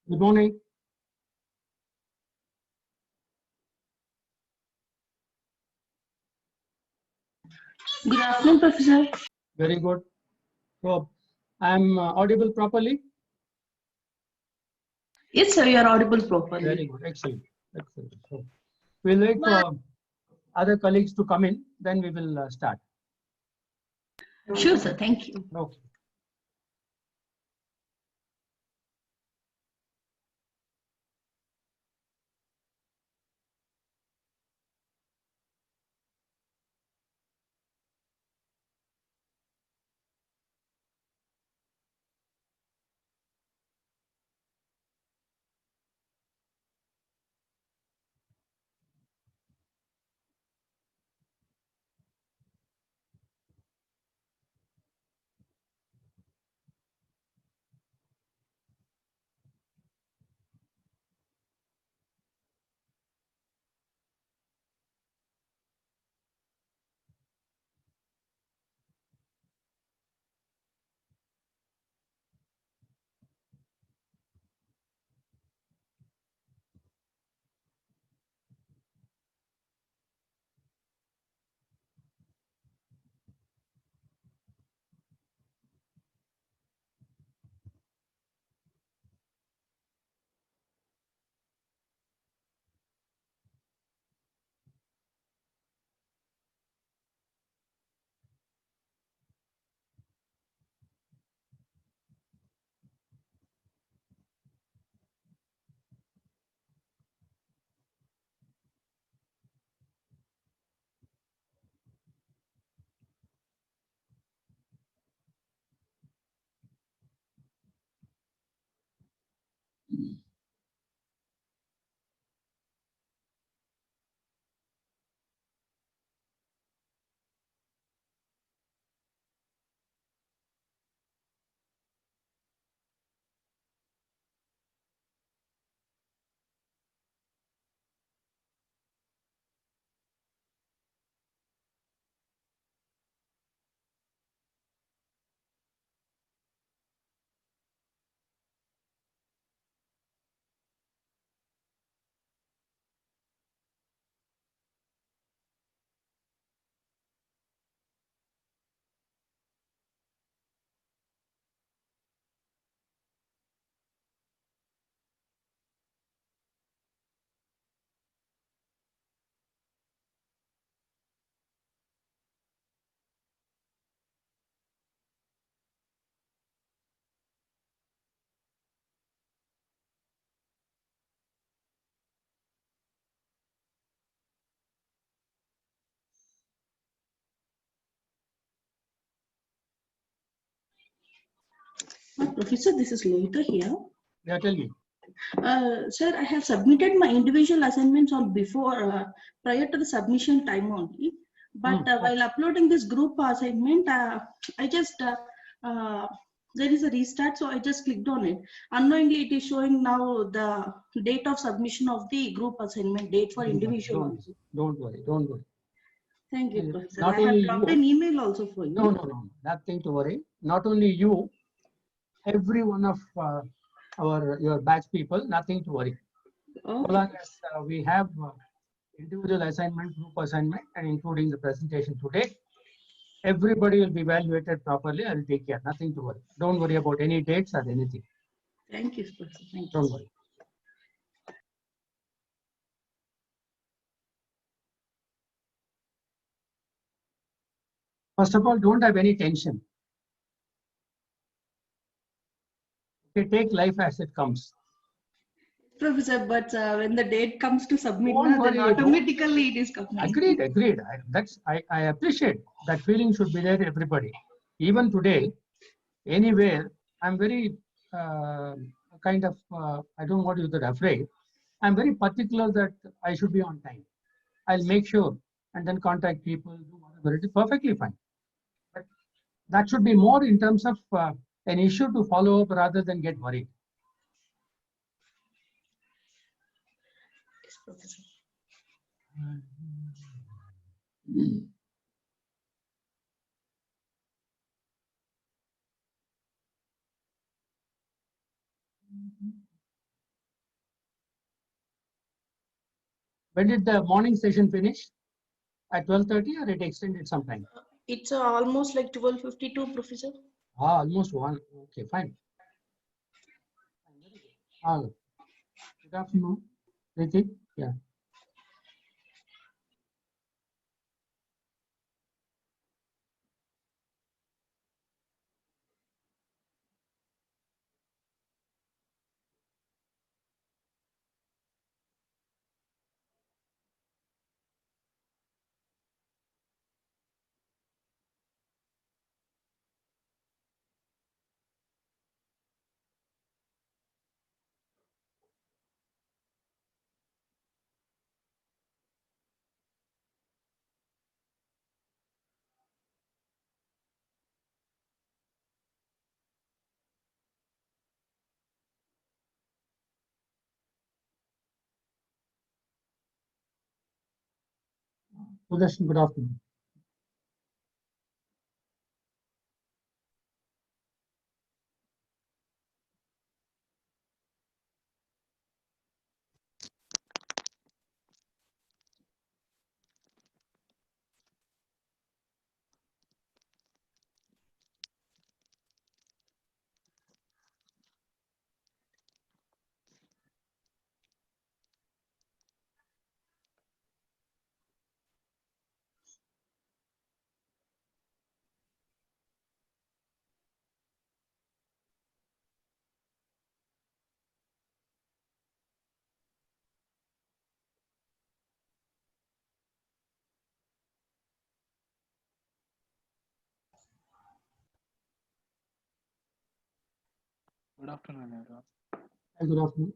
Good morning. Good afternoon, Professor. Very good. So, I'm audible properly? Yes, sir, you are audible properly. Very good. Excellent. Excellent. So, we'll wait for other colleagues to come in, then we will start. Sure, sir. Thank you. Okay. Professor, this is Lohita here. Yeah, tell me. Sir, I have submitted my individual assignments on prior to the submission time only. But while uploading this group assignment, there is a restart, so I just clicked on it. Unknowingly, it is showing now the date of submission of the group assignment date for individual. Don't worry. Don't worry. Thank you, Professor. Not I have only dropped you. an email also for you. No. Nothing to worry. Not only you, every one of your batch people, nothing to worry. Okay. So long as we have individual assignment, group assignment, and including the presentation today, everybody will be evaluated properly. I will take care. Nothing to worry. Don't worry about any dates or anything. Thank you, Professor. Thank you. Don't worry. First of all, don't have any tension. Okay, take life as it comes. Professor, but when the date comes to submit, Don't worry, then automatically it is coming. Agreed. I appreciate that feeling should be there, everybody. Even today, anywhere, I'm very I don't want to use that afraid. I'm very particular that I should be on time. I'll make sure and then contact people, do whatever. It is perfectly fine. But that should be more in terms of an issue to follow up rather than get worried. Yes, Professor. When did the morning session finish? At 12:30 or it extended sometime? It's almost like 12:52, Professor. Almost one. Okay, fine. Very good. Good afternoon. Ritik? Yeah. Sudarshan, good afternoon. Good afternoon, everyone. Good afternoon.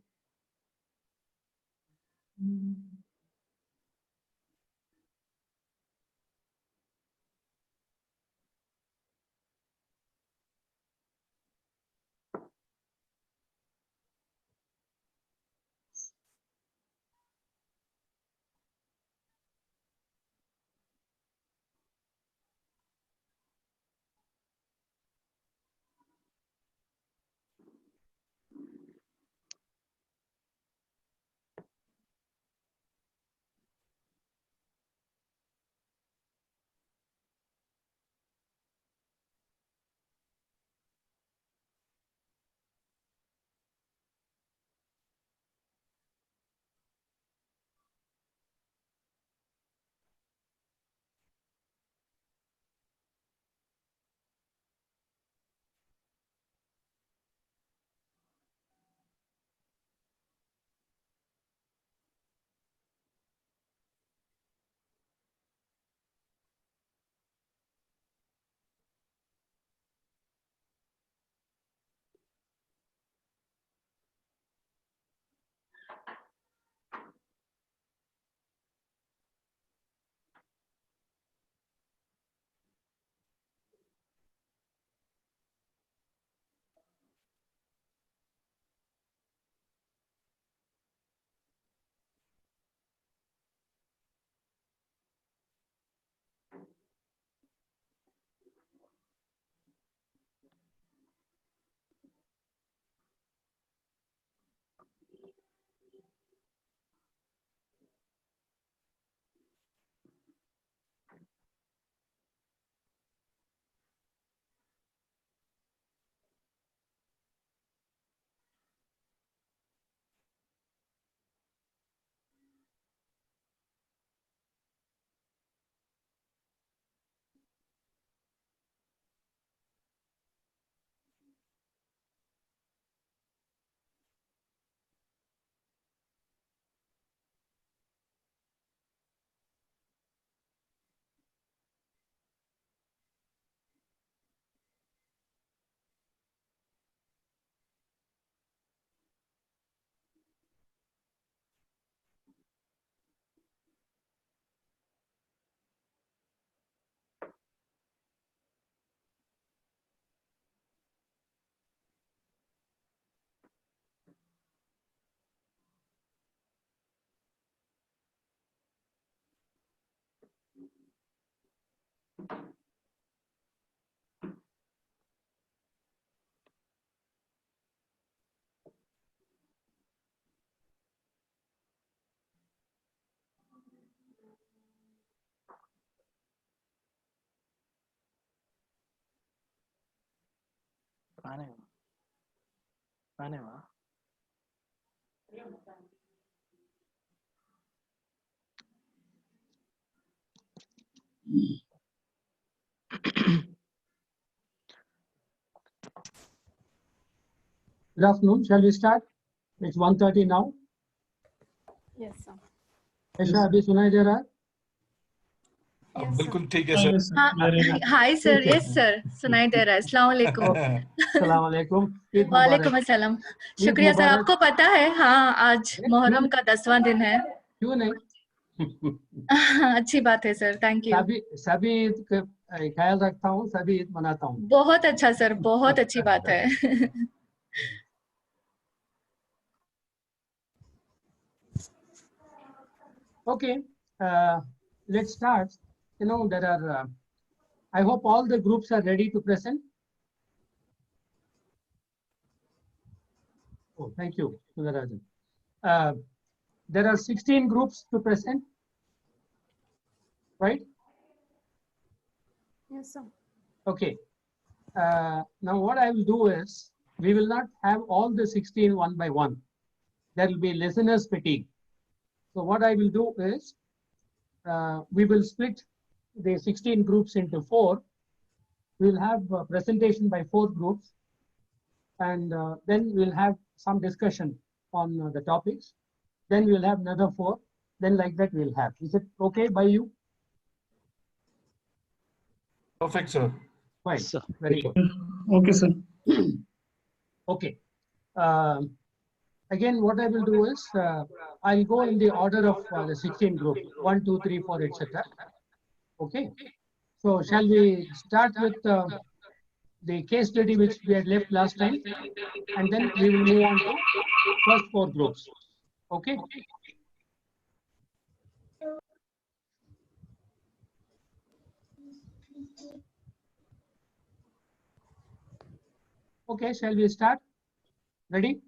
Aneva. Good afternoon. Shall we start? It's 1:30 now. Yes, sir. ऐसा अभी सुनाई दे रहा है? Yes, sir. बिल्कुल ठीक है sir. Hi, sir. ठीक है। Yes, sir. सुनाई दे रहा है. अस्सलाम वालेकुम. अस्सलाम वालेकुम। ईद वालेकुम मुबारक। अस्सलाम. ईद शुक्रिया सर. मुबारक। आपको पता है, हाँ, आज मोहर्रम का 10वां दिन है. क्यों नहीं? अच्छी बात है सर. Thank you. सभी ईद का ख्याल रखता हूँ, सभी ईद मनाता हूँ। बहुत अच्छा सर. बहुत अच्छी बात है. Okay, let's start. You know, there are, I hope all the groups are ready to present. Oh, thank you, Sundarajan. There are 16 groups to present, right? Yes, sir. Okay. Now what I will do is, we will not have all the 16 one by one. There will be listeners fatigue. So what I will do is, we will split the 16 groups into 4. We will have a presentation by 4 groups, and then we'll have some discussion on the topics. Then we'll have another 4. Then like that we'll have. Is it okay by you? Perfect, sir. Fine. Sir. Very good. Okay, sir. Okay. Again, what I will do is, I'll go in the order of the 16 groups, 1, 2, 3, 4, etc. Okay. So shall we start with the case study which we had left last time, and then we will move on to first 4 groups. Okay. Okay, shall we start? Ready?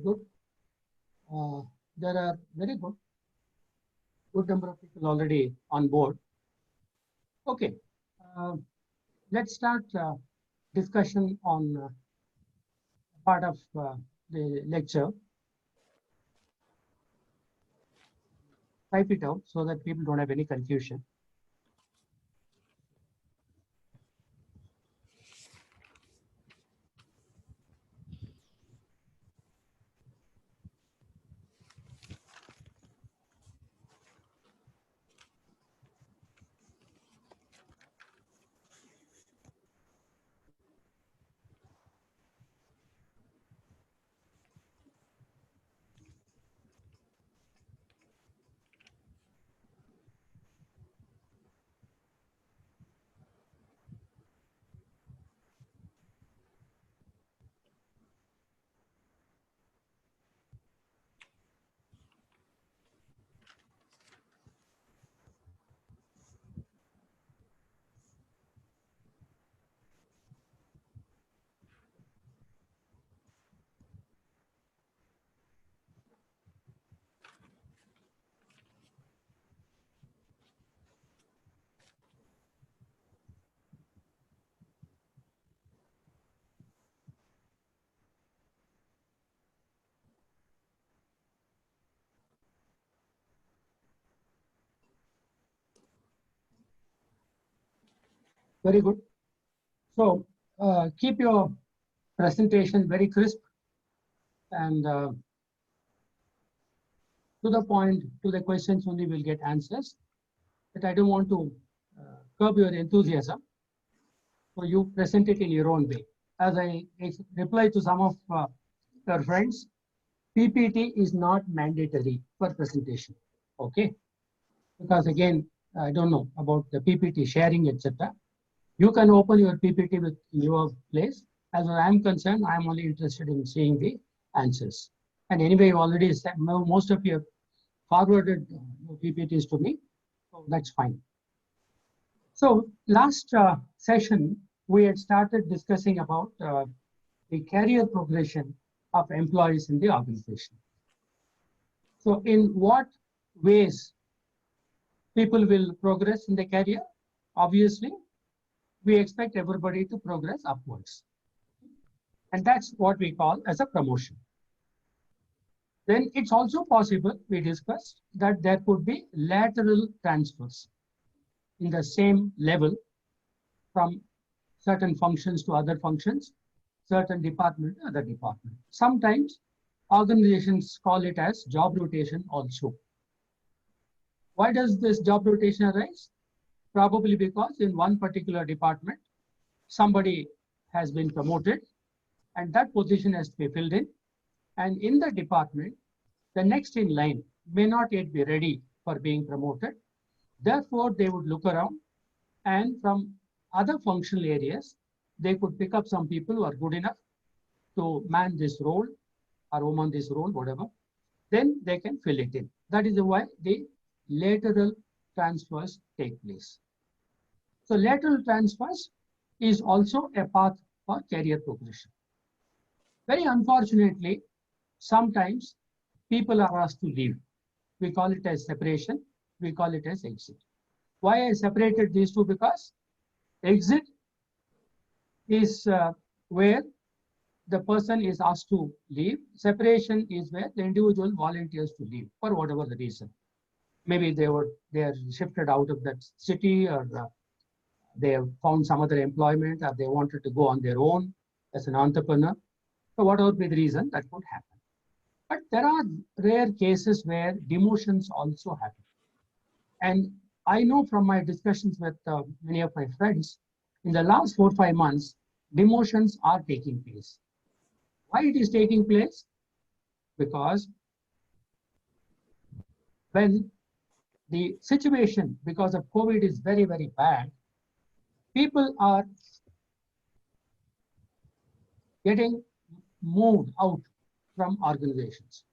Good. There are very good number of people already on board. Okay, let's start discussion on part of the lecture. Type it out so that people don't have any confusion. Very good. So keep your presentation very crisp and to the point, to the questions only will get answers. But I don't want to curb your enthusiasm. So you present it in your own way. As I reply to some of your friends, PPT is not mandatory for presentation. Okay. Because again, I don't know about the PPT sharing, etc. You can open your PPT with your place. As far as I'm concerned, I'm only interested in seeing the answers. And anyway, you already said, most of you have forwarded your PPTs to me, so that's fine. So last session, we had started discussing about the career progression of employees in the organization. So in what ways people will progress in the career? Obviously, we expect everybody to progress upwards. And that's what we call as a promotion. Then it's also possible, we discussed, that there could be lateral transfers in the same level from certain functions to other functions, certain department to other department. Sometimes organizations call it as job rotation also. Why does this job rotation arise? Probably because in one particular department, somebody has been promoted and that position has to be filled in. And in the department, the next in line may not yet be ready for being promoted. Therefore, they would look around and from other functional areas, they could pick up some people who are good enough to man this role or woman this role, whatever. Then they can fill it in. That is why the lateral transfers take place. So lateral transfers is also a path for career progression. Very unfortunately, sometimes people are asked to leave. We call it as separation. We call it as exit. Why I separated these two? Because exit is where the person is asked to leave. Separation is where the individual volunteers to leave for whatever the reason. Maybe they are shifted out of that city, or they have found some other employment, or they wanted to go on their own as an entrepreneur. So whatever be the reason, that could happen. But there are rare cases where demotions also happen. And I know from my discussions with many of my friends, in the last 4 or 5 months, demotions are taking place. Why it is taking place? Because when the situation because of COVID is very, very bad, people are getting moved out from organizations.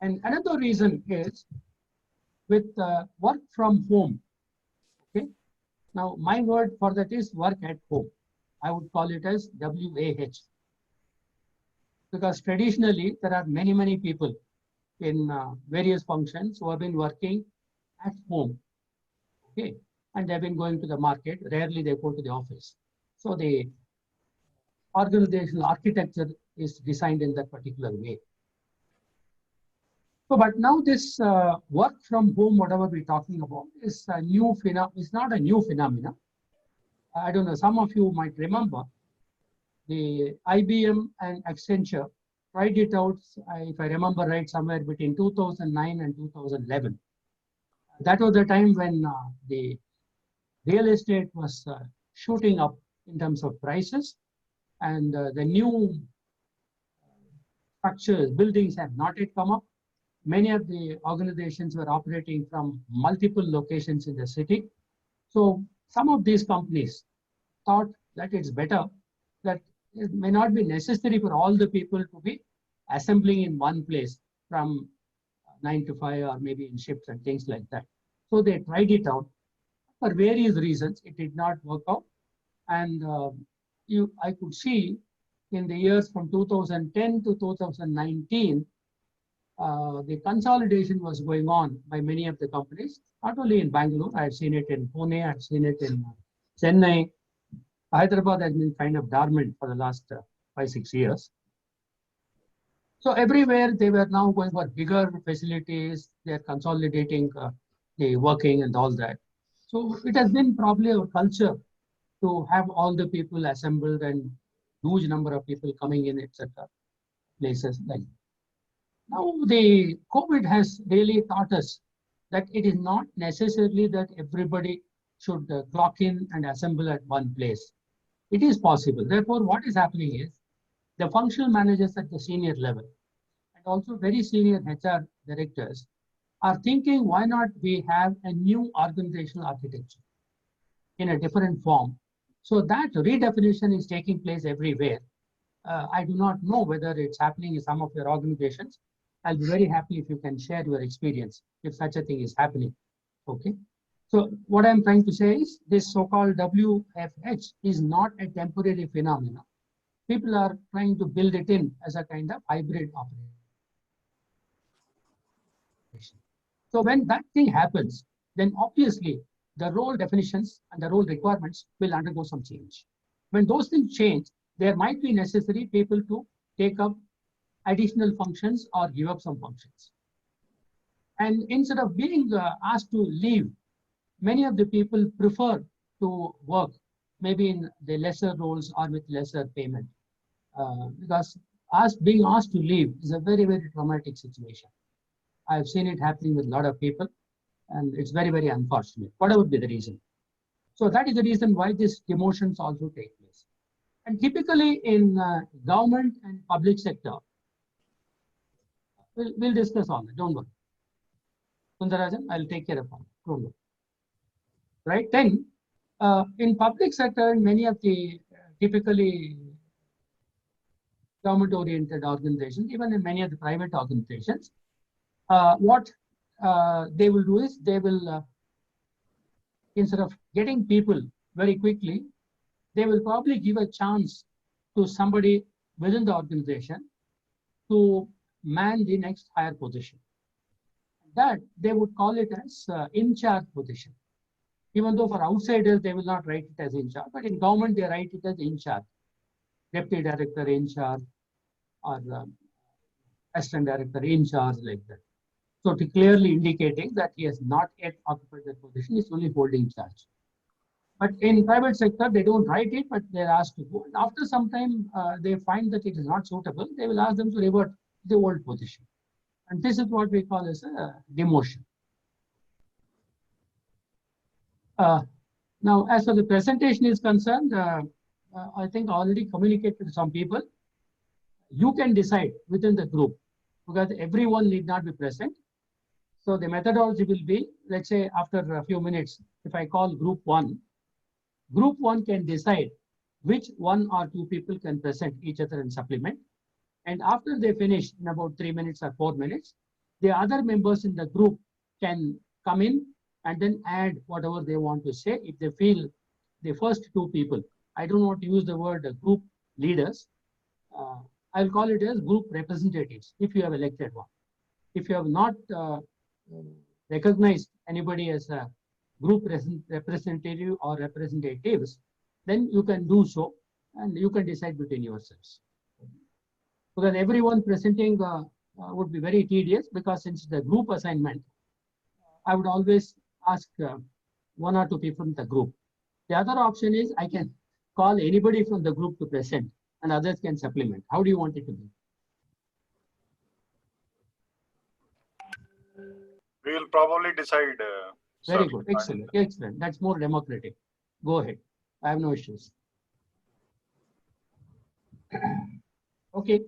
And another reason is with work from home. Okay. Now, my word for that is work at home. I would call it as WAH. Because traditionally, there are many, many people in various functions who have been working at home. Okay. And they've been going to the market. Rarely they go to the office. So the organizational architecture is designed in that particular way. So, but now this work from home, whatever we're talking about, is a new phenomenon. It's not a new phenomenon. I don't know, some of you might remember the IBM and Accenture tried it out, if I remember right, somewhere between 2009 and 2011. That was the time when the real estate was shooting up in terms of prices, and the new structures, buildings have not yet come up. Many of the organizations were operating from multiple locations in the city. So some of these companies thought that it's better that it may not be necessary for all the people to be assembling in one place from 9 to 5 or maybe in shifts and things like that. So they tried it out. For various reasons, it did not work out. And I could see in the years from 2010 to 2019, the consolidation was going on by many of the companies, not only in Bangalore. I've seen it in Pune, I've seen it in Chennai. Hyderabad has been kind of dormant for the last 5, 6 years. So everywhere they were now going for bigger facilities. They're consolidating the working and all that. So it has been probably our culture to have all the people assembled and huge number of people coming in, etc. Places like that. Now the COVID has really taught us that it is not necessarily that everybody should clock in and assemble at one place. It is possible. Therefore, what is happening is the functional managers at the senior level and also very senior HR directors are thinking, why not we have a new organizational architecture in a different form? So that redefinition is taking place everywhere. I do not know whether it's happening in some of your organizations. I'll be very happy if you can share your experience if such a thing is happening. Okay. So what I'm trying to say is this so-called WFH is not a temporary phenomenon. People are trying to build it in as a kind of hybrid operation. So when that thing happens, then obviously the role definitions and the role requirements will undergo some change. When those things change, there might be necessary people to take up additional functions or give up some functions. And instead of being asked to leave, many of the people prefer to work maybe in the lesser roles or with lesser payment. Because being asked to leave is a very, very traumatic situation. I've seen it happening with a lot of people, and it's very, very unfortunate, whatever be the reason. So that is the reason why these demotions also take place. And typically in government and public sector, we'll discuss all that, don't worry. Sundarajan, I'll take care of that, don't worry. Right, then in public sector, many of the typically government-oriented organizations, even in many of the private organizations, what they will do is they will, instead of getting people very quickly, they will probably give a chance to somebody within the organization to man the next higher position. That they would call it as in-charge position. Even though for outsiders, they will not write it as in-charge, but in government, they write it as in-charge. Deputy director in-charge or assistant director in-charge, like that. So to clearly indicating that he has not yet occupied that position, he's only holding charge. But in private sector, they don't write it, but they're asked to go. And after some time, they find that it is not suitable. They will ask them to revert the old position. And this is what we call as a demotion. Now, as far as the presentation is concerned, I think I already communicated to some people. You can decide within the group because everyone need not be present. So the methodology will be, let's say after a few minutes, if I call group one can decide which one or two people can present each other and supplement. And after they finish in about 3 minutes or 4 minutes, the other members in the group can come in and then add whatever they want to say if they feel the first two people. I don't want to use the word group leaders. I'll call it as group representatives if you have elected one. If you have not recognized anybody as a group representative or representatives, then you can do so and you can decide between yourselves. Because everyone presenting would be very tedious because since the group assignment, I would always ask one or two people from the group. The other option is I can call anybody from the group to present and others can supplement. How do you want it to be? We will probably decide. Very good. Excellent. Excellent. That's more democratic. Go ahead. I have no issues. Okay.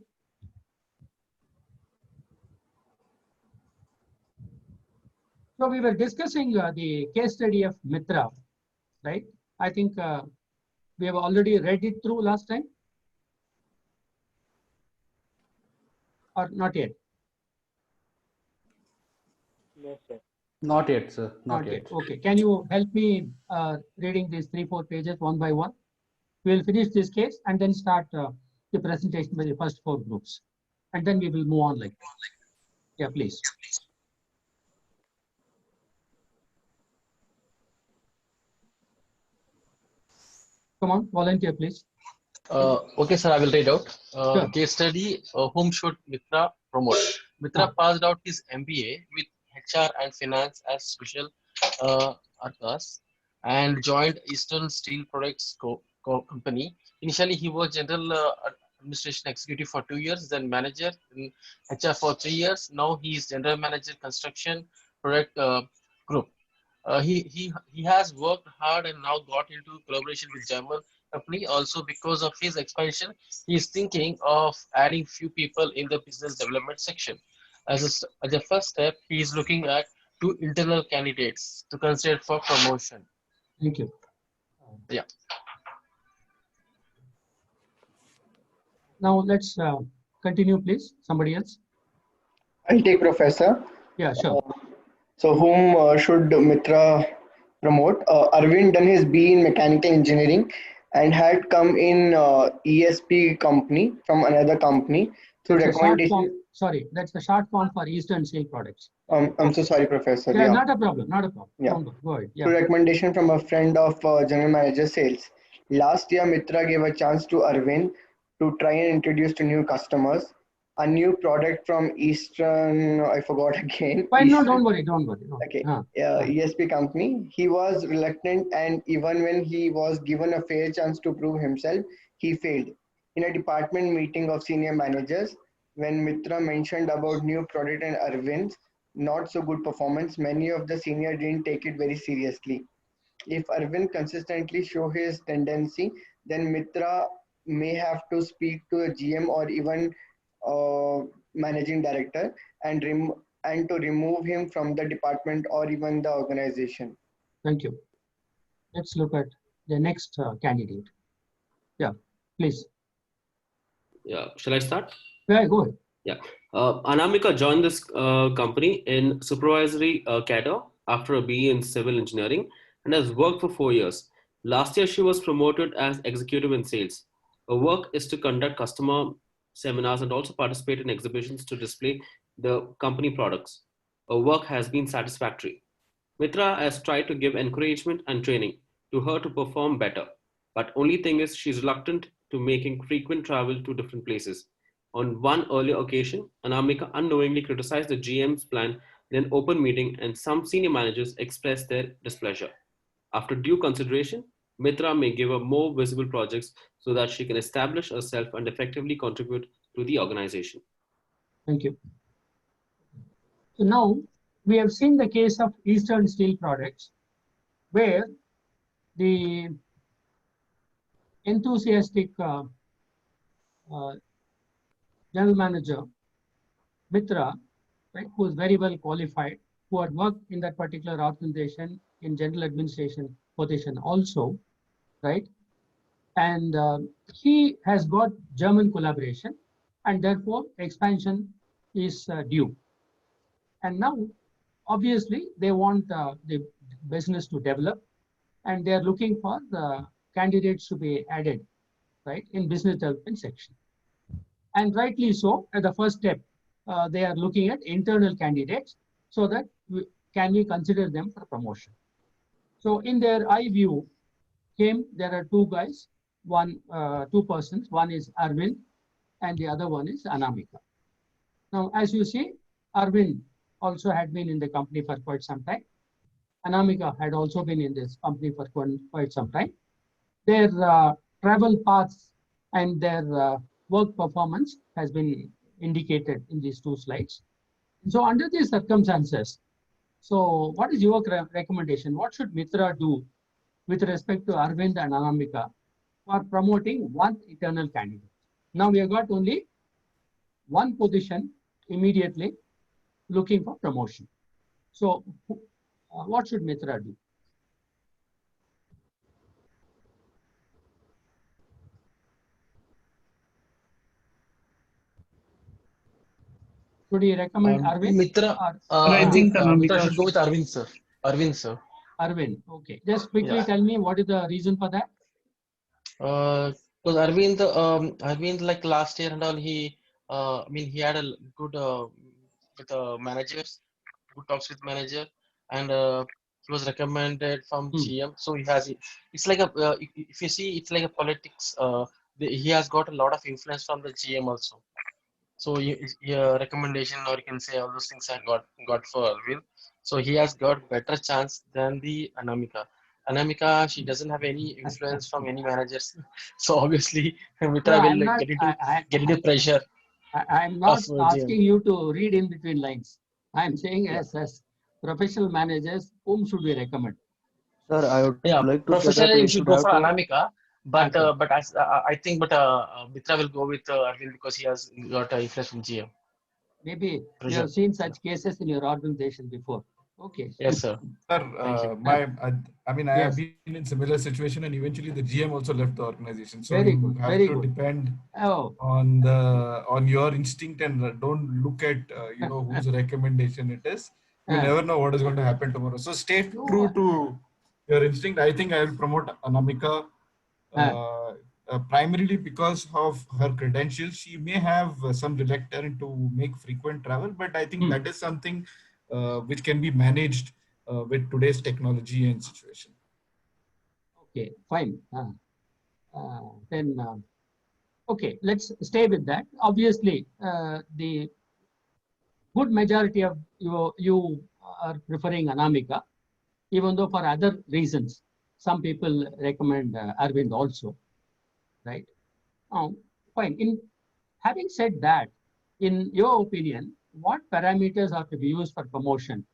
So we were discussing the case study of Mitra, right? I think we have already read it through last time. Or not yet? No, sir. Not yet, sir. Not yet. Okay. Can you help me reading these 3-4 pages one by one? We'll finish this case and then start the presentation by the first 4 groups. And then we will move on like that. Yeah, please. Come on, volunteer, please. Okay, sir, I will read out. Sure. Case study, whom should Mitra promote? Mitra passed out his MBA with HR and Finance as special arcas and joined Eastern Steel Products Company. Initially, he was General Administration Executive for 2 years, then Manager in HR for 3 years. Now he is General Manager Construction Product Group. He has worked hard and now got into collaboration with German company. Also, because of his expansion, he is thinking of adding few people in the business development section. As a first step, he is looking at 2 internal candidates to consider for promotion. Thank you. Yeah. Now let's continue, please. Somebody else? I'll take Professor. Yeah, sure. So, whom should Mitra promote? Arvind done his B in mechanical engineering and had come in ESP company from another company through That's a short form. recommendation. Sorry, that's the short form for Eastern Steel Products. I'm so sorry, Professor. Yeah, Yeah. not a problem. Not a problem. Yeah. Don't go. Go ahead. Through Yeah. recommendation from a friend of General Manager Sales. Last year, Mitra gave a chance to Arvind to try and introduce to new customers a new product from Eastern. I forgot again. Fine. No, Eastern- don't worry. Don't worry. No. Okay, Huh. ESP company. He was reluctant, and even when he was given a fair chance to prove himself, he failed. In a department meeting of senior managers, when Mitra mentioned about new product and Arvind's not so good performance, many of the senior didn't take it very seriously. If Arvind consistently show his tendency, then Mitra may have to speak to a GM or even managing director and to remove him from the department or even the organization. Thank you. Let's look at the next candidate. Yeah, please. Yeah, shall I start? Yeah, go ahead. Yeah. Anamika joined this company in supervisory cadre after a BE in civil engineering and has worked for 4 years. Last year, she was promoted as executive in sales. Her work is to conduct customer seminars and also participate in exhibitions to display the company products. Her work has been satisfactory. Mitra has tried to give encouragement and training to her to perform better. But only thing is she's reluctant to making frequent travel to different places. On one earlier occasion, Anamika unknowingly criticized the GM's plan in an open meeting and some senior managers expressed their displeasure. After due consideration, Mitra may give her more visible projects so that she can establish herself and effectively contribute to the organization. Thank you. So now we have seen the case of Eastern Steel Products, where the enthusiastic general manager Mitra, right, who is very well qualified, who had worked in that particular organization in general administration position also, right? And he has got German collaboration, and therefore expansion is due. And now, obviously, they want the business to develop, and they are looking for the candidates to be added, right, in business development section. And rightly so, at the first step, they are looking at internal candidates so that can we consider them for promotion. So in their eye view there are two guys, two persons. One is Arvind and the other one is Anamika. Now, as you see, Arvind also had been in the company for quite some time. Anamika had also been in this company for quite some time. Their travel paths and their work performance has been indicated in these two slides. So under these circumstances, so what is your recommendation? What should Mitra do with respect to Arvind and Anamika for promoting one internal candidate? Now we have got only one position immediately looking for promotion. So what should Mitra do? Should he recommend Arvind? Mitra, I think Mitra Anamika should go with Arvind, sir. Arvind, sir. Arvind, okay. Just quickly tell me what is the reason for that? Because Arvind, like last year and all, he had a good with managers, good talks with manager, and he was recommended from GM. So he has it's like a if you see, it's like a politics. He has got a lot of influence from the GM also. So recommendation, or you can say all those things I got for Arvind. So he has got better chance than the Anamika. Anamika, she doesn't have any influence from any managers. So obviously, Mitra will get into pressure. I'm not asking you to read in between lines. I'm saying as professional managers, whom should we recommend? Sir, I would like to professionally, you should go for Anamika. But Okay. I think Mitra will go with Arvind because he has got influence from GM. Maybe you Pressure. have seen such cases in your organization before. Okay. Yes, sir. Sir, Thank you. I mean, I have Yes. been in similar situation, and eventually the GM also left the organization. So Very you good, have very to good. depend Oh, on your instinct, and don't look at whose recommendation it is. You never know what is going to happen tomorrow. So stay true to your instinct. I think I will promote Anamika primarily because of her credentials. She may have some reluctance to make frequent travel, but I think that is something which can be managed with today's technology and situation. okay, fine. Then, okay, let's stay with that. Obviously, the good majority of you are preferring Anamika, even though for other reasons, some people recommend Arvind also, right? Fine. In having said that, in your opinion, what parameters are to be used for promotion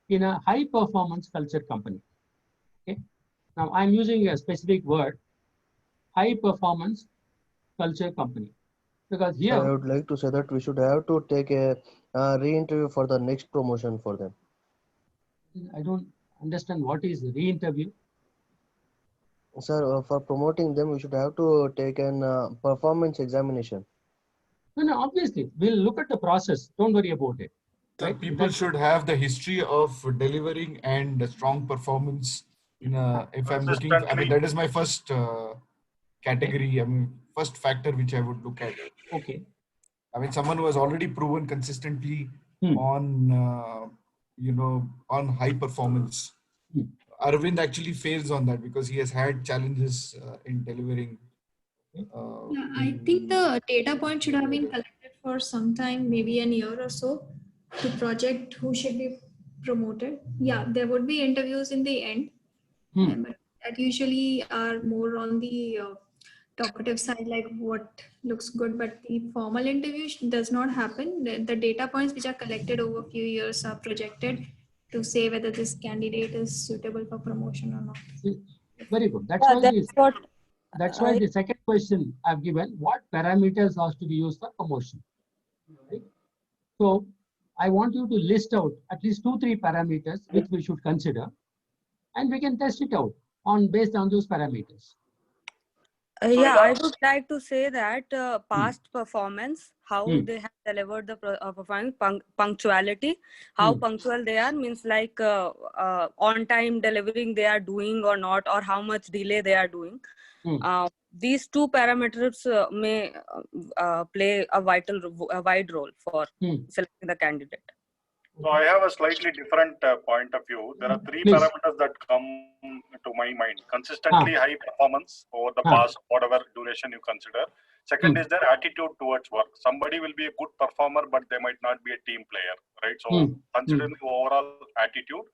in a high performance culture company? Okay. Now I'm using a specific word, high performance culture company, because Sir, I here would like to say that we should have to take a re-interview for the next promotion for them. I don't understand what is re-interview. Sir, for promoting them, we should have to take an performance examination. No, obviously we'll look at the process. Don't worry about it. Right? People should have the history of delivering and a strong performance. If I'm looking, I mean, that is my first category. I mean, first factor which I would look at. Okay. I mean, someone who has already proven consistently on, on high performance. Arvind actually fails on that because he has had challenges in delivering. I think the data point should have been collected for some time, maybe a year or so, to project who should be promoted. Yeah, there would be interviews in the end, but that usually are more on the talkative side, like what looks good, but the formal interview does not happen. The data points which are collected over a few years are projected to say whether this candidate is suitable for promotion or not. Very good. That's why the second question I've given, what parameters are to be used for promotion? Right? So I want you to list out at least 2-3 parameters which we should consider, and we can test it out based on those parameters. Yeah, I would like to say that past performance, how they have delivered the performance, punctuality, how punctual they are, means like on time delivering they are doing or not, or how much delay they are doing. These two parameters may play a wide role for selecting the candidate. So I have a slightly different point of view. There are 3 parameters that come to my mind. Consistently high performance over the past whatever duration you consider. Second is their attitude towards work. Somebody will be a good performer, but they might not be a team player, right? So considering the overall attitude.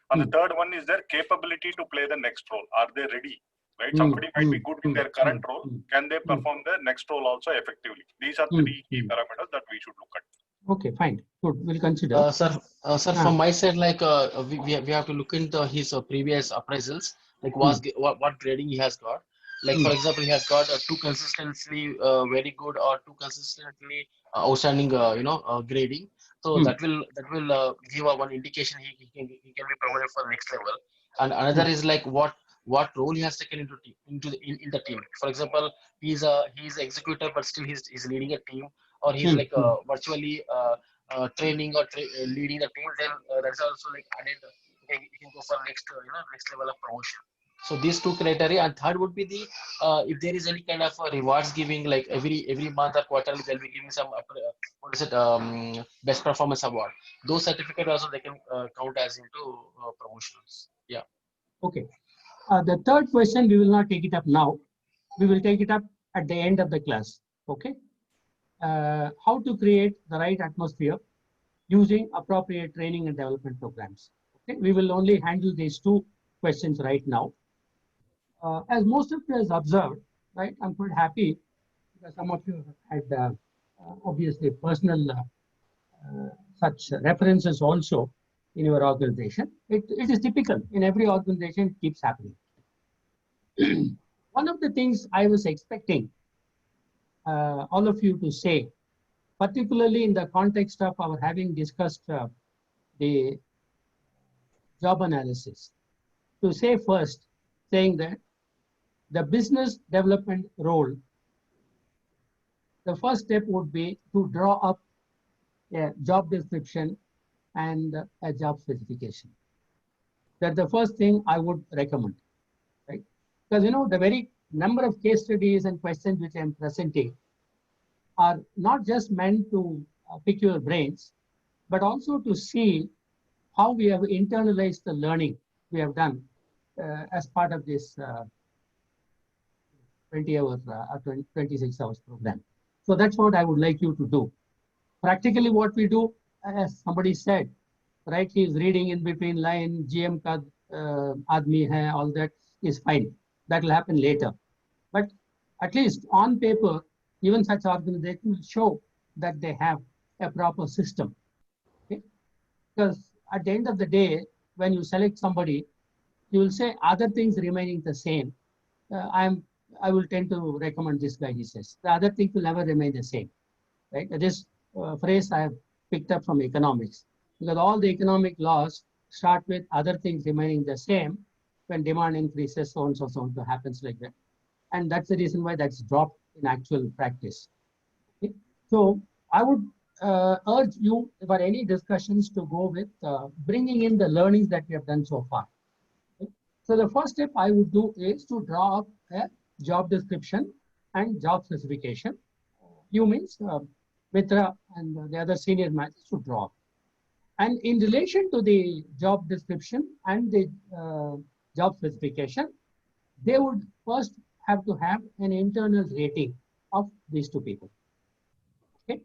And the third one is their capability to play the next role. Are they ready? Right? Somebody might be good in their current role. Can they perform the next role also effectively? These are 3 key parameters that we should look at. Okay, fine. Good. We'll consider. Sir, from my side, like we have to look into his previous appraisals, like what grading he has got. Like for example, he has got 2 consistently very good or 2 consistently outstanding, grading. So that will give one indication he can be promoted for the next level. And another is like what role he has taken in the team. For example, he's executor, but still he's leading a team, or he's like virtually training or leading the team. Then that's also like added. He can go for next level of promotion. So these 2 criteria, and third would be the if there is any kind of rewards giving, like every month or quarterly they'll be giving some best performance award. Those certificates also they can count as into promotions. Yeah. Okay. The third question, we will not take it up now. We will take it up at the end of the class. Okay. How to create the right atmosphere using appropriate training and development programs. Okay. We will only handle these 2 questions right now. As most of you have observed, right, I'm quite happy because some of you have had obviously personal such references also in your organization. It is typical in every organization, it keeps happening. One of the things I was expecting all of you to say particularly in the context of our having discussed the job analysis, to say first, saying that the business development role, the first step would be to draw up a job description and a job specification. That's the first thing I would recommend, right? Because, you know, the very number of case studies and questions which I'm presenting are not just meant to pick your brains, but also to see how we have internalized the learning we have done as part of this 26 hours program. So that's what I would like you to do. Practically what we do, as somebody said, right, he's reading in between line, GM ka aadmi hai, all that is fine. That will happen later. But at least on paper, even such organizations will show that they have a proper system. Okay? Because at the end of the day, when you select somebody, you will say other things remaining the same. I will tend to recommend this guy, he says. The other things will never remain the same. Right? This phrase I have picked up from economics. Because all the economic laws start with other things remaining the same. When demand increases, so on, so on, so happens like that. And that's the reason why that's dropped in actual practice. Okay? So I would urge you for any discussions to go with bringing in the learnings that we have done so far. Okay? So the first step I would do is to draw up a job description and job specification. You means Mitra and the other senior managers to draw. And in relation to the job description and the job specification, they would first have to have an internal rating of these two people. Okay.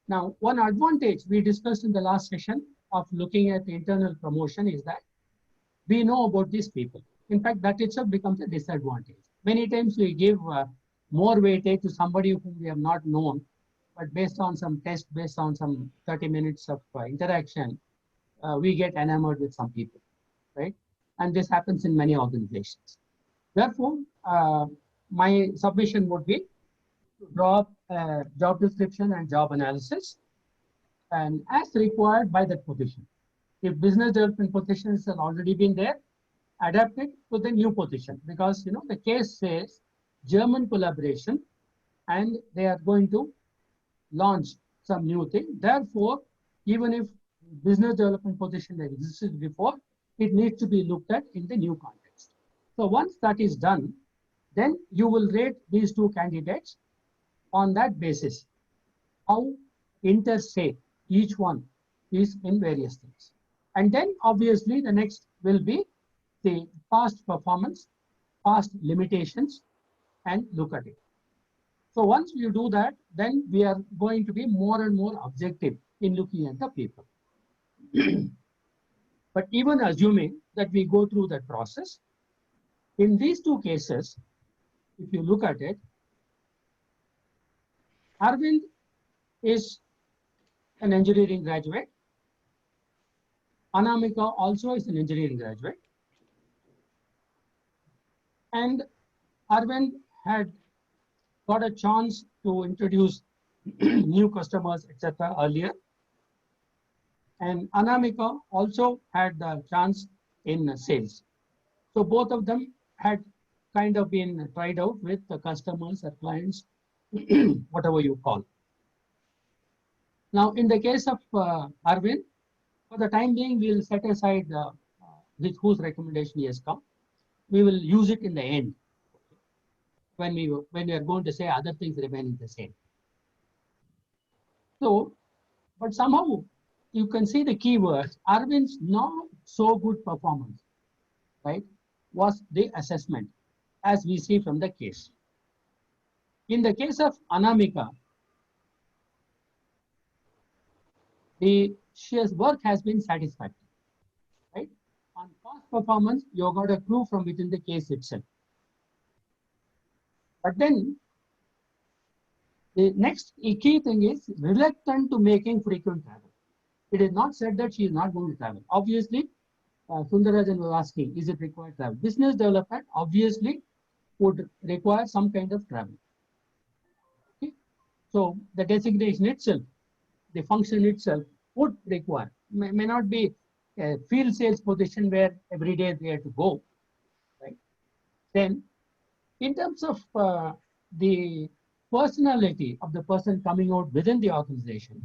Now, one advantage we discussed in the last session of looking at internal promotion is that we know about these people. In fact, that itself becomes a disadvantage. Many times we give more weightage to somebody whom we have not known, but based on some test, based on some 30 minutes of interaction, we get enamored with some people, right? And this happens in many organizations. Therefore, my submission would be to draw up a job description and job analysis, and as required by that position. If business development positions have already been there, adapt it to the new position, because you know the case says German collaboration, and they are going to launch some new thing. Therefore, even if business development position that existed before, it needs to be looked at in the new context. So once that is done, then you will rate these two candidates on that basis, how inter se each one is in various things. And then obviously the next will be the past performance, past limitations, and look at it. So once you do that, then we are going to be more and more objective in looking at the people. But even assuming that we go through that process, in these two cases, if you look at it, Arvind is an engineering graduate. Anamika also is an engineering graduate. And Arvind had got a chance to introduce new customers, etc. earlier. And Anamika also had the chance in sales. So both of them had kind of been tried out with the customers or clients, whatever you call. Now, in the case of Arvind, for the time being, we will set aside with whose recommendation he has come. We will use it in the end when we are going to say other things remaining the same. So, but somehow you can see the keywords. Arvind's not so good performance, right, was the assessment, as we see from the case. In the case of Anamika, she's work has been satisfactory, right? On past performance, you got a clue from within the case itself. But then the next key thing is reluctant to making frequent travel. It is not said that she is not going to travel. Obviously, Sundarajan was asking, is it required travel? Business development obviously would require some kind of travel. Okay? So the designation itself the function itself would require. May not be a field sales position where every day they have to go, right? Then, in terms of the personality of the person coming out within the organization,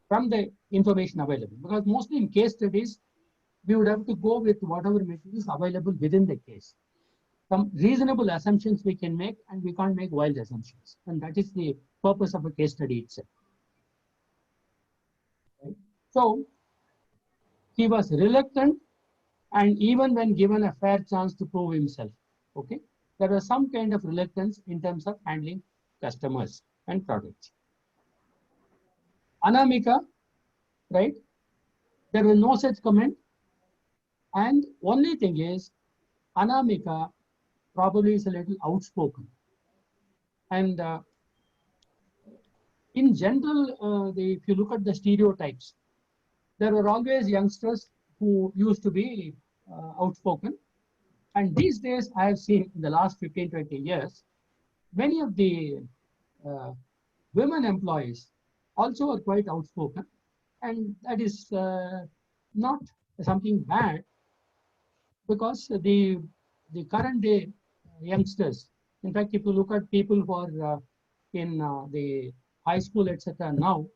from the information available, because mostly in case studies, we would have to go with whatever material is available within the case. Some reasonable assumptions we can make, and we can't make wild assumptions. And that is the purpose of a case study itself. Right? So he was reluctant, and even when given a fair chance to prove himself, okay, there was some kind of reluctance in terms of handling customers and products. Anamika, right? There was no such comment. And only thing is, Anamika probably is a little outspoken. And in general, if you look at the stereotypes, there were always youngsters who used to be outspoken. And these days, I have seen in the last 15, 20 years, many of the women employees also are quite outspoken. And that is not something bad, because the current day youngsters, in fact, if you look at people who are in the high school, etc., now,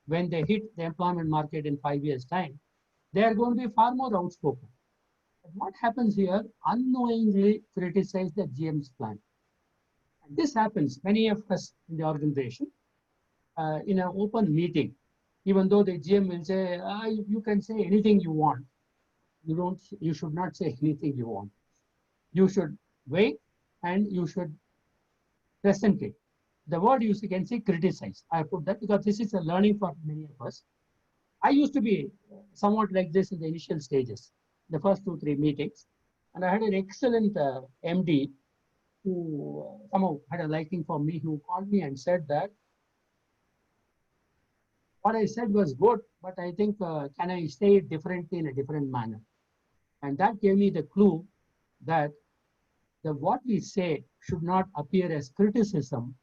when they hit the employment market in 5 years' time, they are going to be far more outspoken. But what happens here? Unknowingly criticize the GM's plan. And this happens, many of us in the organization, in an open meeting, even though the GM will say, you can say anything you want. You should not say anything you want. You should wait and you should present it. The word you can say criticize. I put that because this is a learning for many of us. I used to be somewhat like this in the initial stages, the first 2-3 meetings. And I had an excellent MD who somehow had a liking for me, who called me and said that what I said was good, but I think, can I say it differently in a different manner? And that gave me the clue that what we say should not appear as criticism,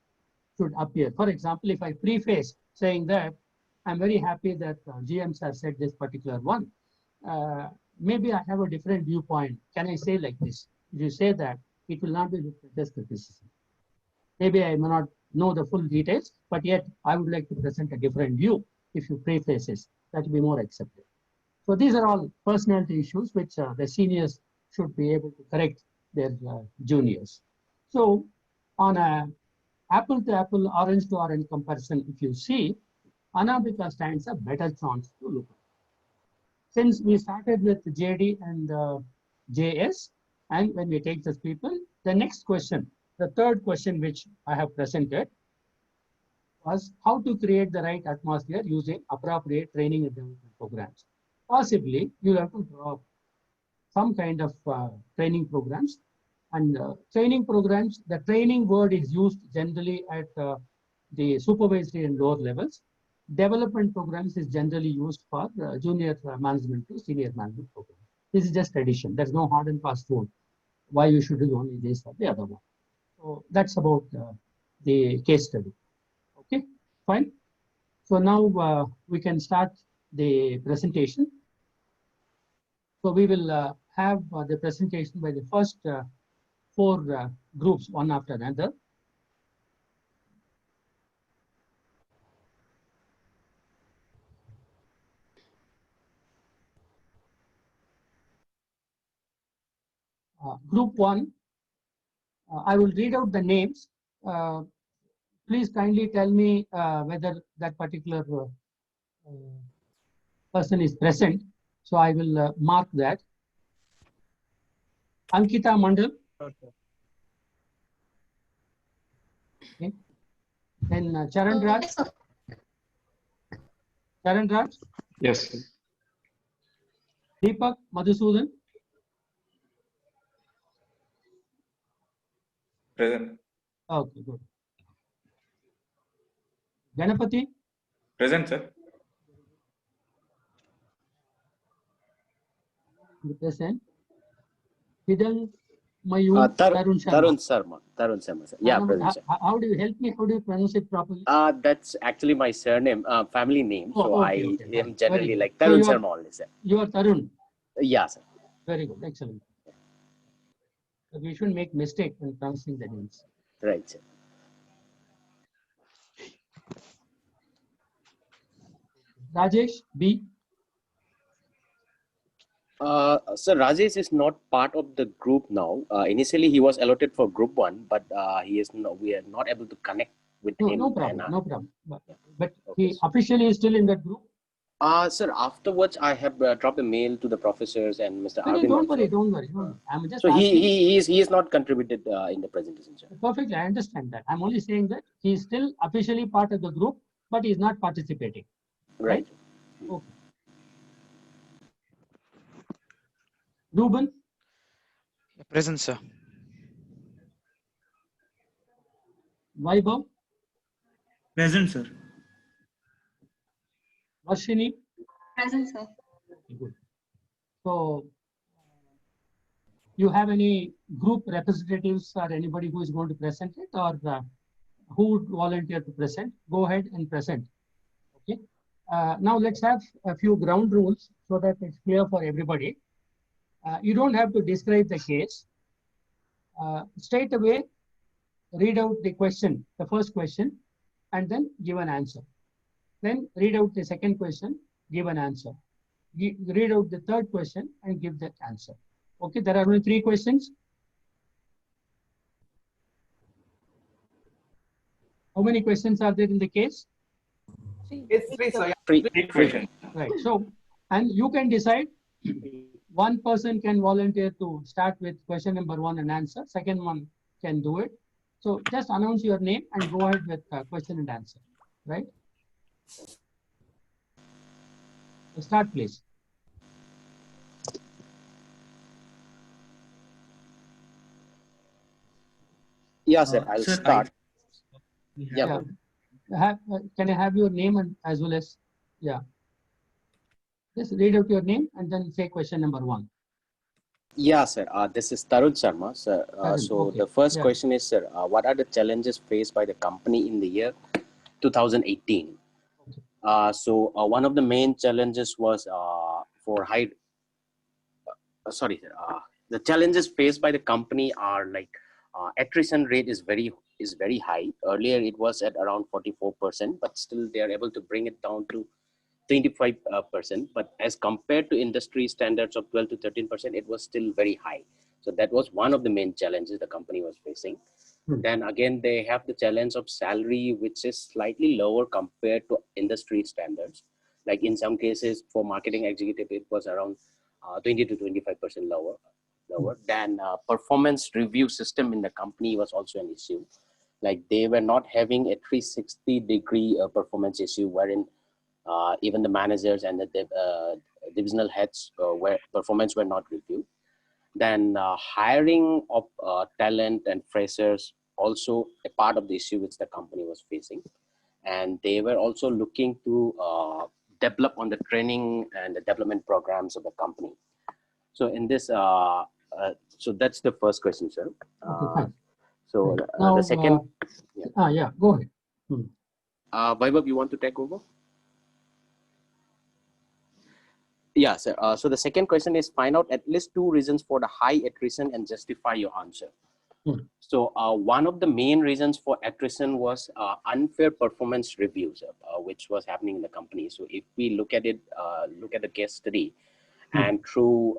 should appear. For example, if I preface saying that I'm very happy that GMs have said this particular one, maybe I have a different viewpoint. Can I say like this? If you say that, it will not be looked at as criticism. Maybe I may not know the full details, but yet I would like to present a different view. If you preface this, that will be more accepted. So these are all personality issues which the seniors should be able to correct their juniors. So on a apple-to-apple, orange-to-orange comparison, if you see, Anamika stands a better chance to look at. Since we started with JD and JS, and when we take these people, the next question, the third question which I have presented, was how to create the right atmosphere using appropriate training and development programs. Possibly, you'll have to draw some kind of training programs. And training programs, the training word is used generally at the supervisory and lower levels. Development programs is generally used for junior management to senior management programs. This is just addition. There's no hard and fast rule why you should do only this or the other one. So that's about the case study. Okay, fine. So now we can start the presentation. So we will have the presentation by the first 4 groups, one after another. Group 1, I will read out the names. Please kindly tell me whether that particular person is present. So I will mark that. Ankita Mandal. Okay. Then Charan Raj. Charan Raj. Yes. Deepak Madhusudan. Present. Okay, good. Ganapati. Present, sir. Present. Hidang Mayur Tarun Sharma. Tarun Sharma, sir. Yeah, present, sir. How do you help me? How do you pronounce it properly? That's actually my surname, family name. Oh, So okay, I am generally good. like So Tarun Sharma only, sir. You are Tarun. Yeah, sir. Very good, excellent. We shouldn't make mistake when pronouncing the names. Right, sir. Rajesh B. Sir, Rajesh is not part of the group now. Initially, he was allotted for group 1, but we are not able to connect with him. No problem, no problem. But okay, he officially is still in that group? Sir, afterwards, I have dropped a mail to the professors and Mr. No, Arvind. Don't worry. I'm just so asking. he is not contributed in the presentation, sir. Perfectly, I understand that. I'm only saying that he is still officially part of the group, but he is not participating. Right? Okay. Ruben? Present, sir. Vaibhav? Present, sir. Varshini? Present, sir. Good. So, you have any group representatives or anybody who is going to present it, or who would volunteer to present? Go ahead and present. Okay. Now let's have a few ground rules so that it's clear for everybody. You don't have to describe the case. Straight away, read out the question, the first question, and then give an answer. Then read out the second question, give an answer. Read out the third question and give that answer. Okay, there are only 3 questions. How many questions are there in the case? It's 3, sir. 3 questions. Right. So, and you can decide. One person can volunteer to start with question number 1 and answer. Second one can do it. So just announce your name and go ahead with question and answer. Right? Start, please. Yeah, sir. I'll start. Yeah. Can I have your name and as well as, yeah. Just read out your name and then say question number 1. Yeah, sir. This is Tarun Sharma, sir. Okay. The first question is, sir, what are the challenges faced by the company in the year 2018? One of the main challenges was the challenges faced by the company are like attrition rate is very high. Earlier it was at around 44%, but still they are able to bring it down to 25%. But as compared to industry standards of 12 to 13%, it was still very high. So that was one of the main challenges the company was facing. Then again, they have the challenge of salary, which is slightly lower compared to industry standards. Like in some cases for marketing executive, it was around 20 to 25% lower. Then performance review system in the company was also an issue. Like they were not having a 360-degree performance issue, wherein even the managers and the divisional heads where performance were not reviewed. Then hiring of talent and freshers also a part of the issue which the company was facing. And they were also looking to develop on the training and the development programs of the company. So in this, so that's the first question, sir. So now, the second. Go ahead. Vaibhav, you want to take over? Yeah, sir. So the second question is find out at least 2 reasons for the high attrition and justify your answer. So one of the main reasons for attrition was unfair performance reviews, which was happening in the company. So if we look at it, look at the case study, and through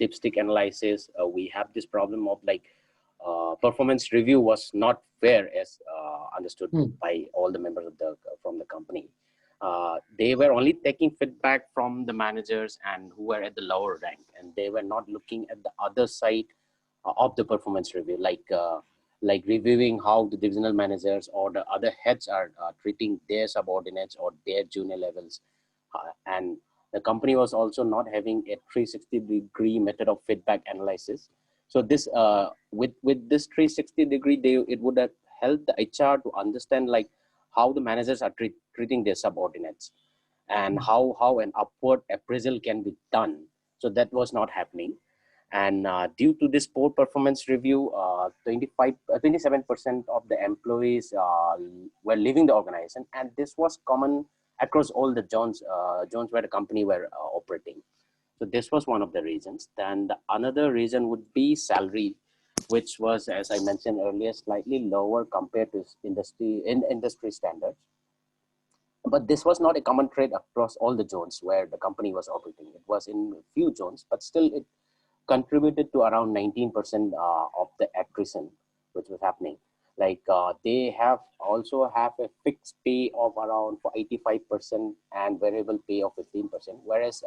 dipstick analysis, we have this problem of like performance review was not fair as understood by all the members of from the company. They were only taking feedback from the managers and who were at the lower rank, and they were not looking at the other side of the performance review, like reviewing how the divisional managers or the other heads are treating their subordinates or their junior levels. And the company was also not having a 360-degree method of feedback analysis. So this with this 360-degree, it would have helped the HR to understand like how the managers are treating their subordinates and how an upward appraisal can be done. So that was not happening. And due to this poor performance review, 27% of the employees were leaving the organization, and this was common across all the zones where the company were operating. So this was one of the reasons. Then the another reason would be salary, which was, as I mentioned earlier, slightly lower compared to industry standards. But this was not a common trait across all the zones where the company was operating. It was in few zones, but still it contributed to around 19% of the attrition which was happening. Like they also have a fixed pay of around 85% and variable pay of 15%, whereas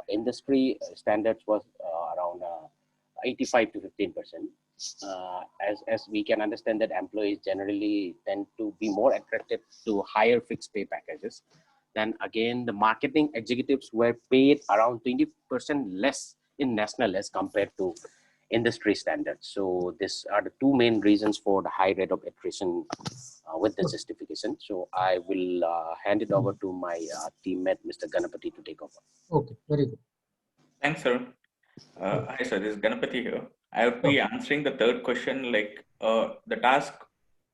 industry standards was around 85 to 15%. As we can understand that employees generally tend to be more attracted to higher fixed pay packages. Then again, the marketing executives were paid around 20% less in national as compared to industry standards. So these are the two main reasons for the high rate of attrition with the justification. So I will hand it over to my teammate, Mr. Ganapati, to take over. Okay, very good. Thanks, sir. Hi, sir. This is Ganapati here. I would be answering the third question, like the task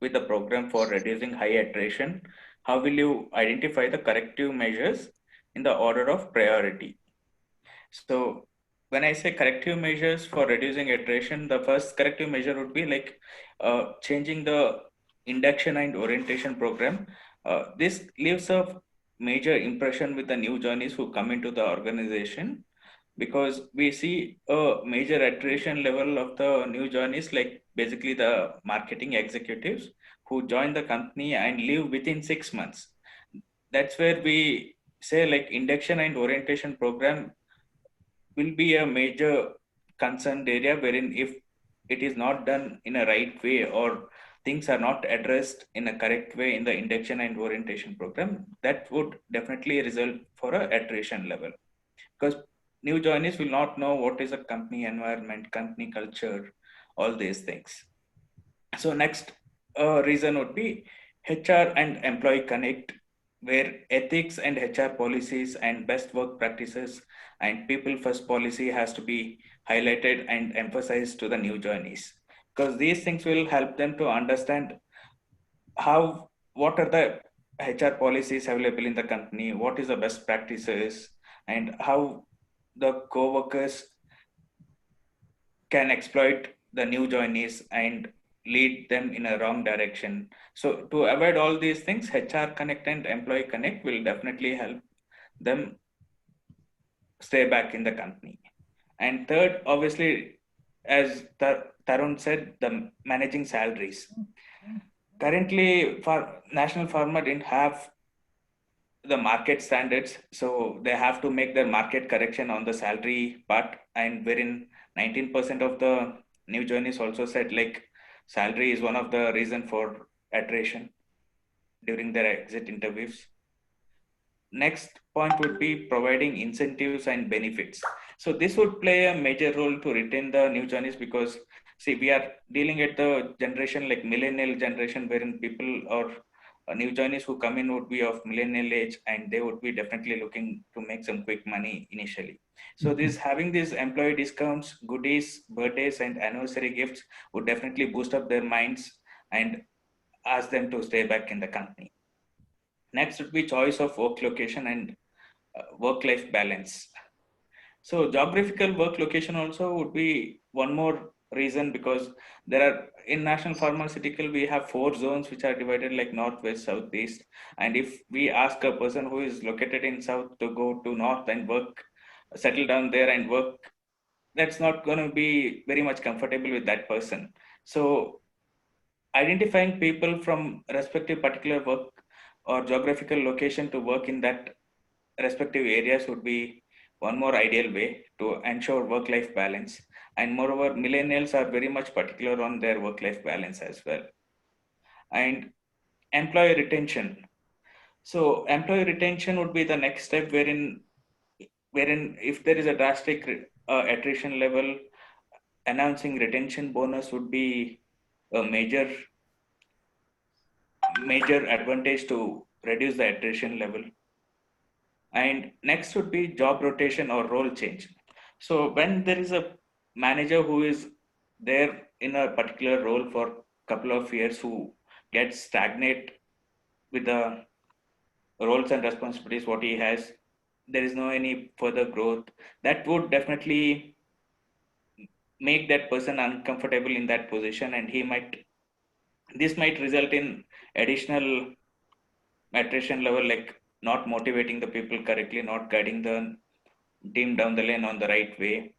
with the program for reducing high attrition. How will you identify the corrective measures in the order of priority? So when I say corrective measures for reducing attrition, the first corrective measure would be like changing the induction and orientation program. This leaves a major impression with the new joinees who come into the organization, because we see a major attrition level of the new joinees, like basically the marketing executives who join the company and leave within 6 months. That's where we say like induction and orientation program will be a major concerned area, wherein if it is not done in a right way or things are not addressed in a correct way in the induction and orientation program, that would definitely result for a attrition level, because new joinees will not know what is a company environment, company culture, all these things. So next reason would be HR and employee connect, where ethics and HR policies and best work practices and people first policy has to be highlighted and emphasized to the new joinees, because these things will help them to understand what are the HR policies available in the company, what is the best practices, and how the co-workers can exploit the new joinees and lead them in a wrong direction. So to avoid all these things, HR Connect and Employee Connect will definitely help them stay back in the company. And third, obviously, as Tarun said, the managing salaries. Currently, National Pharma didn't have the market standards, so they have to make their market correction on the salary part, and wherein 19% of the new joinees also said like salary is one of the reason for attrition during their exit interviews. Next point would be providing incentives and benefits. So this would play a major role to retain the new joinees, because see, we are dealing at the generation like millennial generation, wherein people or new joinees who come in would be of millennial age, and they would be definitely looking to make some quick money initially. So this having these employee discounts, goodies, birthdays, and anniversary gifts would definitely boost up their minds and ask them to stay back in the company. Next would be choice of work location and work-life balance. So geographical work location also would be one more reason, because there are in National Pharmaceutical, we have 4 zones which are divided like north, west, south, east. And if we ask a person who is located in south to go to north and work, settle down there and work, that's not going to be very much comfortable with that person. So identifying people from respective particular work or geographical location to work in that respective areas would be one more ideal way to ensure work-life balance. And moreover, millennials are very much particular on their work-life balance as well. And employee retention. So employee retention would be the next step, wherein if there is a drastic attrition level, announcing retention bonus would be a major advantage to reduce the attrition level. And next would be job rotation or role change. So when there is a manager who is there in a particular role for a couple of years, who gets stagnate with the roles and responsibilities what he has, there is no any further growth, that would definitely make that person uncomfortable in that position, and this might result in additional attrition level, like not motivating the people correctly, not guiding the team down the lane on the right way,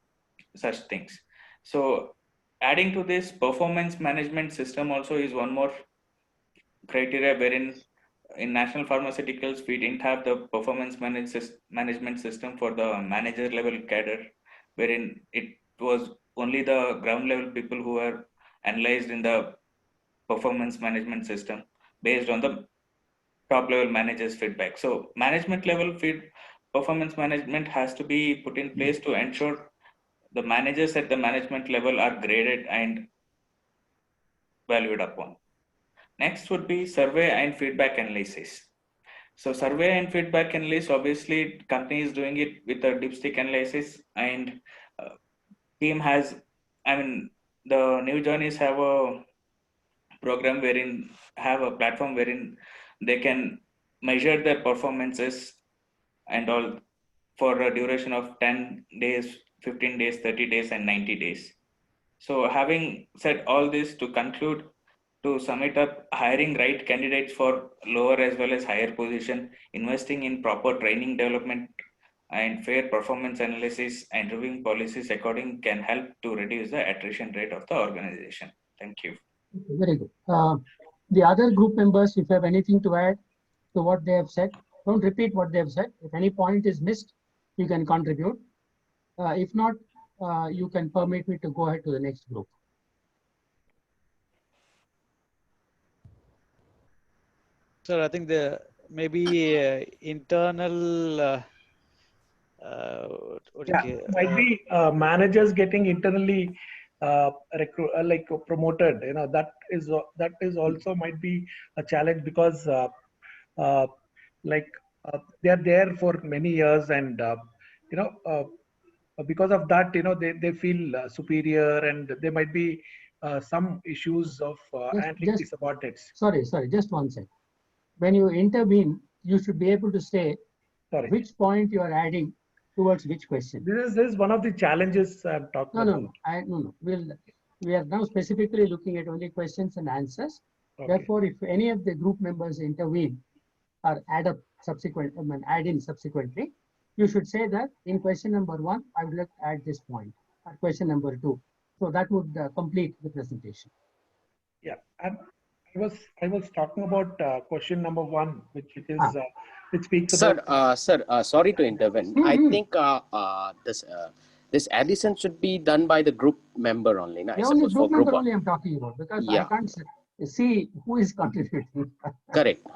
such things. So adding to this, performance management system also is one more criteria, wherein in national pharmaceuticals we didn't have the management system for the manager level cadre, wherein it was only the ground level people who were analyzed in the performance management system based on the top level managers feedback. So management level performance management has to be put in place to ensure the managers at the management level are graded and valued upon. Next would be survey and feedback analysis. So survey and feedback analysis, obviously company is doing it with a dipstick analysis, and team has, I mean, the new joinees have a program wherein have a platform wherein they can measure their performances and all for a duration of 10 days, 15 days, 30 days, and 90 days. So having said all this, to conclude, to sum it up, hiring right candidates for lower as well as higher position, investing in proper training development and fair performance analysis, and reviewing policies according can help to reduce the attrition rate of the organization. Thank you. Very good. The other group members, if you have anything to add to what they have said, don't repeat what they have said. If any point is missed, you can contribute. If not, you can permit me to go ahead to the next group. Sir, I think the maybe internal might be managers getting internally promoted. You know, that is also might be a challenge, because they are there for many years, and because of that, they feel superior, and there might be some issues of handling the subordinates. Sorry, just one second. When you intervene, you should be able to say which point you are adding towards which question. This is one of the challenges I'm talking about. No. We are now specifically looking at only questions and answers. Okay. Therefore, if any of the group members intervene or add in subsequently, you should say that in question number 1, I would like to add this point, or question number 2. So that would complete the presentation. Yeah, I was talking about question number 1, which speaks about. Sir, sorry to intervene. I think this addition should be done by the group member only. The only group member only I'm talking about, because I can't see who is contributing. Correct.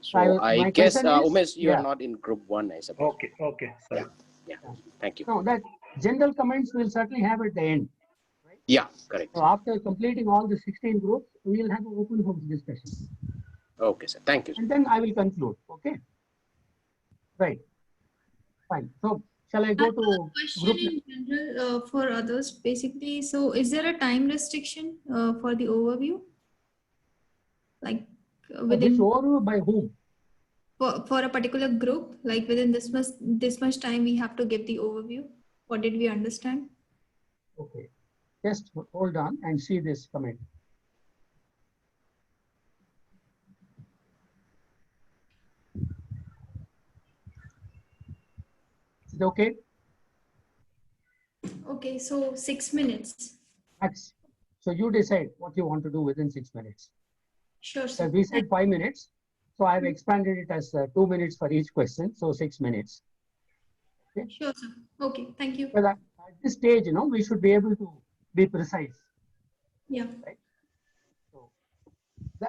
So I guess, Umesh, you are not in group 1, I suppose. Okay. Sorry. Yeah. Thank you. No, that general comments we'll certainly have at the end. Right? Yeah, correct. So after completing all the 16 groups, we will have an open house discussion. Okay, sir. Thank you. And then I will conclude. Okay. Right. Fine. So shall I go to question in general for others, basically? So is there a time restriction for the overview? Like within which overview by whom? For a particular group, like within this much time we have to give the overview. What did we understand? Okay. Just hold on and see this comment. Is it okay? Okay, so 6 minutes. Max. So you decide what you want to do within 6 minutes. Sure, So sir. we said 5 minutes. So I've expanded it as 2 minutes for each question. So 6 minutes. Okay. Sure, sir. Okay, thank you. But at this stage, we should be able to be precise. Yeah. Right. So,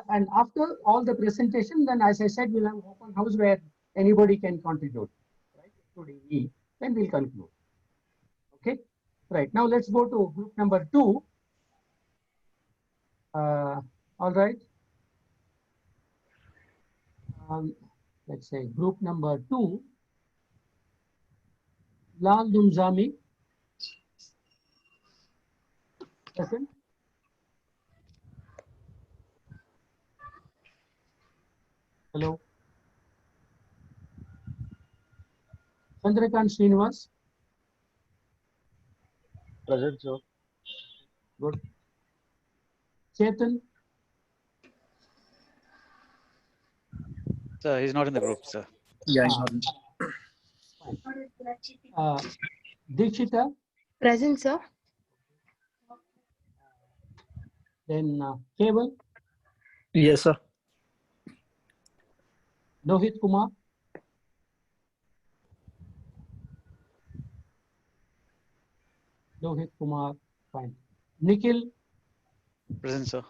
and after all the presentation, then as I said, we'll have open house where anybody can contribute, right? Including me. Then we'll conclude. Okay. Right. Now let's go to group number 2. All right. Let's say group number 2. Lal Dumzami. Present. Hello. Chandrakant Srinivas. Present, sir. Good. Chetan. Sir, he's not in the group, sir. Yeah, he's not. Dikshita. Present, sir. Then Keval. Yes, sir. Lohit Kumar. Lohit Kumar. Fine. Nikhil. Present, sir.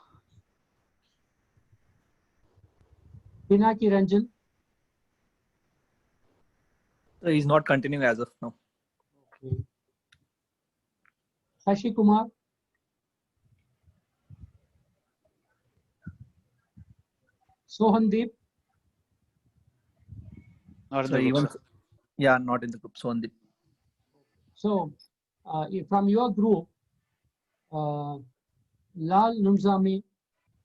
Pinaki Ranjan. So he's not continuing as of now. Okay. Shashi Kumar. Sohandeep. Not in So the group, even, sir. yeah, not in the group. So on the. So from your group, Lal Numzami,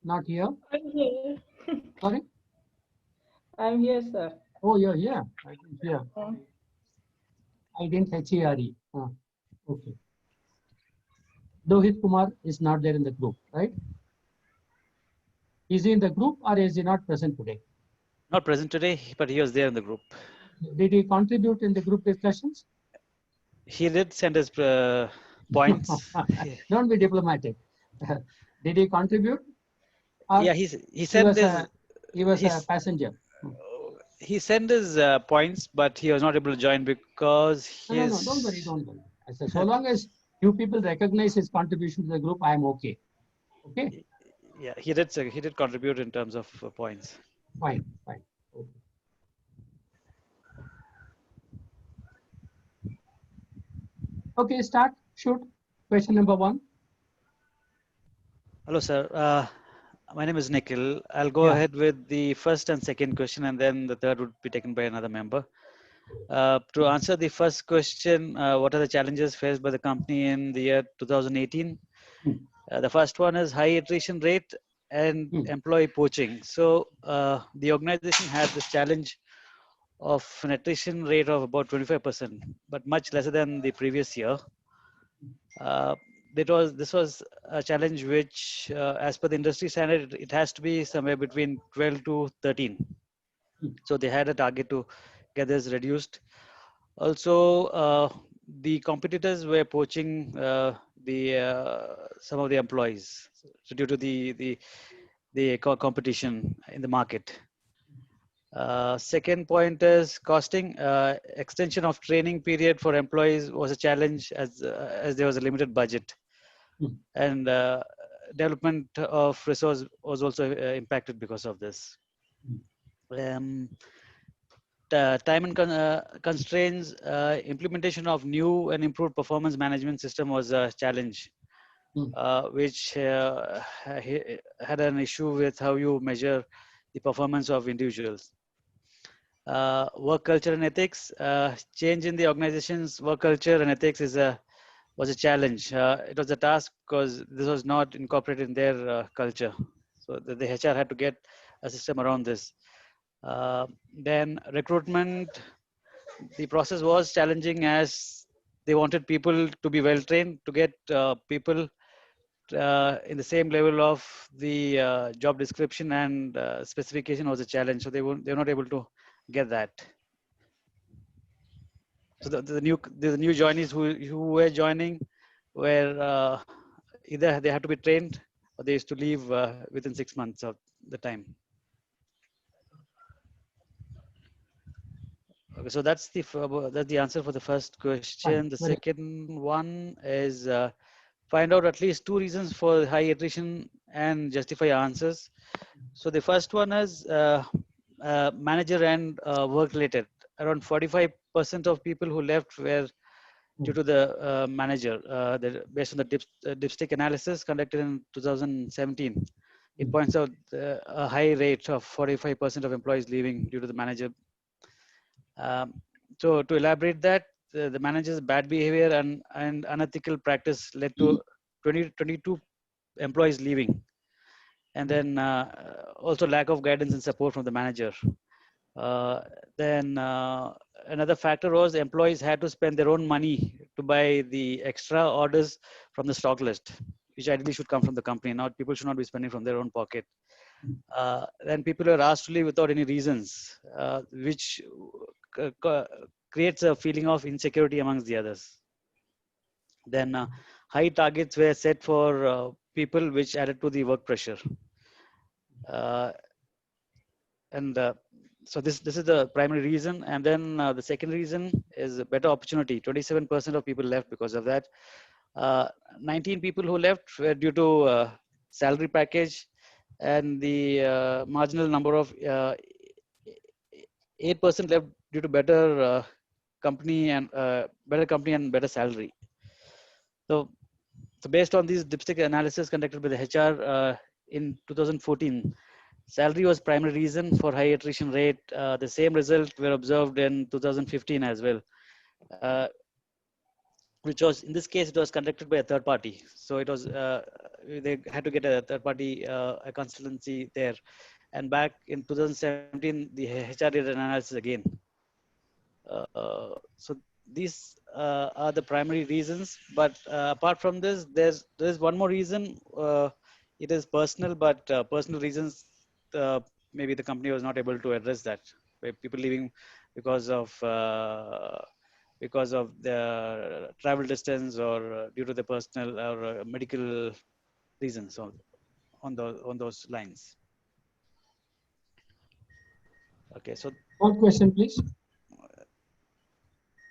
not here. I'm here. Sorry? I'm here, sir. Oh, you're here. I didn't hear. I didn't HERE. Okay. Lohit Kumar is not there in the group, right? Is he in the group or is he not present today? Not present today, but he was there in the group. Did he contribute in the group discussions? He did send his points. Don't be diplomatic. Did he contribute? Or Yeah, he sent he was his a passenger. he sent his points, but he was not able to join because No, his. don't worry, don't worry. I said, so long as you people recognize his contribution to the group, I am okay. Okay? Yeah, he did contribute in terms of points. Fine, fine. Okay. Okay, start. Shoot. Question number 1. Hello, sir. My name is Nikhil. I'll go ahead with the first and second question, and then the third would be taken by another member. To answer the first question, what are the challenges faced by the company in the year 2018? The first one is high attrition rate and employee poaching. So the organization had this challenge of an attrition rate of about 25%, but much lesser than the previous year. This was a challenge which, as per the industry standard, it has to be somewhere between 12 to 13. So they had a target to get this reduced. Also, the competitors were poaching some of the employees, so due to the competition in the market. Second point is costing. Extension of training period for employees was a challenge as there was a limited budget, and development of resource was also impacted because of this. Time and constraints. Implementation of new and improved performance management system was a challenge, which had an issue with how you measure the performance of individuals. Work culture and ethics. Change in the organization's work culture and ethics was a challenge. It was a task because this was not incorporated in their culture. So the HR had to get a system around this. Then recruitment, the process was challenging as they wanted people to be well trained. To get people in the same level of the job description and specification was a challenge. So they were not able to get that. So the new joinees who were joining were either they had to be trained or they used to leave within 6 months of the time. Okay, so that's the answer for the first question. The second one is find out at least 2 reasons for high attrition and justify answers. So the first one is manager and work related. Around 45% of people who left were due to the manager. Based on the dipstick analysis conducted in 2017, it points out a high rate of 45% of employees leaving due to the manager. So to elaborate that, the manager's bad behavior and unethical practice led to 22 employees leaving, and then also lack of guidance and support from the manager. Then another factor was employees had to spend their own money to buy the extra orders from the stock list, which ideally should come from the company. Not people should not be spending from their own pocket. Then people were asked to leave without any reasons, which creates a feeling of insecurity amongst the others. Then high targets were set for people, which added to the work pressure. So this is the primary reason. And then the second reason is a better opportunity. 27% of people left because of that. 19 people who left were due to salary package, and the marginal number of 8% left due to better company and better salary. So based on these dipstick analysis conducted by the HR in 2014, salary was primary reason for high attrition rate. The same result were observed in 2015 as well, which was, in this case, it was conducted by a third party. So it was, they had to get a third party, a consultancy there. And back in 2017, the HR did an analysis again. So these are the primary reasons. But apart from this, there's one more reason. It is personal, but personal reasons, maybe the company was not able to address that. People leaving because of the travel distance, or due to the personal or medical reasons on those lines. Okay, so one question, please.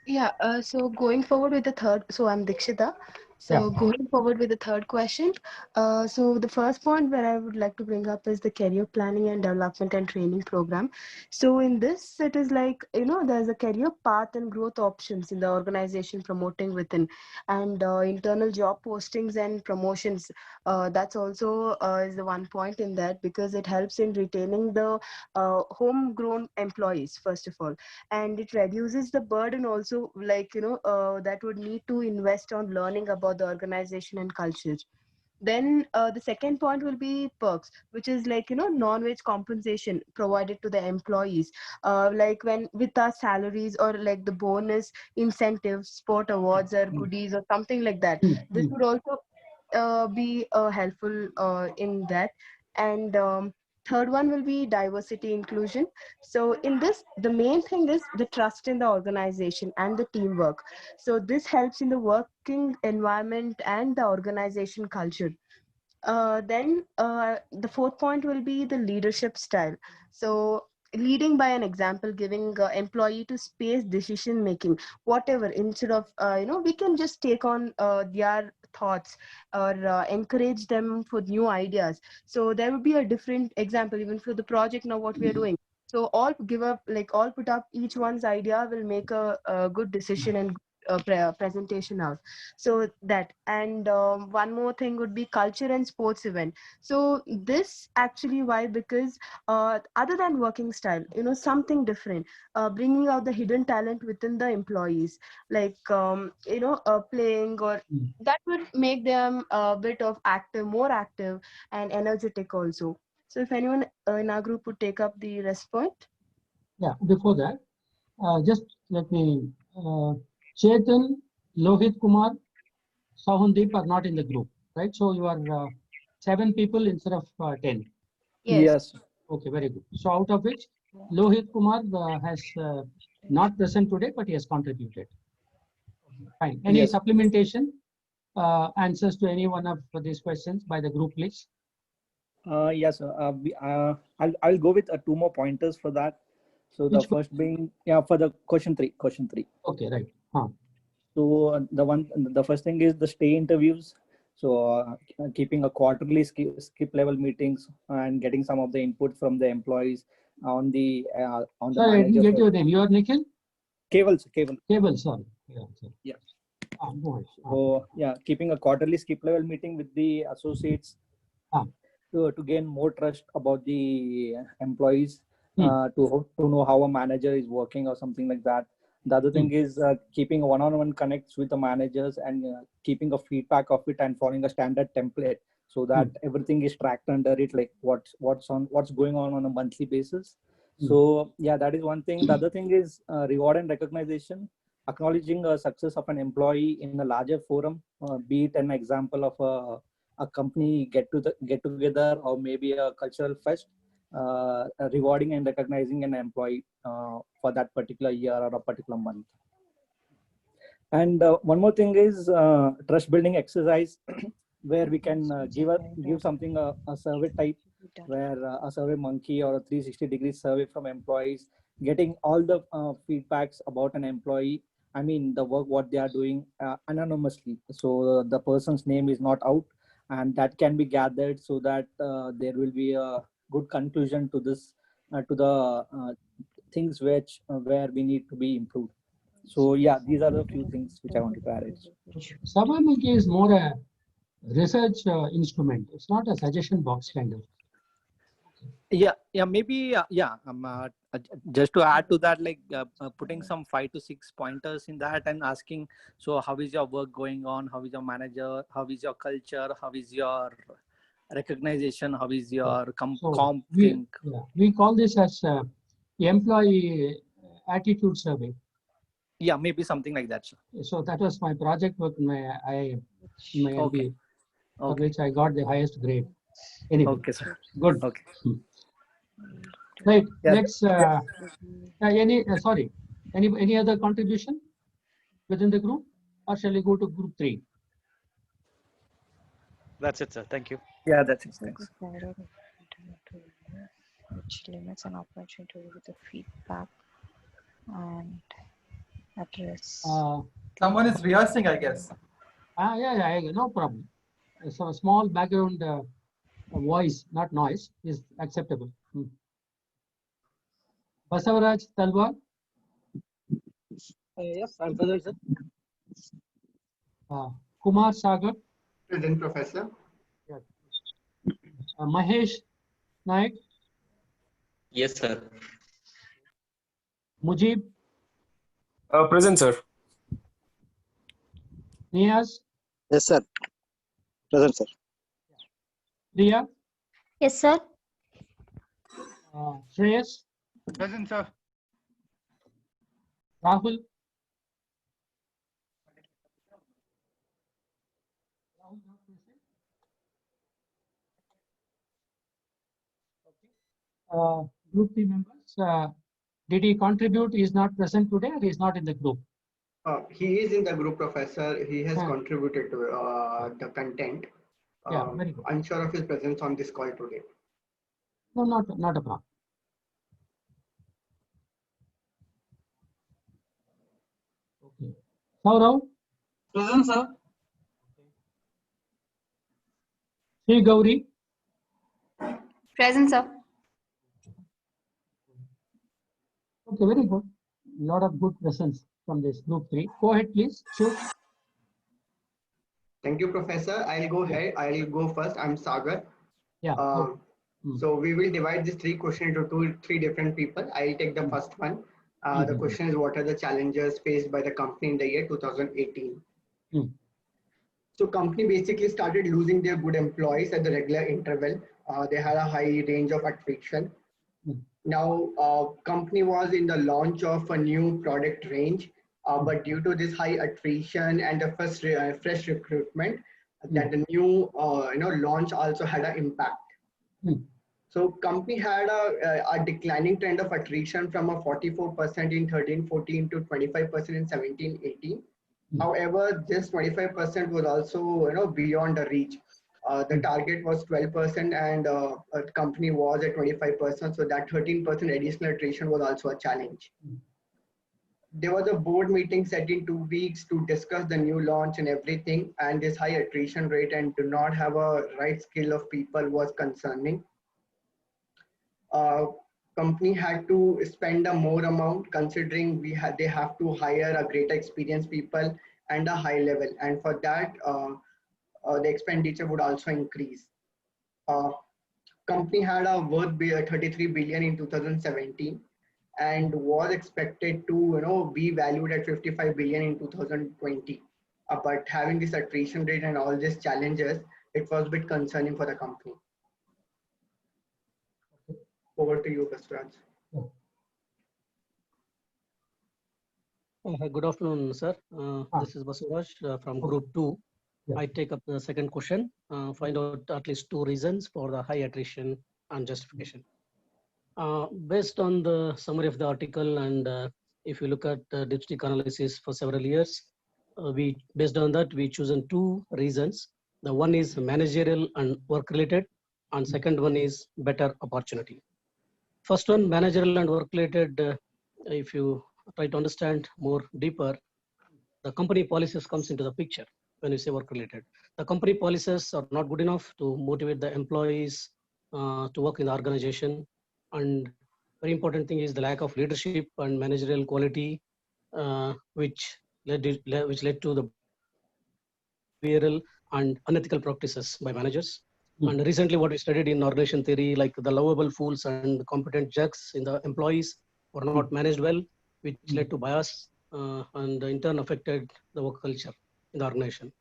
Yeah, so going forward with the third, so I'm Dikshita. So going forward with the third question, so the first point where I would like to bring up is the career planning and development and training program. So in this, it is like, there's a career path and growth options in the organization promoting within, and internal job postings and promotions. That's also is the one point in that, because it helps in retaining the homegrown employees, first of all, and it reduces the burden also, like, that would need to invest on learning about the organization and culture. Then the second point will be perks, which is like, non-wage compensation provided to the employees, like when with our salaries, or like the bonus, incentives, sport awards, or goodies, or something like that. This would also be helpful in that. And third one will be diversity inclusion. So in this, the main thing is the trust in the organization and the teamwork. So this helps in the working environment and the organization culture. Then the fourth point will be the leadership style. So leading by an example, giving employee to space decision making, whatever, instead of we can just take on their thoughts, or encourage them for new ideas. So there will be a different example even for the project now what we are doing. So all give up, like all put up each one's idea, will make a good decision and presentation out. So that, and one more thing would be culture and sports event. So this actually, why? Because other than working style, something different, bringing out the hidden talent within the employees, like playing, or that would make them a bit of active, more active and energetic also. So if anyone in our group would take up the rest point. Yeah, before that, just let me, Chetan, Lohit, Kumar, Sahundeep are not in the group, right? So you are 7 people instead of 10. Yes. Okay, very good. So out of which, Lohit Kumar has not present today, but he has contributed. Fine. Any supplementation answers to any one of these questions by the group, please? Yes, I'll go with 2 more pointers for that. So the first being, for the question three. Okay, right. So the first thing is the stay interviews. So keeping a quarterly skip level meetings and getting some of the input from the employees on the Sorry, I didn't get your name. You are Nikhil? Cable. Sorry. Yeah. Go ahead. So keeping a quarterly skip level meeting with the associates to gain more trust about the employees, to know how a manager is working or something like that. The other thing is keeping one-on-one connects with the managers and keeping a feedback of it and following a standard template so that everything is tracked under it, like what's going on a monthly basis. So yeah, that is one thing. The other thing is reward and recognition, acknowledging a success of an employee in a larger forum, be it an example of a company get together or maybe a cultural fest, rewarding and recognizing an employee for that particular year or a particular month. And one more thing is trust building exercise where we can give something a survey type, where a survey monkey or a 360-degree survey from employees, getting all the feedbacks about an employee, I mean the work what they are doing anonymously, so the person's name is not out, and that can be gathered so that there will be a good conclusion to this to the things which where we need to be improved. So yeah, these are the few things which I want to add. Survey monkey is more a research instrument. It's not a suggestion box kind of. Yeah, maybe just to add to that, like putting some 5 to 6 pointers in that and asking, so how is your work going on? How is your manager? How is your culture? How is your recognition? How is your comp thing? We call this as employee attitude survey. Yeah, maybe something like that, sir. So that was my project work in my MBA, for which I got the highest grade. Anyway, okay, sir. Good. Okay. Right. Yeah. Let's. Any other contribution within the group, or shall we go to group 3? That's it, sir. Thank you. Yeah, that's it. Thanks. Which limits an opportunity with the feedback and address. Someone is rehearsing, I guess. Yeah, no problem. So a small background voice, not noise, is acceptable. Basavaraj Talwar. Yes, I'm present, sir. Kumar Sagar. Present, Professor. Mahesh Naik. Yes, sir. Mujib. Present, sir. Niaz. Yes, sir. Present, sir. Priya. Yes, sir. Shreyas. Present, sir. Rahul. Group 3 members. Did he contribute? He is not present today, or he is not in the group? He is in the group, Professor. He has contributed to the content. Very good. Unsure of his presence on this call today. No, not a problem. Okay. Saurav. Present, sir. Sri Gauri. Present, sir. Okay, very good. A lot of good presence from this group 3. Go ahead, please. Sure. Thank you, Professor. I'll go ahead. I'll go first. I'm Sagar. Yeah. So we will divide this 3 questions into 3 different people. I'll take the first one. The question is, what are the challenges faced by the company in the year 2018? So company basically started losing their good employees at the regular interval. They had a high range of attrition. Now, company was in the launch of a new product range, but due to this high attrition and the fresh recruitment, that the new launch also had an impact. So company had a declining trend of attrition from a 44% in 13-14 to 25% in 17-18. However, this 25% was also beyond the reach. The target was 12% and a company was at 25%. So that 13% additional attrition was also a challenge. There was a board meeting set in 2 weeks to discuss the new launch and everything. And this high attrition rate and do not have a right skill of people was concerning. Company had to spend a more amount considering they have to hire a greater experienced people and a high level. And for that, the expenditure would also increase. Company had a worth 33 billion in 2017, and was expected to be valued at 55 billion in 2020. But having this attrition rate and all these challenges, it was a bit concerning for the company. Over to you, Basraj. Good afternoon, sir. This is Basuraj from Group 2. I take up the second question. Find out at least 2 reasons for the high attrition and justification. Based on the summary of the article, and if you look at dipstick analysis for several years, based on that, we chosen 2 reasons. The one is managerial and work related, and second one is better opportunity. First one, managerial and work related. If you try to understand more deeper, the company policies comes into the picture when you say work related. The company policies are not good enough to motivate the employees to work in the organization. And very important thing is the lack of leadership and managerial quality, which led to the behavioral and unethical practices by managers. And recently what we studied in organization theory, like the lovable fools and competent jerks in the employees were not managed well, which led to bias and in turn affected the work culture in the organization.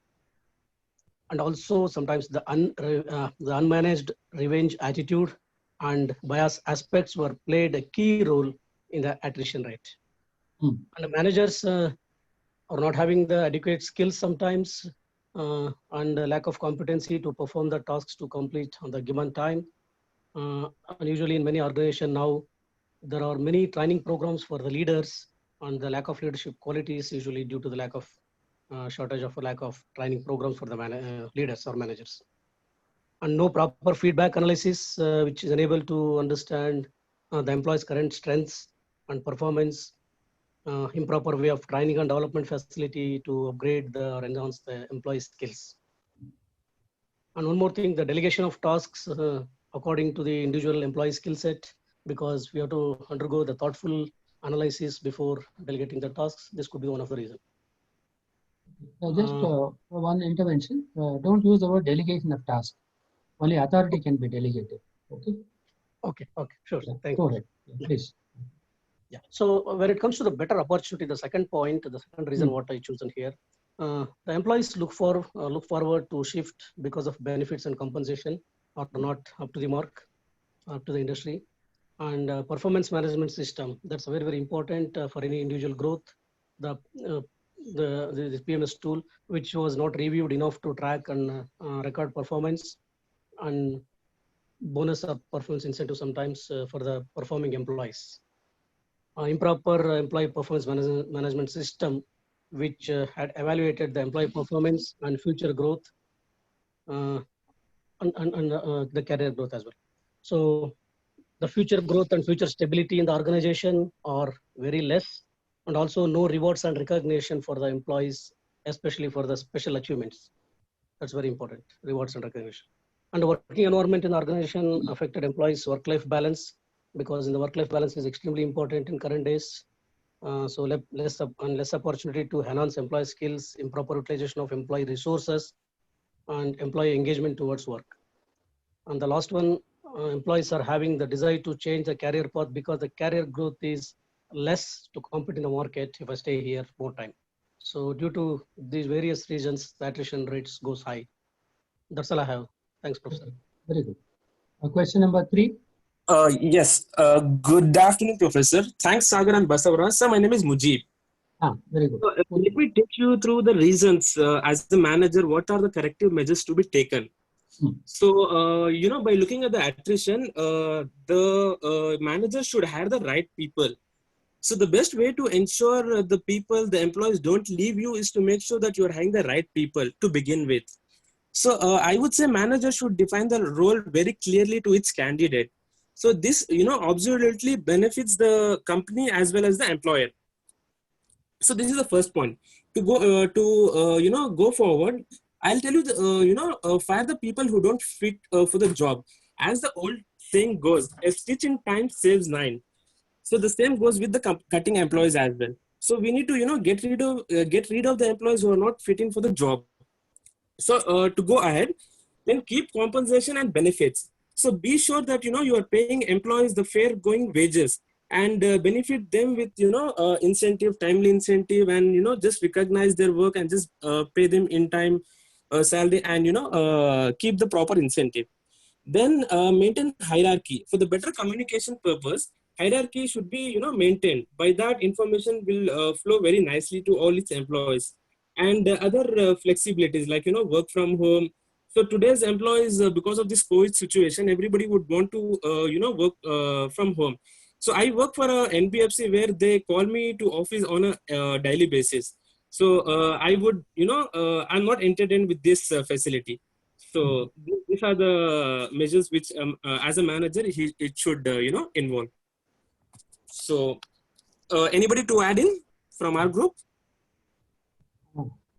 And also sometimes the unmanaged revenge attitude and bias aspects were played a key role in the attrition rate. And the managers are not having the adequate skills sometimes and a lack of competency to perform the tasks to complete on the given time. And usually in many organizations now, there are many training programs for the leaders, and the lack of leadership qualities usually due to the lack of shortage of lack of training programs for the leaders or managers. And no proper feedback analysis, which is unable to understand the employee's current strengths and performance, improper way of training and development facility to upgrade or enhance the employee skills. And one more thing, the delegation of tasks according to the individual employee skill set, because we have to undergo the thoughtful analysis before delegating the tasks. This could be one of the reasons. Just one intervention. Don't use the word delegation of task. Only authority can be delegated. Okay. Okay. Sure. Thank Go you. ahead, please. Yeah. So when it comes to the better opportunity, the second point, the second reason what I chosen here, the employees look forward to shift because of benefits and compensation are not up to the mark, up to the industry, and performance management system. That's very, very important for any individual growth. The PMS tool, which was not reviewed enough to track and record performance and bonus or performance incentive sometimes for the performing employees. Improper employee performance management system, which had evaluated the employee performance and future growth and the career growth as well. So the future growth and future stability in the organization are very less, and also no rewards and recognition for the employees, especially for the special achievements. That's very important, rewards and recognition. And the working environment in the organization affected employees' work-life balance, because in the work-life balance is extremely important in current days. So less opportunity to enhance employee skills, improper utilization of employee resources, and employee engagement towards work. And the last one, employees are having the desire to change the career path because the career growth is less to compete in the market if I stay here more time. So due to these various reasons, the attrition rates goes high. That's all I have. Thanks, Professor. Very good. Question number 3. Yes. Good afternoon, Professor. Thanks, Sagar and Basavaraj. Sir, my name is Mujib. Very good. Let me take you through the reasons as the manager, what are the corrective measures to be taken? So, by looking at the attrition, the manager should hire the right people. So the best way to ensure the employees don't leave you is to make sure that you're hiring the right people to begin with. So I would say manager should define the role very clearly to its candidate. So this, absolutely benefits the company as well as the employer. So this is the first point. To go forward, I'll tell you, fire the people who don't fit for the job. As the old saying goes, a stitch in time saves 9. So the same goes with the cutting employees as well. So we need to, get rid of the employees who are not fitting for the job. So to go ahead, then keep compensation and benefits. So be sure that, you are paying employees the fair going wages and benefit them with incentive, timely incentive, and just recognize their work and just pay them in time salary, and keep the proper incentive. Then maintain hierarchy for the better communication purpose. Hierarchy should be maintained. By that, information will flow very nicely to all its employees. And other flexibilities like work from home. So today's employees, because of this COVID situation, everybody would want to work from home. So I work for a NBFC where they call me to office on a daily basis. So I would I'm not entertained with this facility. So these are the measures which, as a manager, it should involve. So anybody to add in from our group?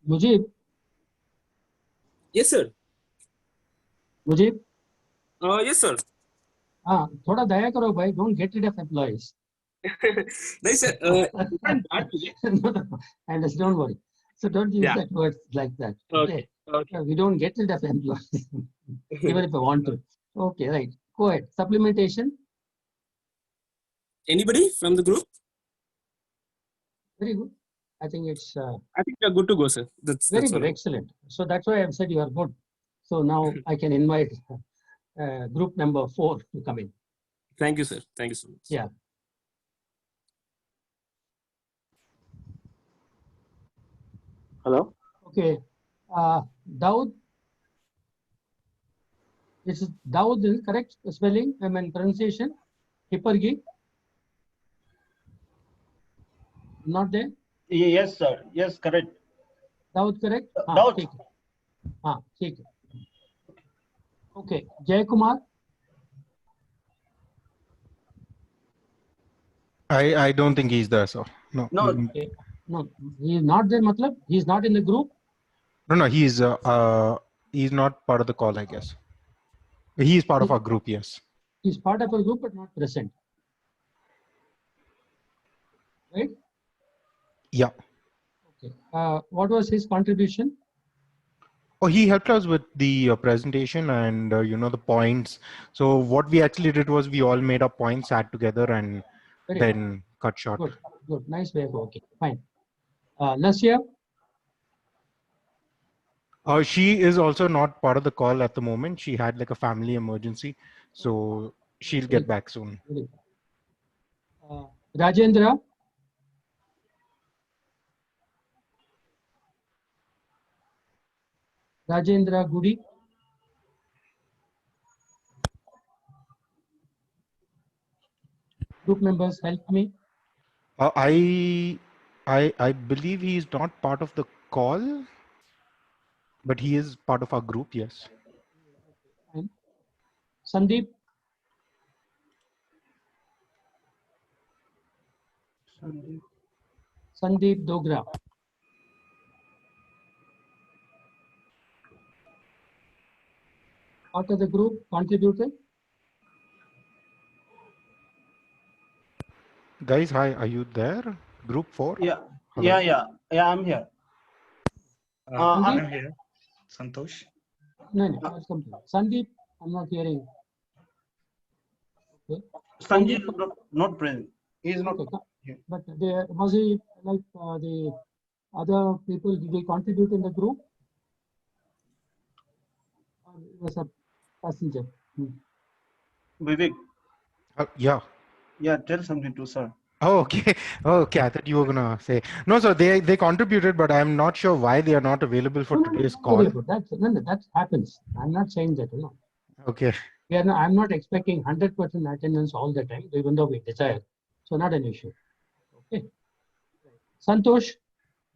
Mujib? Yes, sir. Mujib? Yes, sir. थोड़ा दया करो भाई, don't get rid of employees. No, sir. No, and don't worry. So don't use that word like that. Okay. We don't get rid of employees, even if I want to. Okay, right. Go ahead. Supplementation. Anybody from the group? Very good. I think it's. I think you're good to go, sir. Very good. Excellent. So that's why I've said you are good. So now I can invite group number 4 to come in. Thank you, sir. Thank you so much. Yeah. Hello. Okay. Daud. This is Daud, is correct spelling? I mean pronunciation. Hippergi. Not there? Yes, sir. Yes, correct. Daud, correct? Daud. ठीक है. Okay. Jay Kumar. I don't think he's there, sir. No. No. Okay. No, he is not there. Matlab, he is not in the group. No, he's not part of the call, I guess. He is part of our group, yes. He is part of our group, but not present. Right? Yeah. Okay. What was his contribution? Oh, he helped us with the presentation and the points. So what we actually did was we all made our points, sat together, and Very then cut short. Good. Good. Nice way of working. Fine. Nasya. She is also not part of the call at the moment. She had like a family emergency, so she'll get back soon. Rajendra. Rajendra Gudi. Group members, help me. I believe he is not part of the call, but he is part of our group, yes. And Sandeep. Sandeep Dogra. Part of the group, contributed. Guys, hi, are you there? Group 4? Yeah. Hello? Yeah, I'm here. I'm here. Santosh. No, Sandeep, I'm not hearing. Okay. Sanjay not present. He is not. Okay. But there was he like the other people, did they contribute in the group? Or it was a passenger? Vivek. Yeah. Yeah, tell something to sir. Oh, okay. Okay, I thought you were gonna say no. So they contributed, but I'm not sure why they are not available for today's call. That happens. I'm not saying that. No. Okay. Yeah, no, I'm not expecting 100% attendance all the time, even though we desire. So not an issue. Okay. Santosh,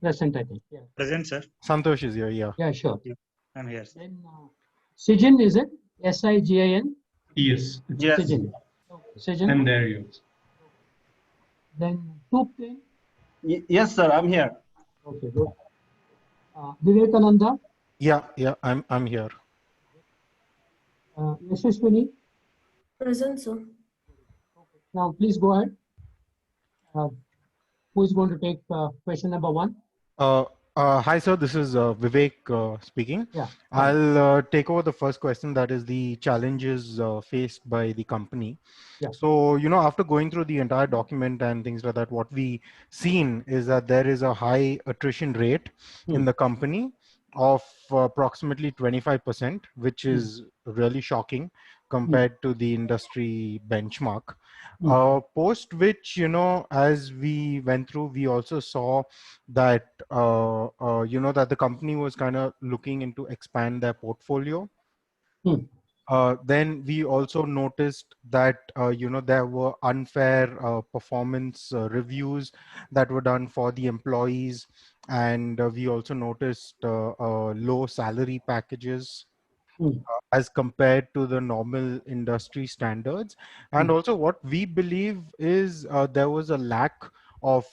present, I think. Yeah. Present, sir. Santosh is here. Yeah. Yeah, sure. Yeah, I'm here. Then Sijin, is it? SIGIN? Yes. Yes. Sijin. Sijin. I'm there, yes. Then Tupte. Yes, sir. I'm here. Okay, good. Vivekananda. Yeah, I'm here. Yashaswini. Present, sir. Now, please go ahead. Who is going to take question number 1? Hi, sir. This is Vivek speaking. Yeah. I'll take over the first question. That is the challenges faced by the company. Yeah. So, after going through the entire document and things like that, what we seen is that there is a high attrition rate in the company of approximately 25%, which is really shocking compared to the industry benchmark. Post which, as we went through, we also saw that that the company was kind of looking into expand their portfolio. Then we also noticed that there were unfair performance reviews that were done for the employees, and we also noticed low salary packages as compared to the normal industry standards. And also what we believe is there was a lack of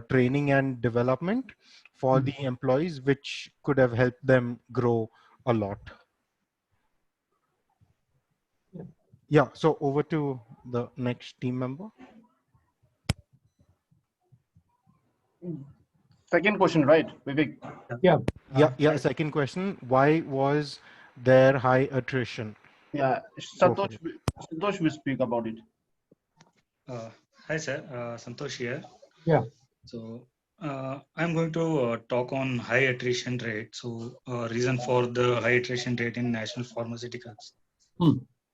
training and development for the employees, which could have helped them grow a lot. Yeah, so over to the next team member. Second question, right, Vivek? Yeah. Second question: why was there high attrition? Yeah, Santosh will speak about it. Hi, sir. Santosh here. Yeah. So I'm going to talk on high attrition rate. So reason for the high attrition rate in national pharmaceuticals.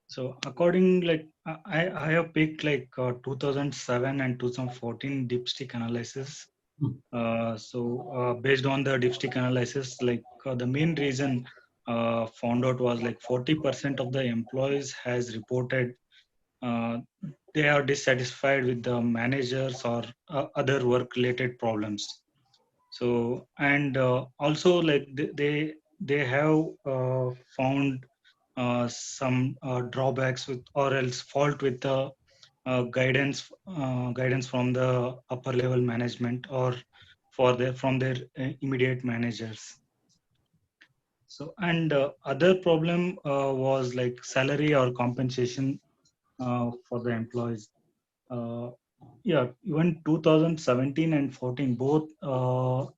So according, I have picked 2007 and 2014 dipstick analysis. Based on the dipstick analysis, the main reason found out was 40% of the employees has reported they are dissatisfied with the managers or other work related problems. So, and also they have found some drawbacks with, or else fault with the guidance from the upper level management or from their immediate managers. So, and other problem was salary or compensation for the employees. Yeah, even 2017 and 14, both the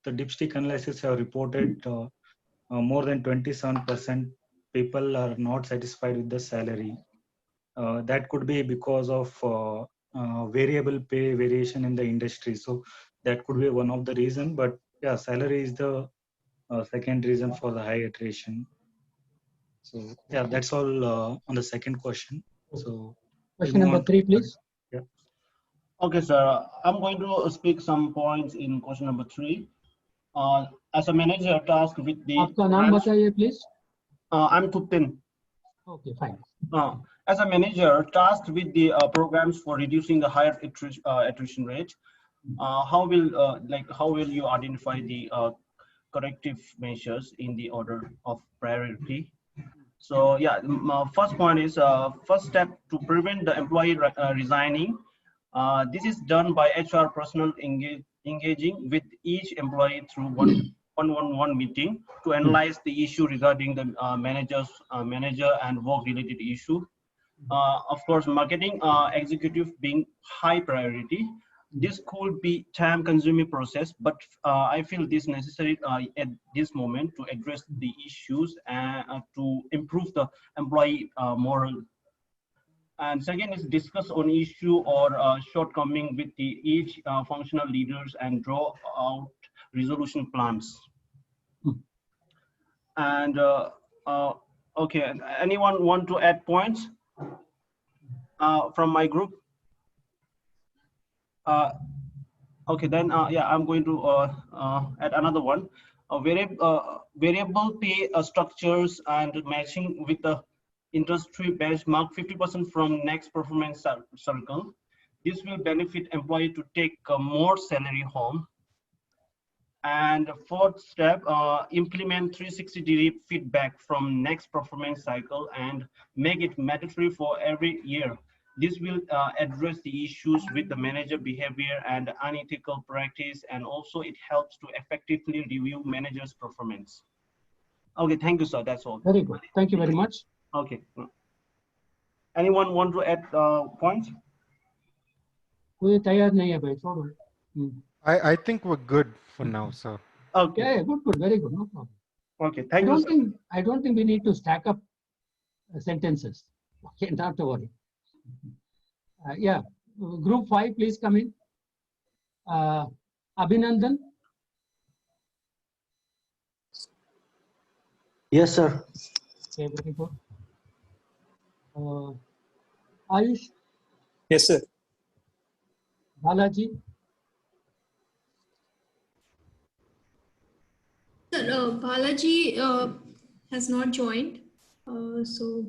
dipstick analysis have reported more than 27% people are not satisfied with the salary. That could be because of variable pay variation in the industry. So that could be one of the reason. But yeah, salary is the second reason for the high attrition. So yeah, that's all on the second question. So question number 3, please. Yeah. Okay, sir. I'm going to speak some points in question number 3. As a manager tasked with the आपका नाम बताइए, please. I'm Kuptin. Okay, fine. As a manager tasked with the programs for reducing the higher attrition rate, how will you identify the corrective measures in the order of priority? So yeah, my first point is first step to prevent the employee resigning. This is done by HR personnel engaging with each employee through one-on-one meeting to analyze the issue regarding the manager and work-related issue. Of course, marketing executive being high priority. This could be time-consuming process, but I feel this necessary at this moment to address the issues and to improve the employee morale. And second is discuss on issue or shortcoming with the each functional leaders and draw out resolution plans. And okay, anyone want to add points from my group? Okay, then yeah, I'm going to add another one. Variable pay structures and matching with the industry benchmark 50% from next performance circle. This will benefit employee to take more salary home. And fourth step, implement 360-degree feedback from next performance cycle and make it mandatory for every year. This will address the issues with the manager behavior and unethical practice, and also it helps to effectively review managers' performance. Okay, thank you, sir. That's all. Very good. Thank you very much. Okay. Anyone want to add points? कोई तैयार नहीं है भाई, छोड़ो. I think we're good for now, sir. Okay. Yeah, good, good, very good, no problem. Okay, thank you, sir. I don't think we need to stack up sentences. Okay, not to worry. Yeah, group 5, please come in. Abhinandan. Yes, sir. Okay, very good. Ayush. Yes, sir. Balaji. Sir, Balaji has not joined. So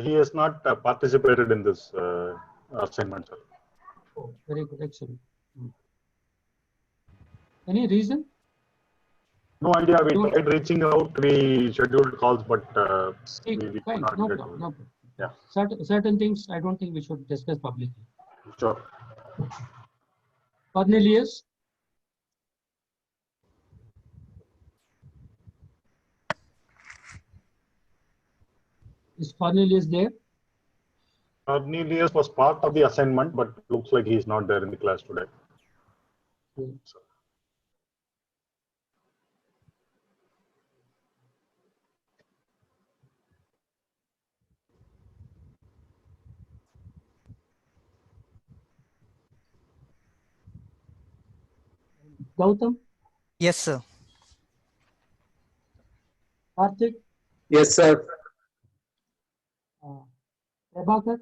He has not participated in this assignment, sir. Oh, very good, excellent. Any reason? No idea. We tried reaching out. We scheduled calls, but we could Fine, not no get. problem, no problem. Yeah. Certain things I don't think we should discuss publicly. Sure. Cornelius. Is Cornelius there? Cornelius was part of the assignment, but looks like he's not there in the class today. So, Gautam. Yes, sir. Karthik. Yes, sir. Prabhakar.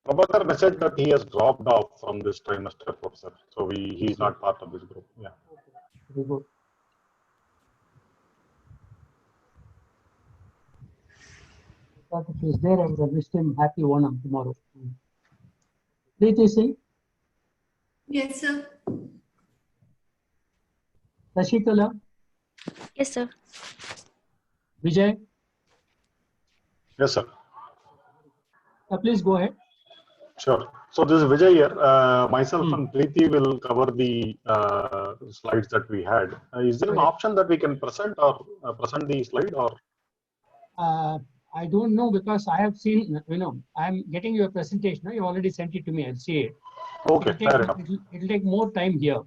Prabhakar messaged that he has dropped off from this trimester, professor. So he's not part of this group. Yeah. Very good. If he's there, I will wish him happy Onam tomorrow. Preeti Singh. yes, sir. Shashikala. Yes, sir. Vijay. Yes, sir. Please go ahead. Sure. So this is Vijay here. Myself and Preeti will cover the slides that we had. Is there an option that we can present or present the slide or? I don't know because I have seen, I'm getting your presentation. You already sent it to me. I'll see it. Okay, fair enough. It'll take more time here.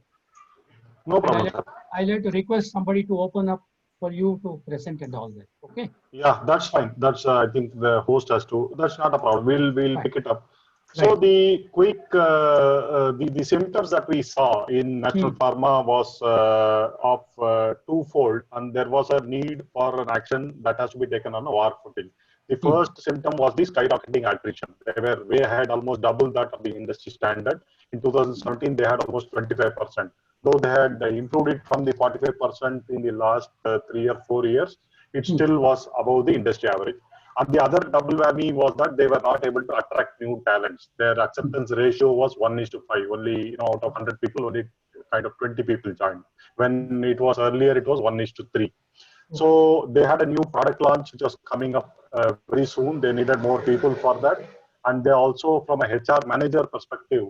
No problem, sir. I'll have to request somebody to open up for you to present and all that. Okay. Yeah, that's fine. That's I think the host has to. That's not a problem. We'll pick it up. So the quick the symptoms that we saw in National Pharma was of twofold, and there was a need for an action that has to be taken on a war footing. The first symptom was the skyrocketing attrition. They were way ahead, almost double that of the industry standard. In 2017, they had almost 25%. Though they had improved it from the 45% in the last 3 or 4 years, it still was above the industry average. And the other double whammy was that they were not able to attract new talents. Their acceptance ratio was 1:5. Only out of 100 people, only kind of 20 people joined. When it was earlier, it was 1:3. So they had a new product launch which was coming up very soon. They needed more people for that. And they also, from a HR manager perspective,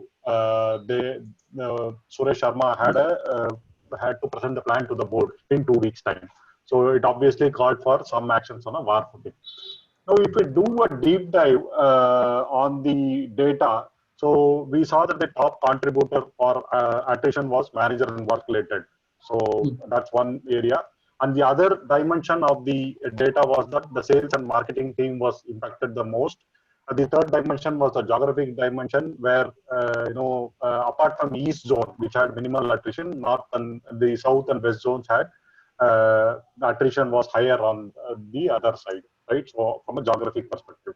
Suresh Sharma had to present the plan to the board in 2 weeks' time. So it obviously called for some actions on a war footing. Now, if we do a deep dive on the data, so we saw that the top contributor for attrition was manager and work related. So that's one area. And the other dimension of the data was that the sales and marketing team was impacted the most. The third dimension was the geographic dimension, where apart from East zone, which had minimal attrition, North and the South and West zones had the attrition was higher on the other side, right? So from a geographic perspective.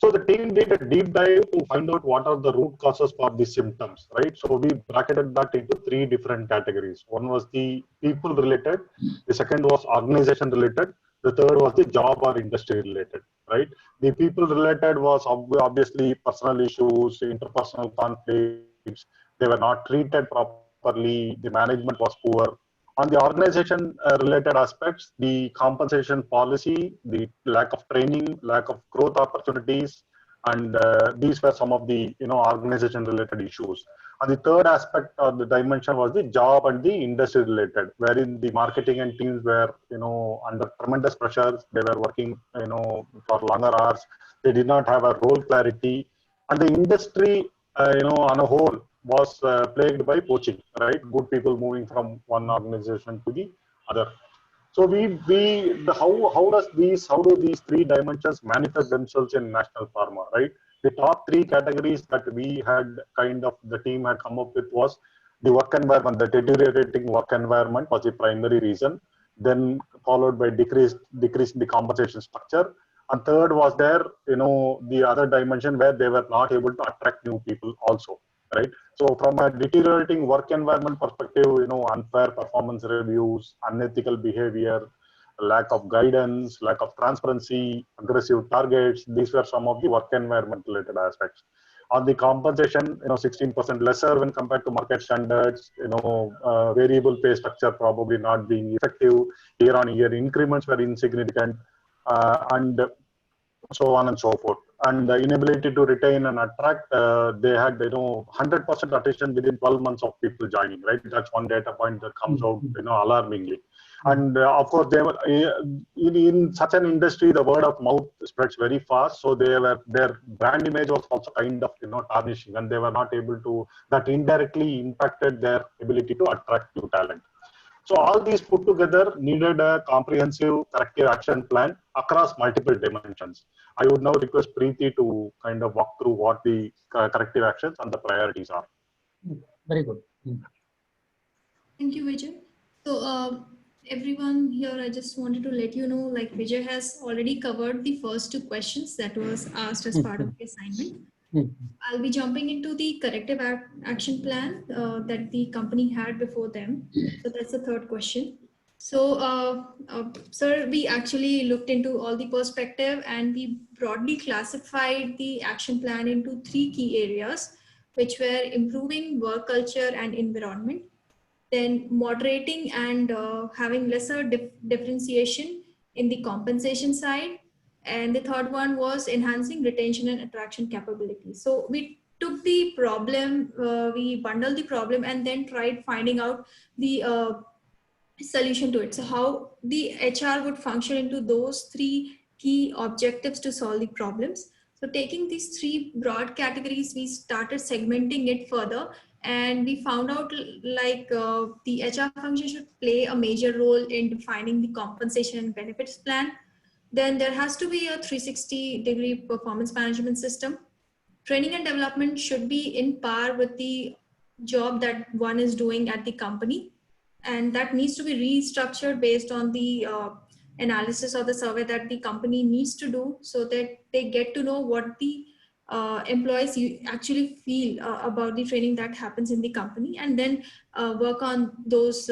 So the team did a deep dive to find out what are the root causes for the symptoms, right? So we bracketed that into 3 different categories. One was the people related, the second was organization related, the third was the job or industry related, right? The people related was obviously personal issues, interpersonal conflicts, they were not treated properly, the management was poor. On the organization related aspects, the compensation policy, the lack of training, lack of growth opportunities, and these were some of the organization related issues. And the third aspect of the dimension was the job and the industry related, wherein the marketing and teams were under tremendous pressures. They were working for longer hours. They did not have a role clarity, and the industry on a whole was plagued by poaching, right? Good people moving from one organization to the other. So how do these three dimensions manifest themselves in national pharma, right? The top three categories that we had the team had come up with was the work environment, the deteriorating work environment was the primary reason, then followed by decrease in the compensation structure, and third was there, the other dimension where they were not able to attract new people also, right? So from a deteriorating work environment perspective, unfair performance reviews, unethical behavior, lack of guidance, lack of transparency, aggressive targets, these were some of the work environment related aspects. On the compensation, 16% lesser when compared to market standards, variable pay structure probably not being effective, year-on-year increments were insignificant, and so on and so forth. And the inability to retain and attract, they had 100% attrition within 12 months of people joining, right? That's one data point that comes out alarmingly. And of course, they were in such an industry, the word of mouth spreads very fast. So their brand image was also tarnishing, and they were not able to. That indirectly impacted their ability to attract new talent. So all these put together needed a comprehensive corrective action plan across multiple dimensions. I would now request Preeti to kind of walk through what the corrective actions and the priorities are. Very good. Thank you, Vijay. So everyone here, I just wanted to let you know, like Vijay has already covered the first two questions that was asked as part of the assignment. I'll be jumping into the corrective action plan that the company had before them. So that's the third question. So, sir, we actually looked into all the perspective and we broadly classified the action plan into three key areas, which were improving work culture and environment, then moderating and having lesser differentiation in the compensation side, and the third one was enhancing retention and attraction capability. So we took the problem, we bundled the problem and then tried finding out the solution to it. So how the HR would function into those three key objectives to solve the problems. So taking these three broad categories, we started segmenting it further, and we found out like the HR function should play a major role in defining the compensation and benefits plan. Then there has to be a 360-degree performance management system. Training and development should be in par with the job that one is doing at the company. And that needs to be restructured based on the analysis or the survey that the company needs to do, so that they get to know what the employees actually feel about the training that happens in the company, and then work on those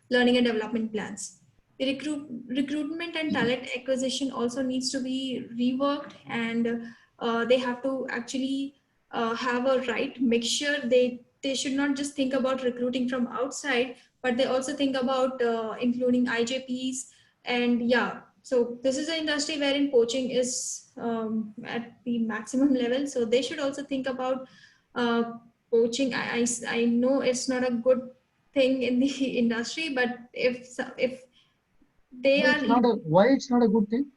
learning and development plans. The recruitment and talent acquisition also needs to be reworked, and they have to actually have a right mixture. They should not just think about recruiting from outside, but they also think about including IJPs. And yeah, so this is an industry wherein poaching is at the maximum level. So they should also think about poaching. I know it's not a good thing in the industry, but if they why are why it's not a good thing?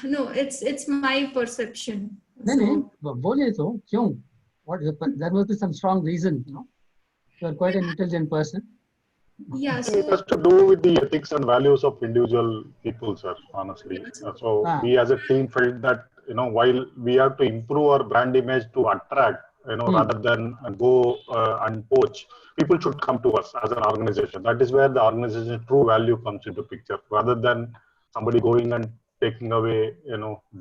No, it's my perception. No, बोलिए तो क्यों? What there must be some strong reason, You are quite an intelligent person. Yeah, so it has to do with the ethics and values of individual people, sir, honestly. So we as a team felt that, while we have to improve our brand image to attract, rather than go and poach, people should come to us as an organization. That is where the organization's true value comes into picture, rather than somebody going and taking away,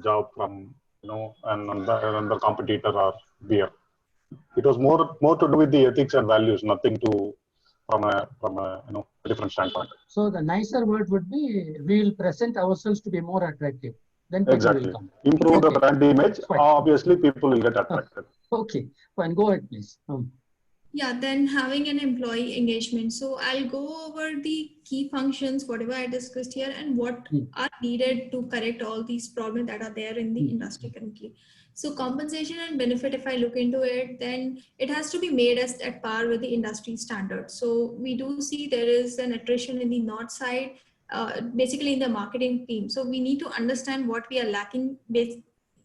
job from, another competitor or peer. It was more to do with the ethics and values, nothing to from a different standpoint. So the nicer word would be, we will present ourselves to be more attractive. Then people exactly will come. Improve the brand image. Obviously, people will get attracted. Okay, fine. Go ahead, please. Yeah, then having an employee engagement. So I'll go over the key functions, whatever I discussed here, and what are needed to correct all these problems that are there in the industry currently. So compensation and benefit, if I look into it, then it has to be made at par with the industry standard. So we do see there is an attrition in the north side, basically in the marketing team. So we need to understand what we are lacking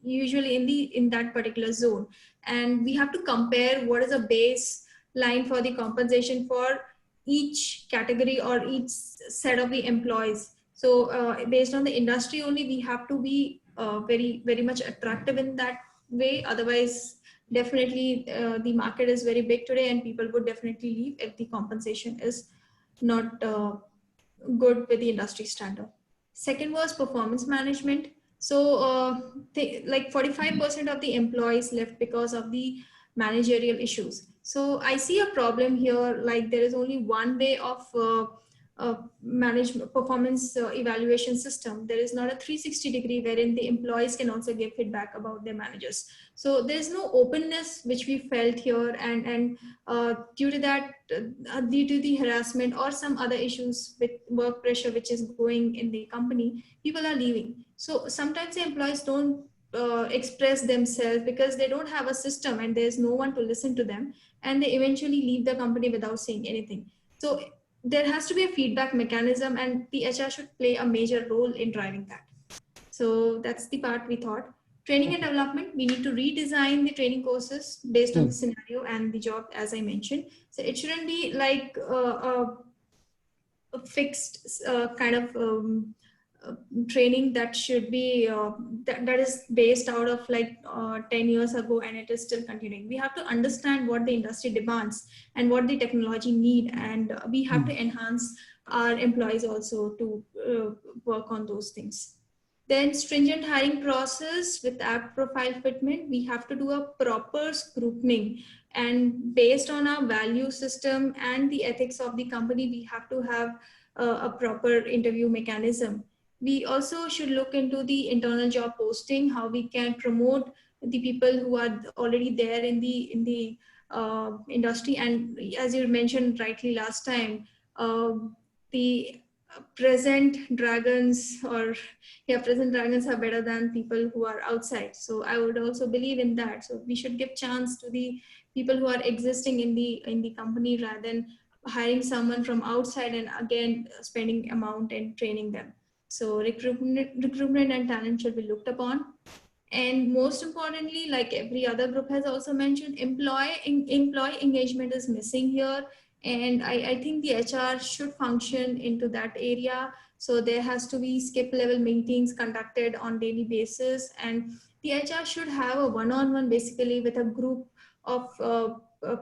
usually in that particular zone, and we have to compare what is a baseline for the compensation for each category or each set of the employees. So based on the industry only, we have to be very much attractive in that way. Otherwise, definitely the market is very big today, and people would definitely leave if the compensation is not good with the industry standard. Second was performance management. So like 45% of the employees left because of the managerial issues. So I see a problem here, like there is only one way of management performance evaluation system. There is not a 360-degree wherein the employees can also give feedback about their managers. So there is no openness which we felt here, and due to that, due to the harassment or some other issues with work pressure which is going in the company, people are leaving. So sometimes the employees don't express themselves because they don't have a system and there's no one to listen to them, and they eventually leave the company without saying anything. So there has to be a feedback mechanism, and the HR should play a major role in driving that. So that's the part we thought. Training and development, we need to redesign the training courses based on the scenario and the job, as I mentioned. So it shouldn't be like a fixed kind of training that should be that is based out of like 10 years ago and it is still continuing. We have to understand what the industry demands and what the technology need, and we have to enhance our employees also to work on those things. Then stringent hiring process with app profile fitment, we have to do a proper scrutiny, and based on our value system and the ethics of the company, we have to have a proper interview mechanism. We also should look into the internal job posting, how we can promote the people who are already there in the industry. And as you mentioned rightly last time, the present dragons are better than people who are outside. So I would also believe in that. So we should give chance to the people who are existing in the company rather than hiring someone from outside and again spending amount and training them. So recruitment and talent should be looked upon. And most importantly, like every other group has also mentioned, employee engagement is missing here. And I think the HR should function into that area. So there has to be skip level meetings conducted on daily basis. And the HR should have a one-on-one basically with a group of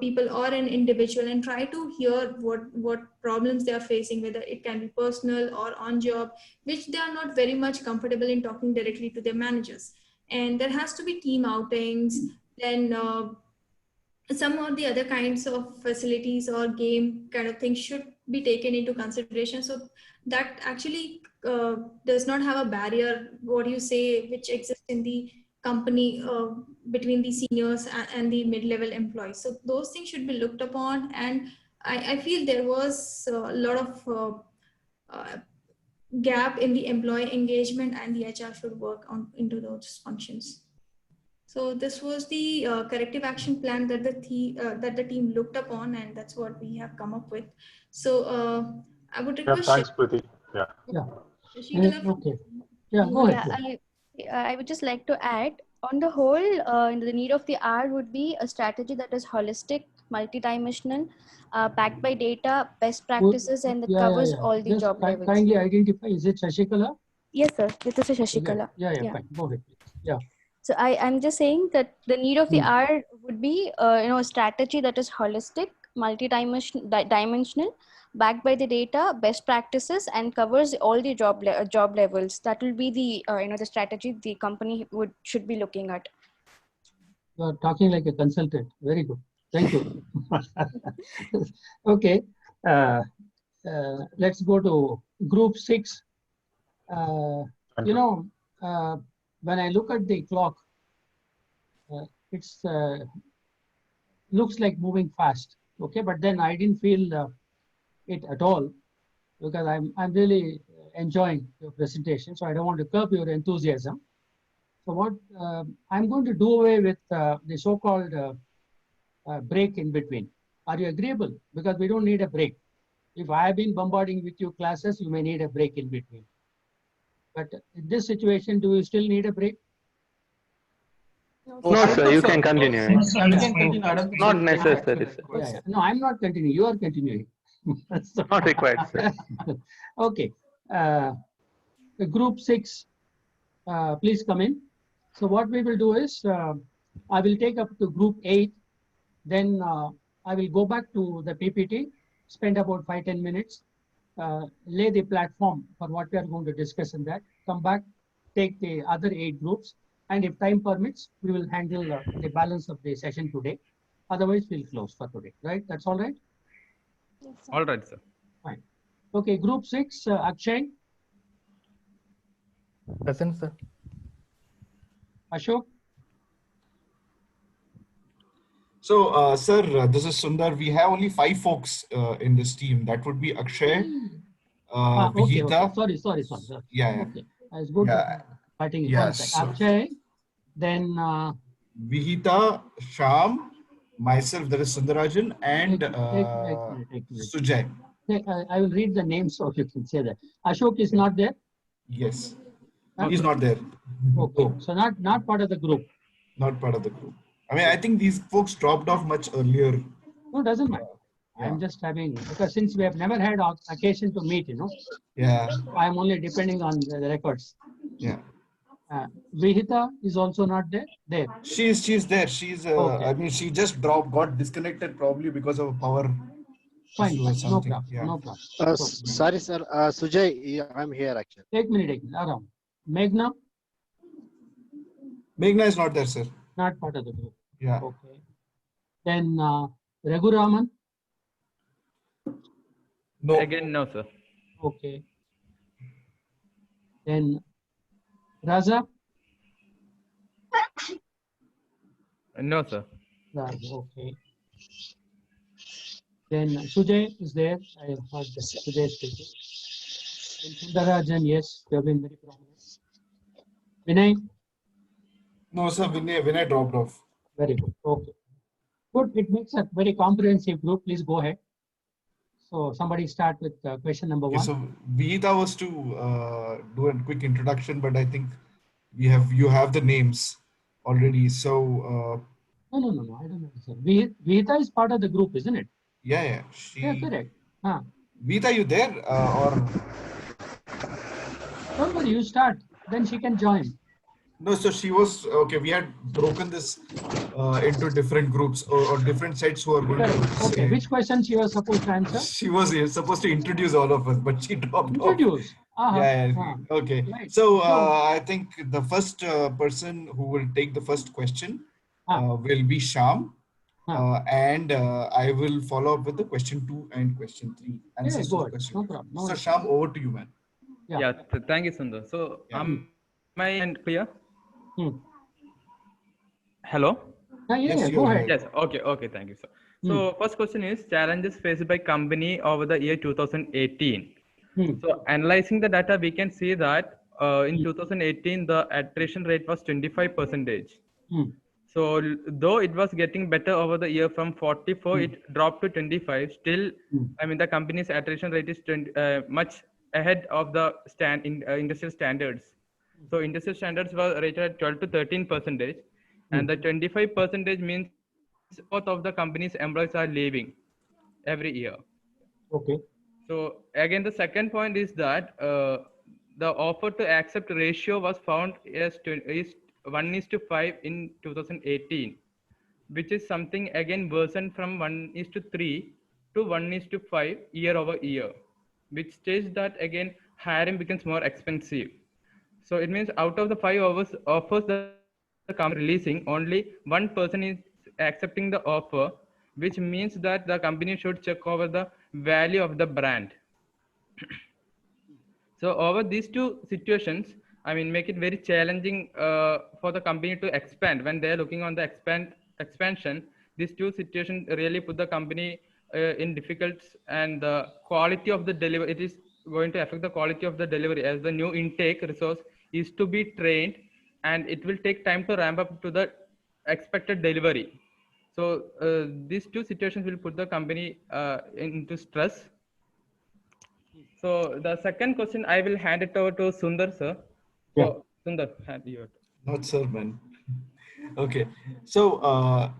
people or an individual and try to hear what problems they are facing, whether it can be personal or on job, which they are not very much comfortable in talking directly to their managers. And there has to be team outings, then some of the other kinds of facilities or game kind of things should be taken into consideration. So that actually does not have a barrier, what you say, which exists in the company between the seniors and the mid-level employees. So those things should be looked upon. And I feel there was a lot of gap in the employee engagement, and the HR should work on into those functions. So this was the corrective action plan that the team looked upon, and that's what we have come up with. So I would request. Yeah, thanks, Preeti. Yeah. Okay. Yeah, go ahead. I would just like to add, on the whole, the need of the hour would be a strategy that is holistic, multidimensional, backed by data, best practices, and that covers all the Just job levels. Kindly identify, is it Shashikala? Yes, sir. This is Shashikala. Yeah, fine. Go ahead, please. Yeah. So I'm just saying that the need of the hour would be, a strategy that is holistic, multi-dimensional, backed by the data, best practices, and covers all the job levels. That will be the, the strategy the company should be looking at. You are talking like a consultant. Very good. Thank you. Okay. Let's go to group 6. When I look at the clock, it's looks like moving fast. Okay, but then I didn't feel it at all, because I'm really enjoying your presentation. So I don't want to curb your enthusiasm. So what I'm going to do away with the so-called break in between. Are you agreeable? Because we don't need a break. If I have been bombarding with you classes, you may need a break in between. But in this situation, do you still need a break? No, sir, you can continue. You can continue. I don't think Not so. necessary, sir. Yeah. No, I'm not continuing. You are continuing. So- Not required, sir. Okay. The group 6, please come in. So what we will do is, I will take up to group 8. Then I will go back to the PPT, spend about 5-10 minutes, lay the platform for what we are going to discuss in that, come back, take the other 8 groups, and if time permits, we will handle the balance of the session today. Otherwise, we'll close for today, right? That's all right? All right, sir. Fine. Okay, group 6, Akshay, Present, sir. Ashok, So, sir, this is Sundar. We have only 5 folks in this team. That would be Akshay, okay, Vihita. okay. Sorry. Yeah. Okay, it's good. Yeah. Fighting it. Yeah, One sec. so- Akshay, then Vihita, Sham, myself, that is Sundarajan, and take minute. Sujay. I will read the names so you can say that. Ashok is not there. Yes. Huh? He's not there. Okay, so not part of the group. Not part of the group. I mean, I think these folks dropped off much earlier. No, doesn't matter. I'm just having, because since we have never had occasion to meet, Yeah. I'm only depending on the records. Yeah. Vihita is also not there. There. She's there. She's Okay. I mean, she just got disconnected probably because of power. Fine. issue or No something. problem. Yeah. No problem. Sorry, sir. Sujay, I'm here actually. Take minute. Around. Meghna, Meghna is not there, sir. not part of the group. Yeah. Okay. Then Raghuraman. No. Again, no, sir. Okay. Then Raza. No, sir. Raza, okay. Then Sujay is there. I have heard that Sujay is speaking. Then Sundarajan, yes, you have been very prominent. Vinay. No, sir. Vinay dropped off. Very good. Okay. Good. It makes a very comprehensive group. Please go ahead. So somebody start with question number 1. Okay, so Vihita was to do a quick introduction, but I think you have the names already. So No. I don't understand. Vihita is part of the group, isn't it? yeah. Yeah, correct. Vihita, you there or? Don't worry, you start. Then she can join. No, so she was okay. We had broken this into different groups or different sites who are going to Okay, say. which question she was supposed to answer? She was supposed to introduce all of us, but she dropped off. Introduce. Yeah. Okay. Right. So I think the first person who will take the first question will be Sham. And I will follow up with the question 2 and question 3. Answers to the question. No problem. No so issue. Sham, over to you, man. Yeah. Thank you, Sundar. So, am I clear? Hello? Yeah, go ahead. Yes, okay, thank you, sir. So, first question is challenges faced by company over the year 2018. So, analyzing the data, we can see that in 2018, the attrition rate was 25%. So, though it was getting better over the year from 44, it dropped to 25. Still, I mean, the company's attrition rate is much ahead of the industrial standards. So, industrial standards were rated at 12 to 13%, and the 25% means both of the company's employees are leaving every year. Okay. So, again, the second point is that the offer to accept ratio was found as 1:5 in 2018, which is something again worsened from 1:3 to 1:5 year over year, which states that again hiring becomes more expensive. So it means out of the 5 offers the company releasing, only one person is accepting the offer, which means that the company should check over the value of the brand. So over these two situations, I mean, make it very challenging for the company to expand. When they're looking on the expansion, these two situations really put the company in difficulties, and the quality of the delivery, it is going to affect the quality of the delivery, as the new intake resource is to be trained, and it will take time to ramp up to the expected delivery. So these two situations will put the company into stress. So the second question, I will hand it over to Sundar, sir. So Sundar, hand you. Not sir, man. Okay, so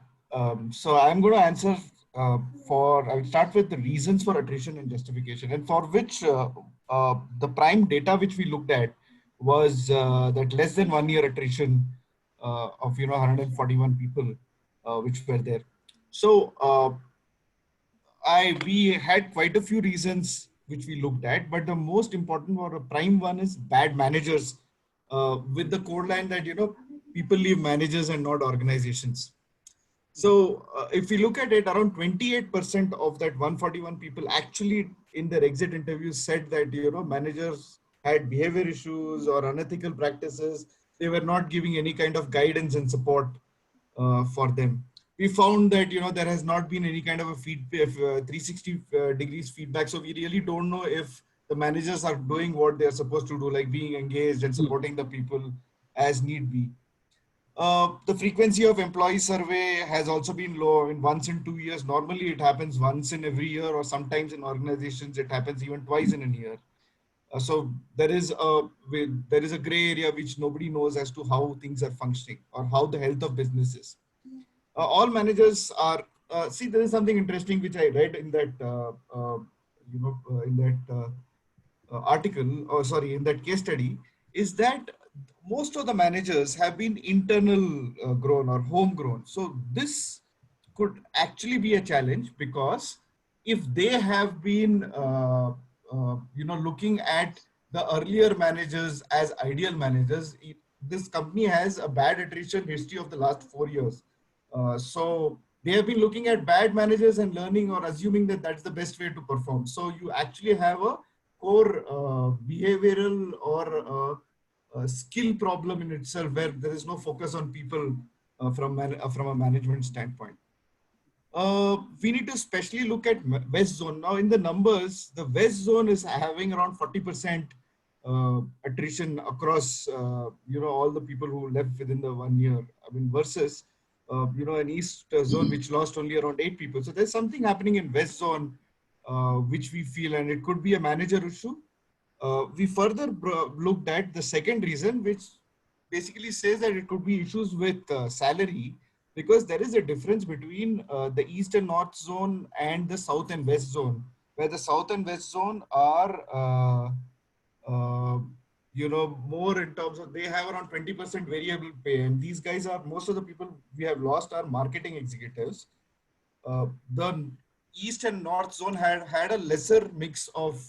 so I'm going to answer I'll start with the reasons for attrition and justification, and for which the prime data which we looked at was that less than 1 year attrition of 141 people which were there. So we had quite a few reasons which we looked at, but the most important or a prime one is bad managers, with the code line that people leave managers and not organizations. So if we look at it, around 28% of that 141 people actually in their exit interviews said that managers had behavior issues or unethical practices. They were not giving any kind of guidance and support for them. We found that there has not been any kind of a 360 degrees feedback. So we really don't know if the managers are doing what they are supposed to do, like being engaged and supporting the people as need be. The frequency of employee survey has also been low. In once in 2 years. Normally it happens once in every year, or sometimes in organizations it happens even twice in a year. So there is a gray area which nobody knows as to how things are functioning or how the health of business is. All managers are see, there is something interesting which I read in that article, or sorry, in that case study, is that most of the managers have been internal grown or homegrown. So this could actually be a challenge, because if they have been looking at the earlier managers as ideal managers, this company has a bad attrition history of the last 4 years. So they have been looking at bad managers and learning or assuming that that's the best way to perform. So you actually have a core behavioral or skill problem in itself, where there is no focus on people from a management standpoint. We need to especially look at West Zone. Now, in the numbers, the West Zone is having around 40% attrition across, all the people who left within the 1 year. I mean, versus, an East Zone which lost only around 8 people. So there's something happening in West Zone, which we feel, and it could be a manager issue. We further looked at the second reason, which basically says that it could be issues with salary, because there is a difference between the East and North Zone and the South and West Zone, where the South and West Zone are, more in terms of, they have around 20% variable pay. And these guys are, most of the people we have lost are marketing executives. The East and North Zone had a lesser mix of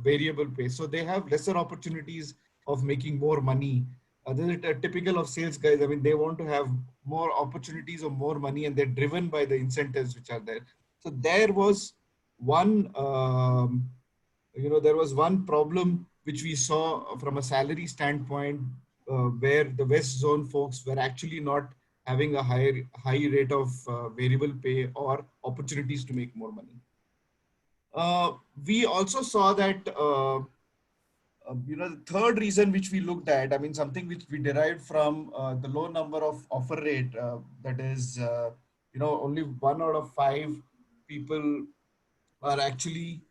variable pay. So they have lesser opportunities of making more money. This is typical of sales guys. I mean, they want to have more opportunities or more money, and they're driven by the incentives which are there. So there was one, there was one problem which we saw from a salary standpoint, where the West Zone folks were actually not having a high rate of variable pay or opportunities to make more money. We also saw that, the third reason which we looked at, I mean, something which we derived from the low number of offer rate, that is, only 1 out of 5 people are actually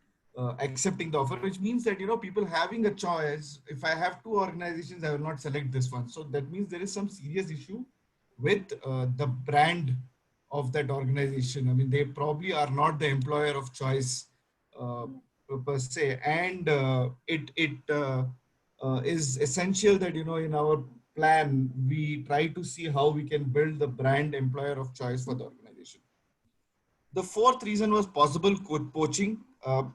accepting the offer, which means that, people having a choice. If I have 2 organizations, I will not select this one. So that means there is some serious issue with the brand of that organization. I mean, they probably are not the employer of choice per se, and it is essential that, in our plan, we try to see how we can build the brand employer of choice for the organization. The fourth reason was possible poaching.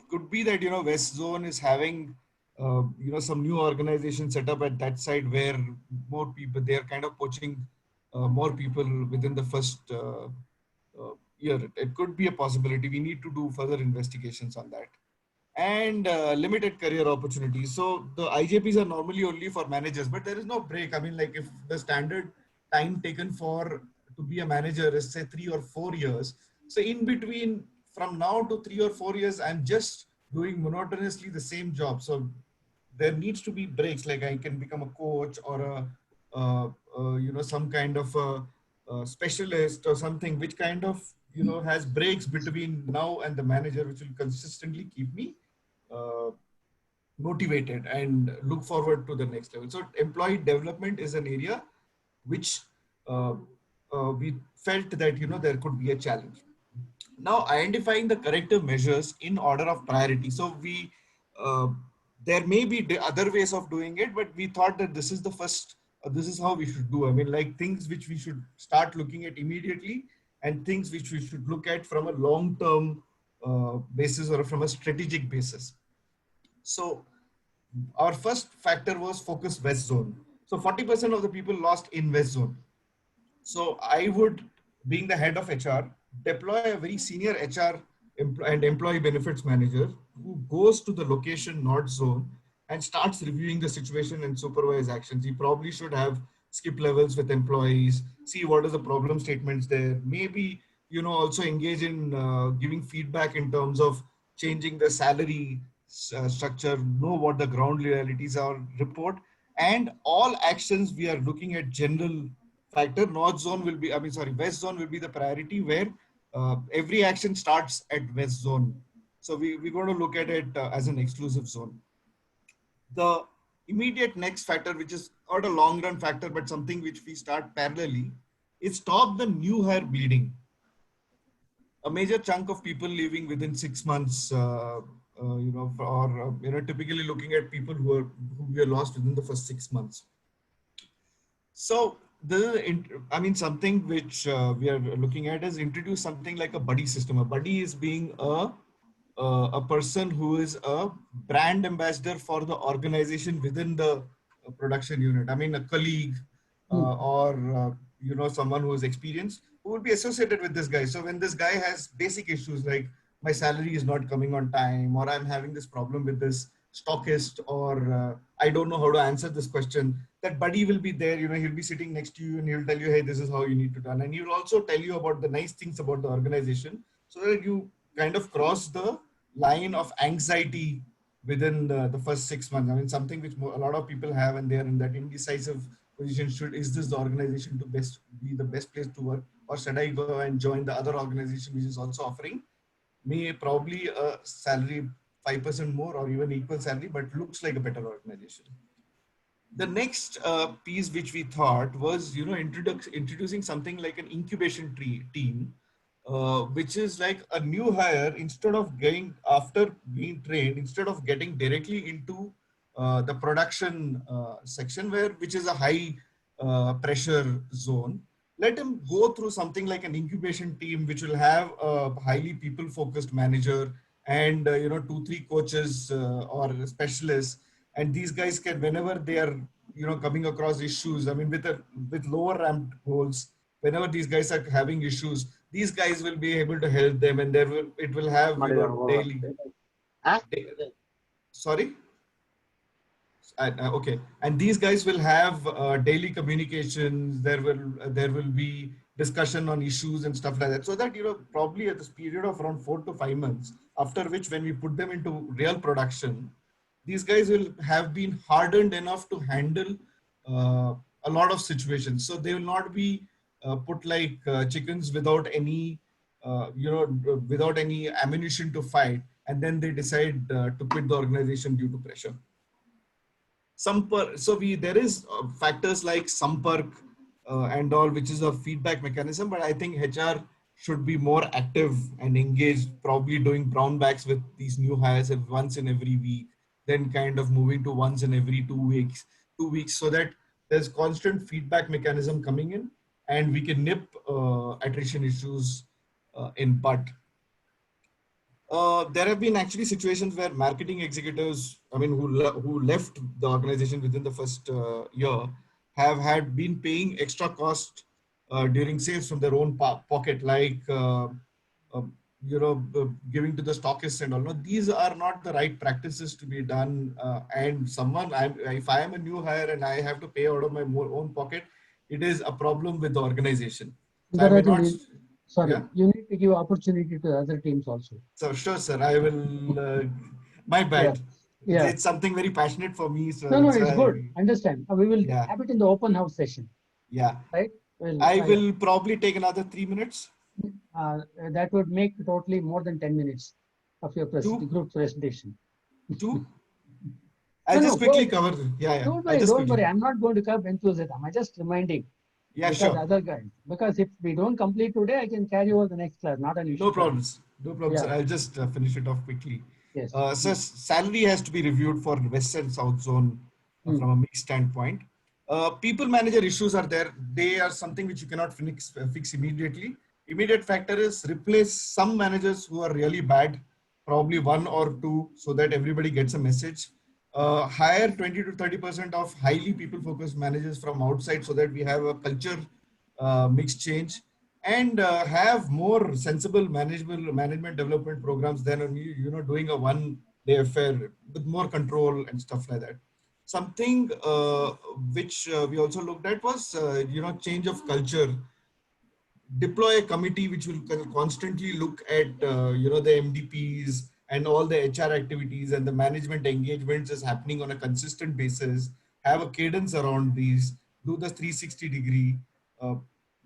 Could be that, West Zone is having, some new organization set up at that side, where more people, they are kind of poaching more people within the first year. It could be a possibility. We need to do further investigations on that. And limited career opportunities. So the IJPs are normally only for managers, but there is no break. I mean, like, if the standard time taken to be a manager is, say, 3 or 4 years, so in between, from now to 3 or 4 years, I'm just doing monotonously the same job. So there needs to be breaks. Like, I can become a coach or some kind of a specialist or something, which kind of, has breaks between now and the manager, which will consistently keep me motivated and look forward to the next level. So employee development is an area which we felt that, there could be a challenge. Now, identifying the corrective measures in order of priority. So uh, there may be other ways of doing it, but we thought that this is the first, this is how we should do. I mean, like things which we should start looking at immediately and things which we should look at from a long-term basis or from a strategic basis. So our first factor was focus West Zone. So 40% of the people lost in West Zone. So I would, being the head of HR, deploy a very senior HR and employee benefits manager who goes to the location North Zone and starts reviewing the situation and supervise actions. He probably should have skip levels with employees, see what is the problem statements there, maybe, also engage in giving feedback in terms of changing the salary structure, know what the ground realities are, report, and all actions we are looking at general factor. North Zone will be, West Zone will be the priority where every action starts at West Zone. So we're going to look at it as an exclusive zone. The immediate next factor, which is not a long run factor, but something which we start parallelly, is stop the new hire bleeding. A major chunk of people leaving within 6 months, typically looking at people who were lost within the first 6 months. So something which we are looking at is introduce something like a buddy system. A buddy is being a person who is a brand ambassador for the organization within the production unit. I mean, a colleague or someone who is experienced who will be associated with this guy. So when this guy has basic issues like my salary is not coming on time, or I'm having this problem with this stockist, or I don't know how to answer this question, that buddy will be there. He'll be sitting next to you and he'll tell you, hey, this is how you need to do. And he will also tell you about the nice things about the organization, so that you kind of cross the line of anxiety within the first 6 months. I mean, something which a lot of people have, and they're in that indecisive position. Is this the organization to be the best place to work, or should I go and join the other organization which is also offering me probably a salary 5% more or even equal salary, but looks like a better organization? The next piece which we thought was, introducing something like an incubation team, which is like a new hire, instead of getting, after being trained, instead of getting directly into the production section, which is a high pressure zone, let him go through something like an incubation team, which will have a highly people focused manager and 2-3 coaches or specialists. And these guys can, whenever they are coming across issues, I mean, with lower ramped goals, whenever these guys are having issues, these guys will be able to help them, and it will have daily. Sorry. Okay, and these guys will have daily communications. There will be discussion on issues and stuff like that, so that probably at this period of around 4 to 5 months, after which when we put them into real production, these guys will have been hardened enough to handle a lot of situations. So they will not be put like chickens without any without any ammunition to fight, and then they decide to quit the organization due to pressure. So there is factors like Sampark and all, which is a feedback mechanism, but I think HR should be more active and engaged, probably doing brown bags with these new hires once in every week, then kind of moving to once in every 2 weeks, so that there's constant feedback mechanism coming in and we can nip attrition issues in bud. There have been actually situations where marketing executives, who left the organization within the first year, have been paying extra cost during sales from their own pocket, like giving to the stockists and all. No, these are not the right practices to be done. And if I am a new hire and I have to pay out of my own pocket, it is a problem with the organization. So sorry, you need to give opportunity to other teams also. So sure, sir. I will. My bad. Yeah. It's something very passionate for me. So no, it's good. Understand. We will have it in the open house session. Yeah. Right. I will probably take another 3 minutes. That would make totally more than 10 minutes of your group presentation. 2. I'll just quickly cover. Yeah. Don't worry. I'm not going to cover enthusiasm. I'm just reminding Yeah, because sure. other guys. Because if we don't complete today, I can carry over the next class. Not an issue. No problems. No problems, Yeah. sir. I'll just finish it off quickly. Yes. So salary has to be reviewed for West and South Zone from a mixed standpoint. People manager issues are there. They are something which you cannot fix immediately. Immediate factor is replace some managers who are really bad, probably one or two, so that everybody gets a message. Hire 20 to 30% of highly people-focused managers from outside so that we have a culture mix change, and have more sensible management development programs than only, doing a one-day affair with more control and stuff like that. Something which we also looked at was, change of culture. Deploy a committee which will constantly look at the MDPs and all the HR activities and the management engagements is happening on a consistent basis. Have a cadence around these. Do the 360-degree.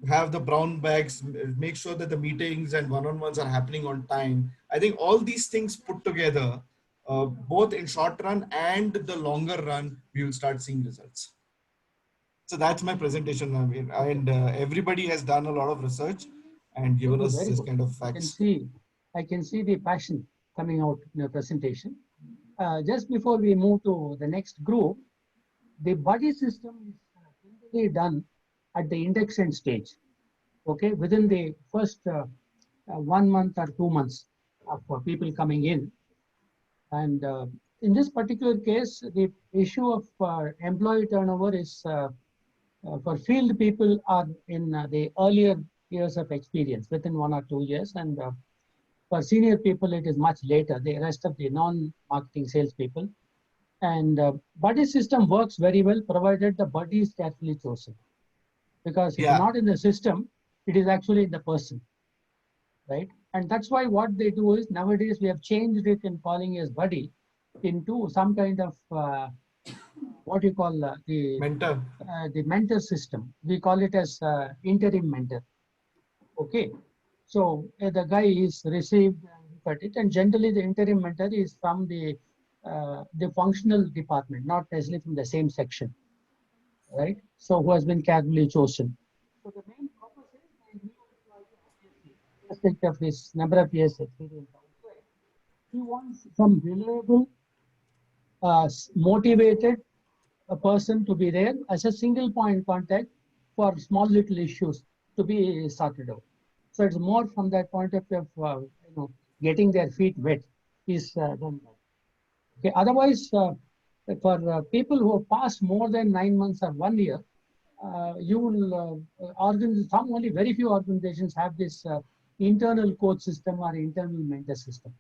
Have the brown bags. Make sure that the meetings and one-on-ones are happening on time. I think all these things put together, both in short run and the longer run, we will start seeing results. So that's my presentation. I mean, and everybody has done a lot of research and given us this kind of facts. I can see the passion coming out in your presentation. Just before we move to the next group, the buddy system is generally done at the induction stage. Okay, within the first 1 month or 2 months of people coming in. And in this particular case, the issue of employee turnover is for field people are in the earlier years of experience, within 1 or 2 years. And for senior people, it is much later, the rest of the non-marketing sales people. And buddy system works very well, provided the buddy is carefully chosen. Because if it's not in the system, it is actually in the person, right? And that's why what they do is, nowadays we have changed it in calling as buddy into some kind of what you call the mentor system. We call it as interim mentor. Okay, so the guy is received at it, and generally the interim mentor is from the functional department, not necessarily from the same section, right? So who has been carefully chosen. So the main purpose is the new employee, aspect of this number of years experience outside. He wants some reliable, motivated a person to be there as a single point contact for small little issues to be sorted out. So it's more from that point of view of getting their feet wet is done. Okay. Otherwise, for people who have passed more than 9 months or 1 year, you will some only very few organizations have this internal coach system or internal mentor system,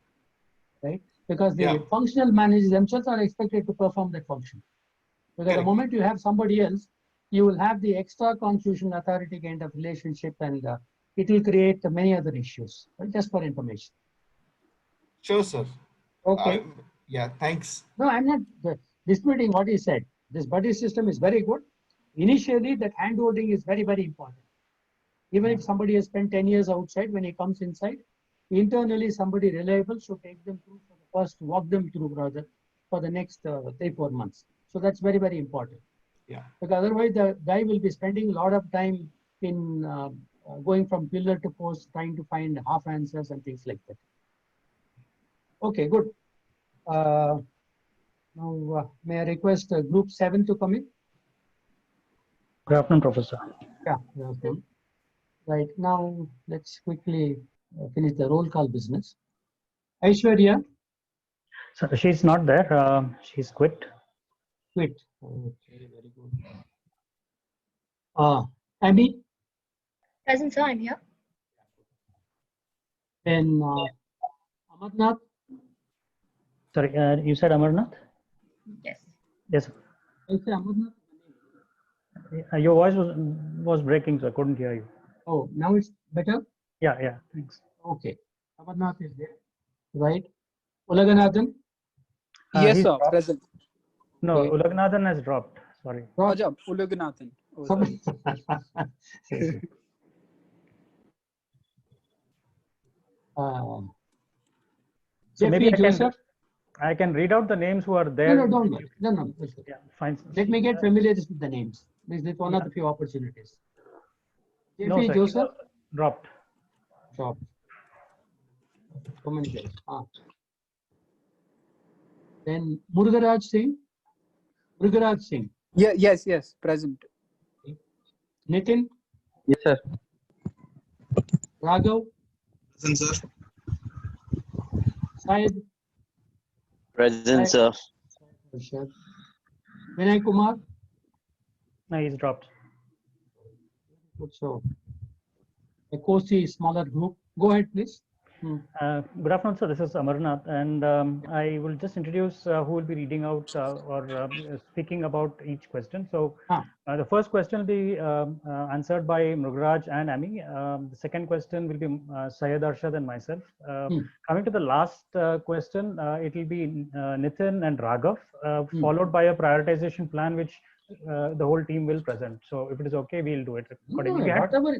right? Because the functional managers themselves are expected to perform that function. Because the moment you have somebody else, you will have the extra confusion authority kind of relationship, and it will create many other issues, right? Just for information. Sure, sir. Okay. Yeah, thanks. No, I'm not disputing what he said. This buddy system is very good. Initially, that handholding is very, very important. Even if somebody has spent 10 years outside, when he comes inside, internally somebody reliable should take them through for the first, walk them through rather, for the next 3-4 months. So that's very, very important. Yeah. Because otherwise the guy will be spending a lot of time in going from pillar to post, trying to find half answers and things like that. Okay, good. Now, may I request group 7 to come in? Good afternoon, Professor. Yeah, good afternoon. Right, now let's quickly finish the roll call business. Aishwarya? So she's not there. She's quit. Quit. Okay, very good. Abby? Present, sir, I'm here. Then Amarnath? Sorry, you said Amarnath? Yes. Yes, sir. I say Amarnath. Your voice was breaking, so I couldn't hear you. Oh, now it's better? Yeah, thanks. Okay. Amarnath is there, right? Ulaganathan? Yes, sir, present. No, Okay. Ulaganathan has dropped. Sorry. Ajab, Uluganathan. Oh, sorry. So maybe Joseph? I can read out the names who are there. No, don't worry. No. Yeah, fine. Let me get familiar with the names. This is one of the few opportunities. No, JP sir. Joseph? Dropped. Dropped. So many guys. Then Murugaraj Singh? Murugaraj Singh. Yeah, yes, present. Nitin? Yes, sir. Raghav? Present, sir. Syed? Present, sir. Vinay Kumar? No, he's dropped. So, a Kosi smaller group. Go ahead, please. Good afternoon, sir. This is Amarnath, and I will just introduce who will be reading out or speaking about each question. So, the first question will be answered by Mrugaraj and Ami. The second question will be Syed Arshad and myself. Coming to the last question, it will be Nitin and Raghav, followed by a prioritization plan which the whole team will present. So, if it is okay, we'll do it accordingly. Whatever.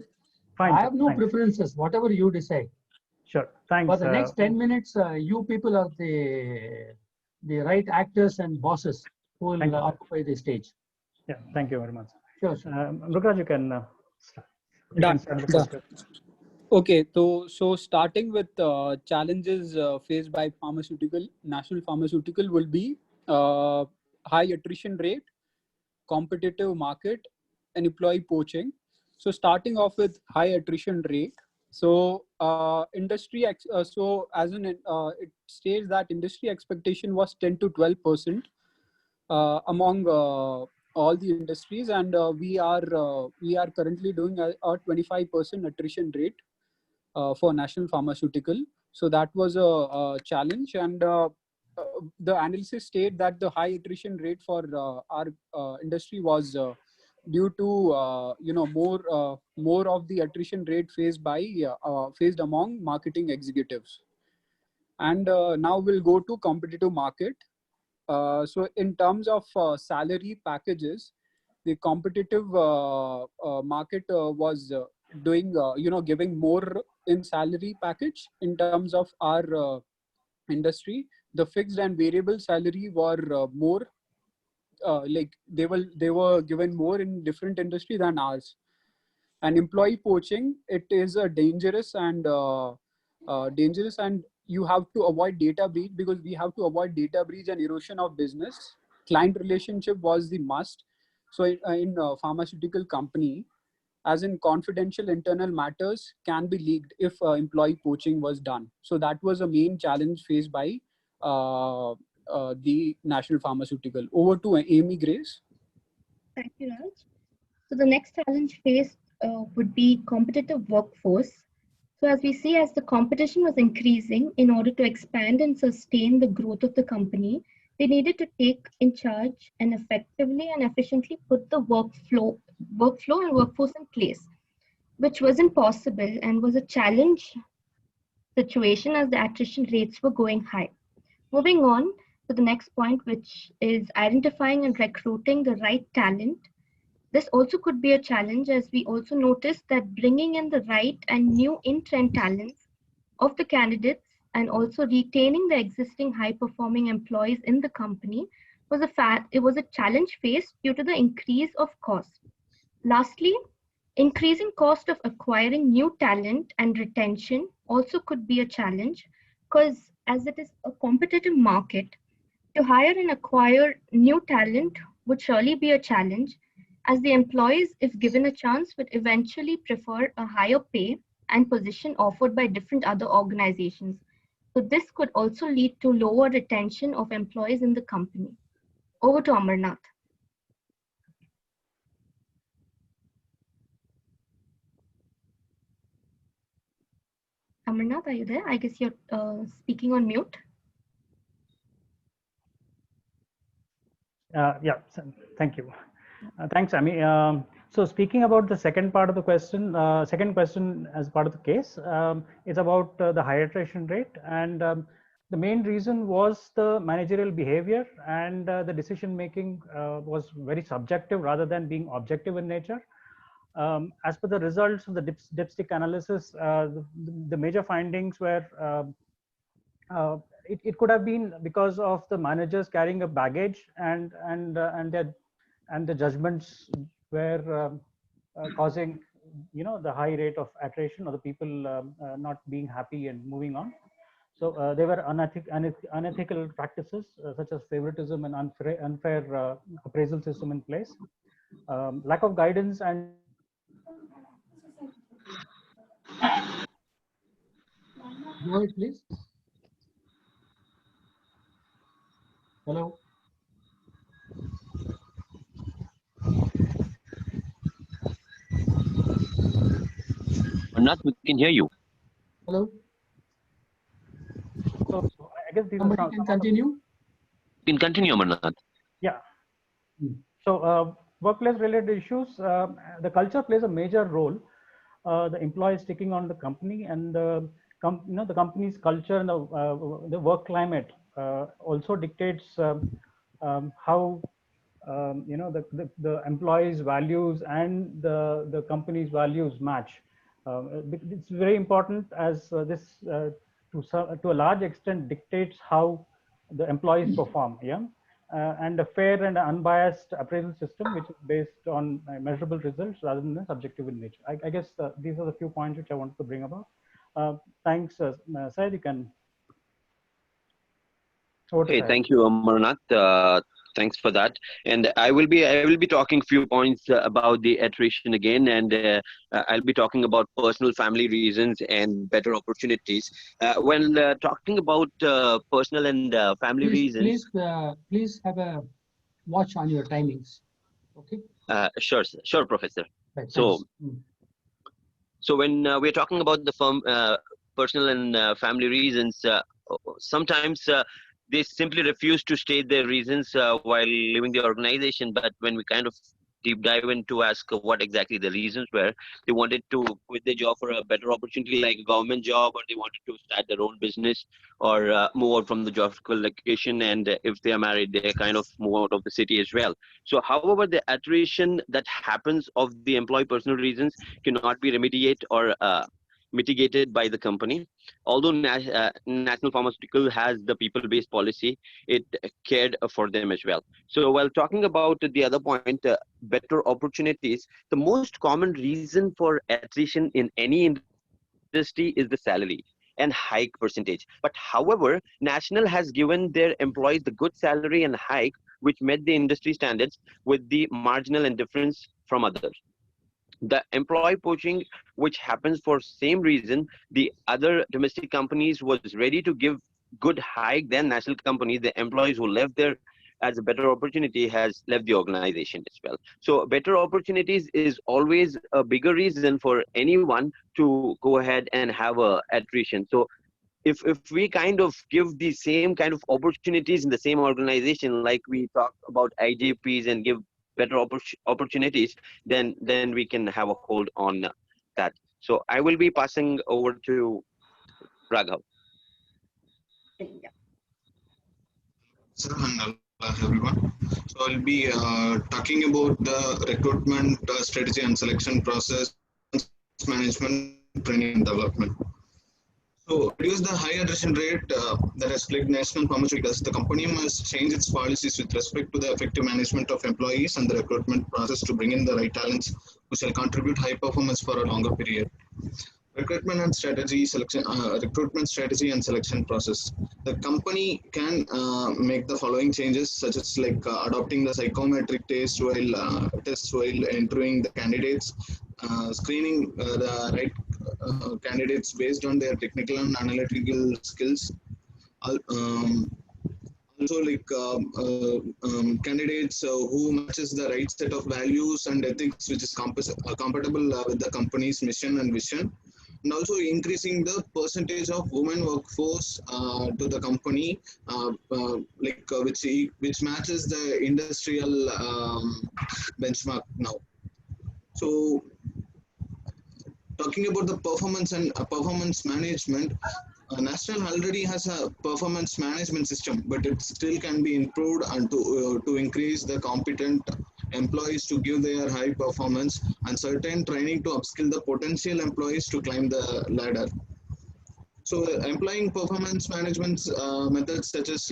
Fine, I have no thanks. preferences. Whatever you decide. Sure. Thanks. For the next 10 minutes, you people are the right actors and bosses who will occupy the stage. Yeah, thank you very much. Sure. Rukraj, you can start. Done. Start the first question. Okay, so starting with challenges faced by national pharmaceutical will be high attrition rate, competitive market, and employee poaching. So starting off with high attrition rate. So so as it states that industry expectation was 10 to 12% among all the industries, and we are currently doing a 25% attrition rate for national pharmaceutical. So that was a challenge, and the analysis state that the high attrition rate for our industry was due to more of the attrition rate faced among marketing executives. And now we'll go to competitive market. So in terms of salary packages, the competitive market was doing giving more in salary package. In terms of our industry, the fixed and variable salary were more like they were given more in different industry than ours. And employee poaching, it is a dangerous and you have to avoid data breach, because we have to avoid data breach and erosion of business. Client relationship was the must. So in a pharmaceutical company, as in confidential internal matters can be leaked if employee poaching was done. So that was a main challenge faced by the national pharmaceutical. Over to Amy Grace. Thank you, Raj. So the next challenge faced would be competitive workforce. So as we see, as the competition was increasing, in order to expand and sustain the growth of the company, they needed to take in charge and effectively and efficiently put the workflow and workforce in place, which wasn't possible and was a challenge situation as the attrition rates were going high. Moving on to the next point, which is identifying and recruiting the right talent. This also could be a challenge, as we also noticed that bringing in the right and new in-trend talents of the candidates and also retaining the existing high-performing employees in the company was a challenge faced due to the increase of cost. Lastly, increasing cost of acquiring new talent and retention also could be a challenge, because as it is a competitive market, to hire and acquire new talent would surely be a challenge, as the employees, if given a chance, would eventually prefer a higher pay and position offered by different other organizations. So this could also lead to lower retention of employees in the company. Over to Amarnath. Amarnath, are you there? I guess you're speaking on mute. Yeah, thank you. Thanks, Ami. So speaking about the second part of the question, second question as part of the case, it's about the high attrition rate. And the main reason was the managerial behavior, and the decision making was very subjective rather than being objective in nature. As per the results of the dipstick analysis, the major findings were it could have been because of the managers carrying a baggage, and the judgments were causing the high rate of attrition or the people not being happy and moving on. So there were unethical practices such as favoritism and unfair appraisal system in place. Lack of guidance and Go ahead, please. Hello. Not, we can hear you. Hello. So I guess these Somebody are can continue. You can continue, Amarnath. Yeah. So workplace related issues, the culture plays a major role. The employees sticking on the company and the company's culture and the work climate also dictates how the employees' values and the company's values match. It's very important as this to a large extent dictates how the employees perform. Yeah. And a fair and unbiased appraisal system, which is based on measurable results rather than subjective in nature. I guess these are the few points which I wanted to bring about. Thanks, Syed. You can. Okay, thank you, Amarnath. Thanks for that. And I will be talking few points about the attrition again, and I'll be talking about personal family reasons and better opportunities. When talking about personal and family reasons, Please have a watch on your timings. Okay. Sure, Professor. Right, so when we're talking about the personal and family reasons, sometimes they simply refuse to state their reasons while leaving the organization. But when we kind of deep dive into ask what exactly the reasons were, they wanted to quit their job for a better opportunity like a government job, or they wanted to start their own business, or move out from the geographical location. And if they are married, they kind of move out of the city as well. So however, the attrition that happens of the employee personal reasons cannot be remediated or mitigated by the company. Although National Pharmaceutical has the people-based policy, it cared for them as well. So while talking about the other point, better opportunities, the most common reason for attrition in any industry is the salary and hike percentage. But however, National has given their employees the good salary and hike, which met the industry standards with the marginal and difference from others. The employee poaching, which happens for same reason, the other domestic companies was ready to give good hike than national companies. The employees who left there as a better opportunity has left the organization as well. So better opportunities is always a bigger reason for anyone to go ahead and have a attrition. So if we kind of give the same kind of opportunities in the same organization, like we talk about IJPs, and give better opportunities, then we can have a hold on that. So I will be passing over to Raghav. Sir, and everyone. So I'll be talking about the recruitment strategy and selection process, management, training and development. So, to reduce the high attrition rate that has plagued National Pharmaceuticals, the company must change its policies with respect to the effective management of employees and the recruitment process to bring in the right talents who shall contribute high performance for a longer period. Recruitment strategy and selection process. The company can make the following changes, such as like adopting the psychometric tests while entering the candidates, screening the right candidates based on their technical and analytical skills. Also, like candidates who matches the right set of values and ethics, which is compatible with the company's mission and vision. And also increasing the percentage of women workforce to the company, which matches the industrial benchmark now. So, talking about the performance and performance management, National already has a performance management system, but it still can be improved and to increase the competent employees to give their high performance, and certain training to upskill the potential employees to climb the ladder. So employing performance management methods such as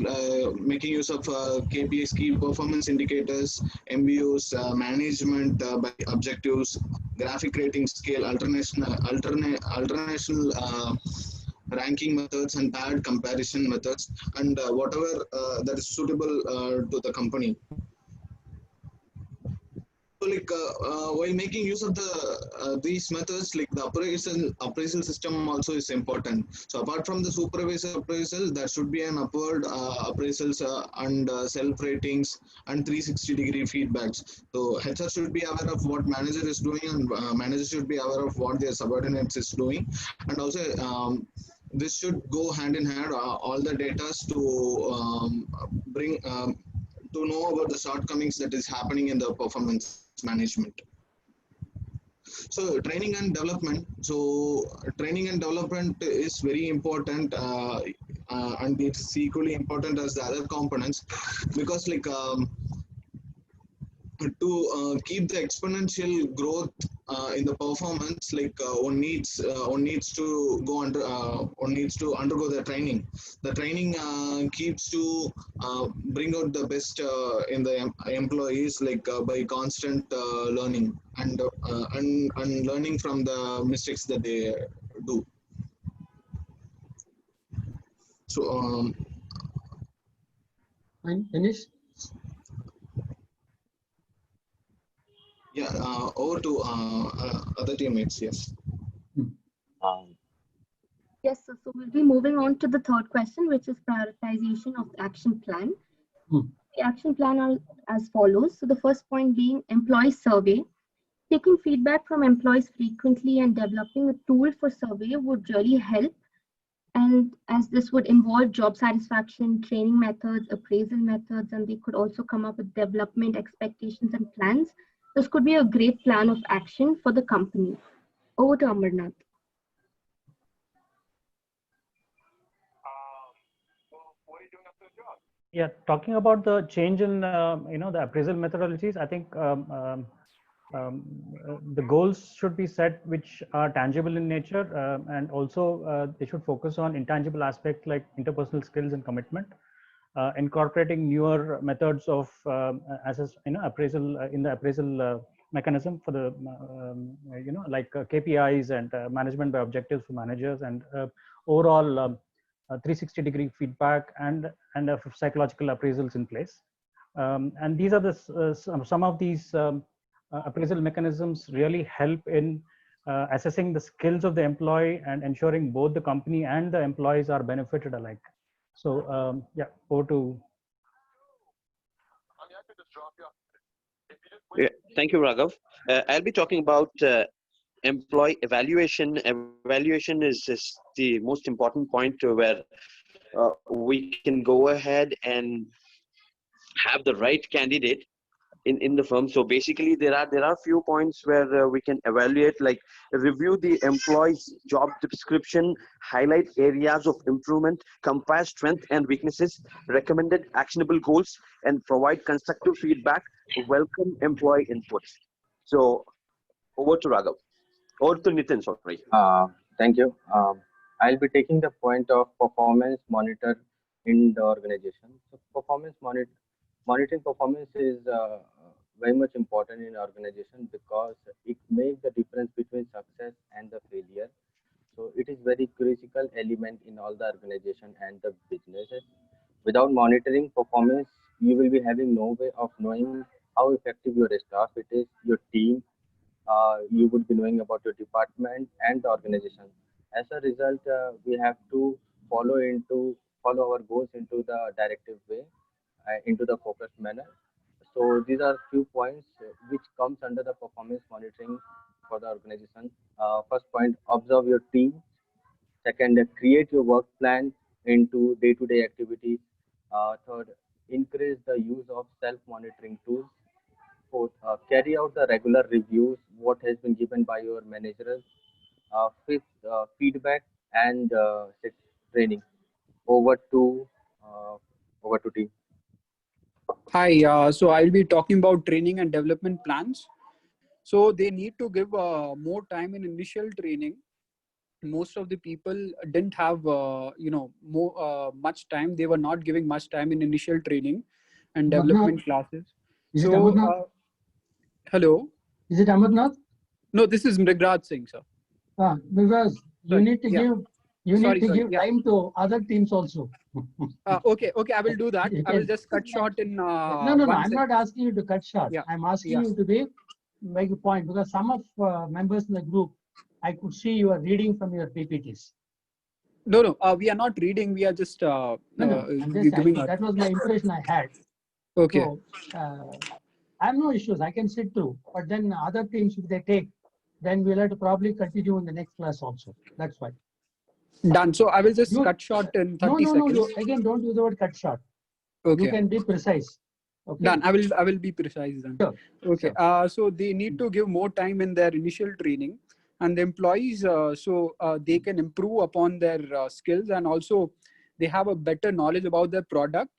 making use of KPIs, key performance indicators, MBOs, management by objectives, graphic rating scale, alternational ranking methods, and paired comparison methods, and whatever that is suitable to the company. So, like while making use of the these methods, like the appraisal system also is important. So apart from the supervisor appraisal, there should be an upward appraisals and self ratings and 360-degree feedbacks. So HR should be aware of what manager is doing, and manager should be aware of what their subordinates is doing, and also this should go hand in hand, all the data to bring to know about the shortcomings that is happening in the performance management. So training and development. So training and development is very important, and it's equally important as the other components, because like to keep the exponential growth in the performance, like one needs to go under one needs to undergo the training. The training keeps to bring out the best in the employees, like by constant learning and learning from the mistakes that they do. So finish. Yeah, over to other teammates. Yes. Yes, so we'll be moving on to the third question, which is prioritization of the action plan. The action plan are as follows. So the first point being employee survey. Taking feedback from employees frequently and developing a tool for survey would really help. And as this would involve job satisfaction, training methods, appraisal methods, and they could also come up with development expectations and plans. This could be a great plan of action for the company. Over to Amarnath. Yeah, talking about the change in the appraisal methodologies, I think the goals should be set which are tangible in nature, and also they should focus on intangible aspects like interpersonal skills and commitment, incorporating newer methods of appraisal in the appraisal mechanism for the like KPIs and management by objectives for managers, and overall 360-degree feedback and psychological appraisals in place. And these are the some of these appraisal mechanisms really help in assessing the skills of the employee and ensuring both the company and the employees are benefited alike. So yeah, over to. Yeah, thank you, Raghav. I'll be talking about employee evaluation. Evaluation is the most important point where we can go ahead and have the right candidate in the firm. So basically there are few points where we can evaluate, like review the employee's job description, highlight areas of improvement, compare strengths and weaknesses, recommended actionable goals, and provide constructive feedback, welcome employee inputs. So over to Raghav, over to Nitin, sorry. Thank you. I'll be taking the point of performance monitor in the organization. So monitoring performance is very much important in organization because it makes the difference between success and the failure. So it is very critical element in all the organization and the businesses. Without monitoring performance, you will be having no way of knowing how effective your staff it is, your team. You would be knowing about your department and the organization. As a result, we have to follow our goals into the directive way, into the focused manner. So these are few points which comes under the performance monitoring for the organization. First point, observe your team. Second, create your work plan into day-to-day activities. Third, increase the use of self-monitoring tools. Fourth, carry out the regular reviews, what has been given by your managers. Fifth, feedback, and sixth, training. Over to team. Hi, so I'll be talking about training and development plans. So they need to give more time in initial training. Most of the people didn't have much time. They were not giving much time in initial training and development classes. Is it Amarnath? Hello. Is it Amarnath? No, this is Mrigraj Singh, sir. Because you need to give Yeah. time to other teams also. Okay, I will do that. I will just cut short in No, one I'm not second. asking you to cut short. Yeah. I'm asking Yeah. you to make a point, because some of members in the group, I could see you are reading from your PPTs. No, we are not reading. We are just I'm just giving saying, that was my impression I had. Okay. So, I have no issues. I can sit through. But then other teams, if they take, then we'll have to probably continue in the next class also. That's why. Done. So I will just cut short in 30 seconds. No. Again, don't use the word cut short. Okay. You can be precise. Okay. Done. I will be precise then. Sure. Okay. So they need to give more time in their initial training, and the employees they can improve upon their skills, and also they have a better knowledge about their product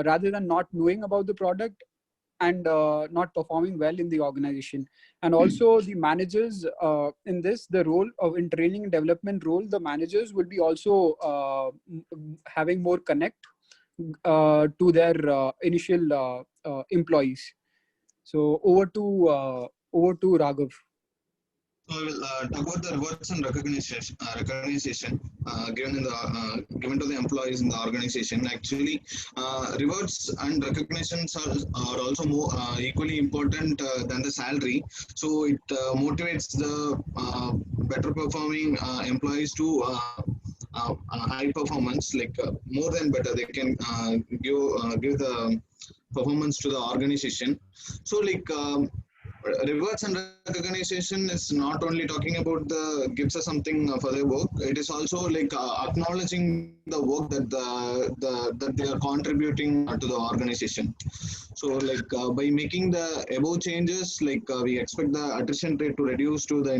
rather than not knowing about the product and not performing well in the organization. And also the managers in the role of in training and development role, the managers will be also having more connect to their initial employees. So over to Raghav. So I will talk about the rewards and recognition given to the employees in the organization. Actually, rewards and recognitions are also more equally important than the salary. So it motivates the better performing employees to high performance, like more than better. They can give the performance to the organization. So like. Rewards and recognition is not only talking about the gives us something for their work. It is also like acknowledging the work that that they are contributing to the organization. So like by making the above changes, like we expect the attrition rate to reduce to the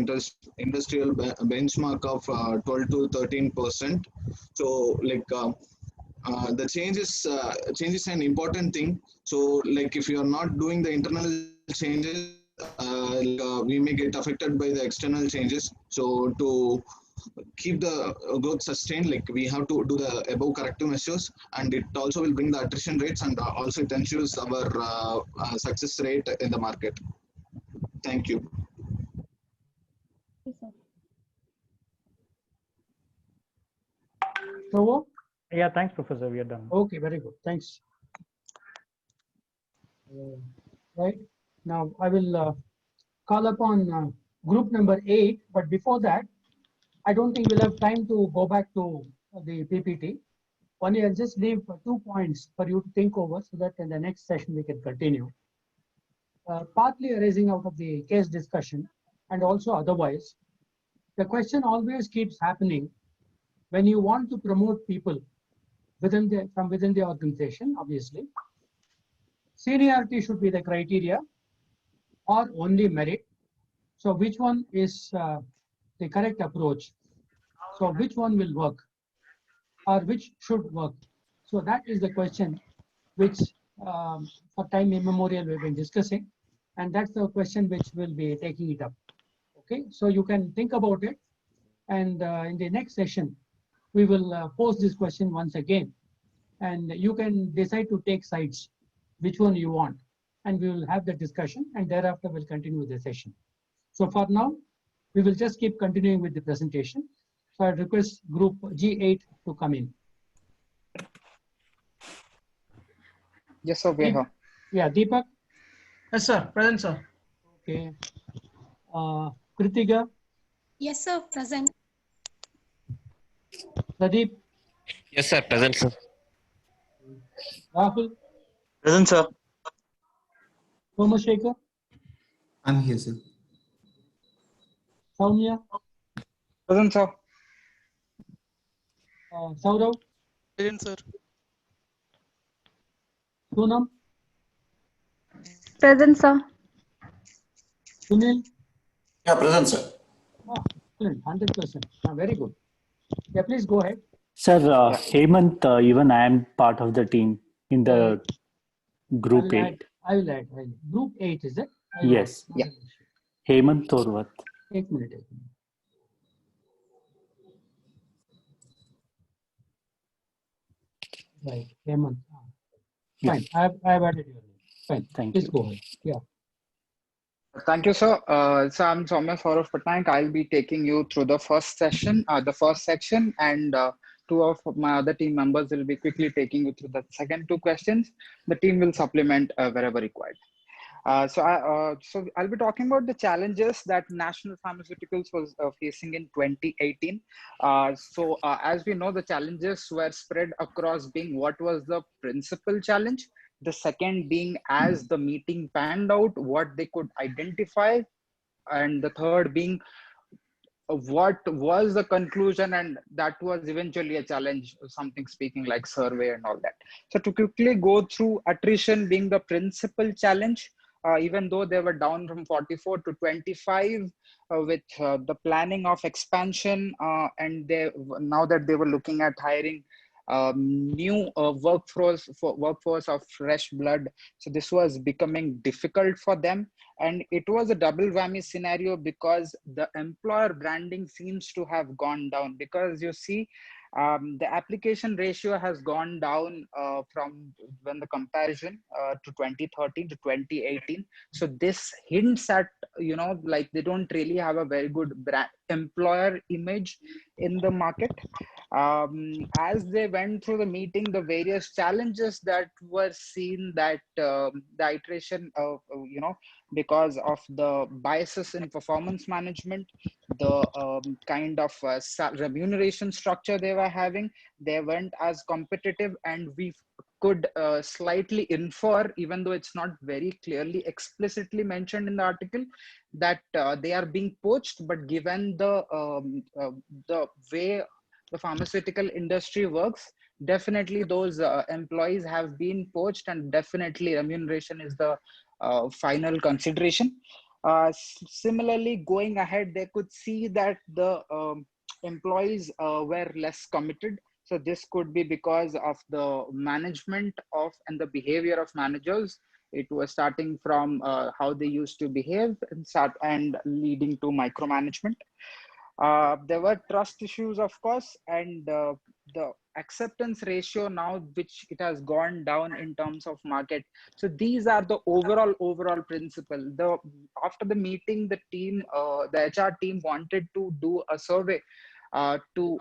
industrial benchmark of 12 to 13%. So like the change is an important thing. So like if you are not doing the internal changes, we may get affected by the external changes. So to keep the growth sustained, like we have to do the above corrective measures, and it also will bring the attrition rates, and also it ensures our success rate in the market. Thank you. So, yeah, thanks, Professor. We are done. Okay, very good. Thanks. Right now, I will call upon group number 8. But before that, I don't think we'll have time to go back to the PPT. Only I'll just leave 2 points for you to think over, so that in the next session we can continue. Partly arising out of the case discussion, and also otherwise, the question always keeps happening when you want to promote people from within the organization. Obviously, seniority should be the criteria, or only merit. So which one is the correct approach? So which one will work, or which should work? So that is the question which for time immemorial we've been discussing, and that's the question which will be taking it up. Okay, so you can think about it, and in the next session we will pose this question once again, and you can decide to take sides, which one you want, and we will have the discussion, and thereafter we'll continue the session. So for now, we will just keep continuing with the presentation. So I request group G8 to come in. Yes, sir. We are here. Yeah, Deepak. Yes, sir. Present, sir. Okay. Kritika. Yes, sir. Present. Pradeep. Yes, sir. Present, sir. Rahul. Present, sir. Somashekar. I'm here, sir. Soumya. Present, sir. Saurav. Present, sir. Poonam. Present, sir. Sunil. Yeah, present, sir. 100%. Very good. Yeah, please go ahead. Sir, Hemant, even I am part of the team in the group 8. I will add. Group 8, is it? Yes. Yeah. Hemant Thorwat. 1 minute. Right, Hemant. Fine. I have added your name. Fine. Thank Please you. go ahead. Yeah. Thank you, sir. So I'm Soumya Saurav Patnaik. I'll be taking you through the first session, the first section, and two of my other team members will be quickly taking you through the second two questions. The team will supplement wherever required. So I'll be talking about the challenges that national pharmaceuticals was facing in 2018. As we know, the challenges were spread across being what was the principal challenge, the second being as the meeting panned out, what they could identify, and the third being what was the conclusion, and that was eventually a challenge, something speaking like survey and all that. So to quickly go through attrition being the principal challenge, even though they were down from 44 to 25 with the planning of expansion, and they now that they were looking at hiring new workforce of fresh blood. So this was becoming difficult for them. And it was a double whammy scenario because the employer branding seems to have gone down, because you see the application ratio has gone down from when the comparison to 2013 to 2018. So this hints at, like they don't really have a very good brand employer image in the market. As they went through the meeting, the various challenges that were seen, that the iteration of, because of the biases in performance management, the kind of remuneration structure they were having, they weren't as competitive, and we could slightly infer, even though it's not very clearly explicitly mentioned in the article, that they are being poached. But given the way the pharmaceutical industry works, definitely those employees have been poached, and definitely remuneration is the final consideration. Similarly, going ahead, they could see that the employees were less committed. So this could be because of the management of and the behavior of managers. It was starting from how they used to behave and leading to micromanagement. There were trust issues, of course, and the acceptance ratio now, which it has gone down in terms of market. So these are the overall principle. After the meeting, the team, the HR team wanted to do a survey to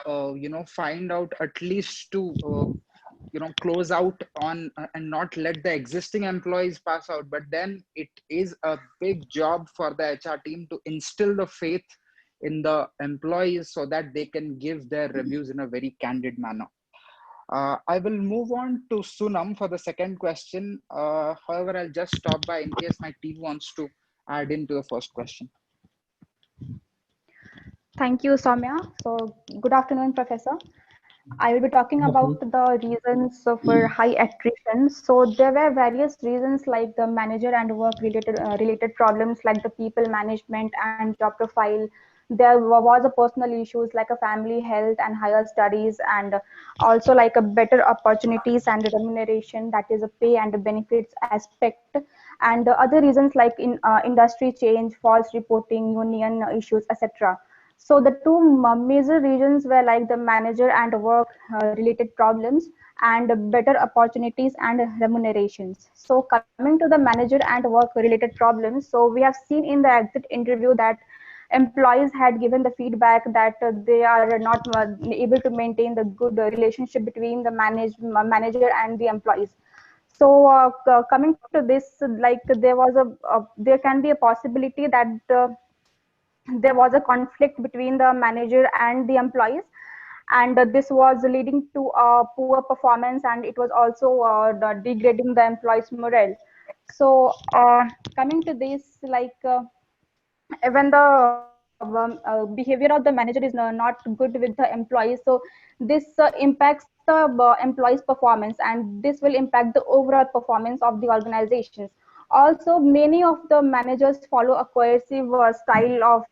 find out, at least to close out on and not let the existing employees pass out. But then it is a big job for the HR team to instill the faith in the employees so that they can give their reviews in a very candid manner. I will move on to Sunam for the second question. However, I'll just stop by in case my team wants to add into the first question. Thank you, Soumya. So good afternoon, Professor. I will be talking about the reasons for high attrition. So there were various reasons like the manager and work related problems, like the people management and job profile. There was a personal issues like a family health and higher studies, and also like a better opportunities and remuneration, that is a pay and benefits aspect, and other reasons like in industry change, false reporting, union issues, etc. So the two major reasons were like the manager and work related problems, and better opportunities and remunerations. So coming to the manager and work related problems, so we have seen in the exit interview that employees had given the feedback that they are not able to maintain the good relationship between the manager and the employees. So coming to this, like there can be a possibility that there was a conflict between the manager and the employees, and this was leading to poor performance, and it was also degrading the employees morale. So coming to this, like when the behavior of the manager is not good with the employees, so this impacts the employees performance, and this will impact the overall performance of the organizations. Also, many of the managers follow a coercive style of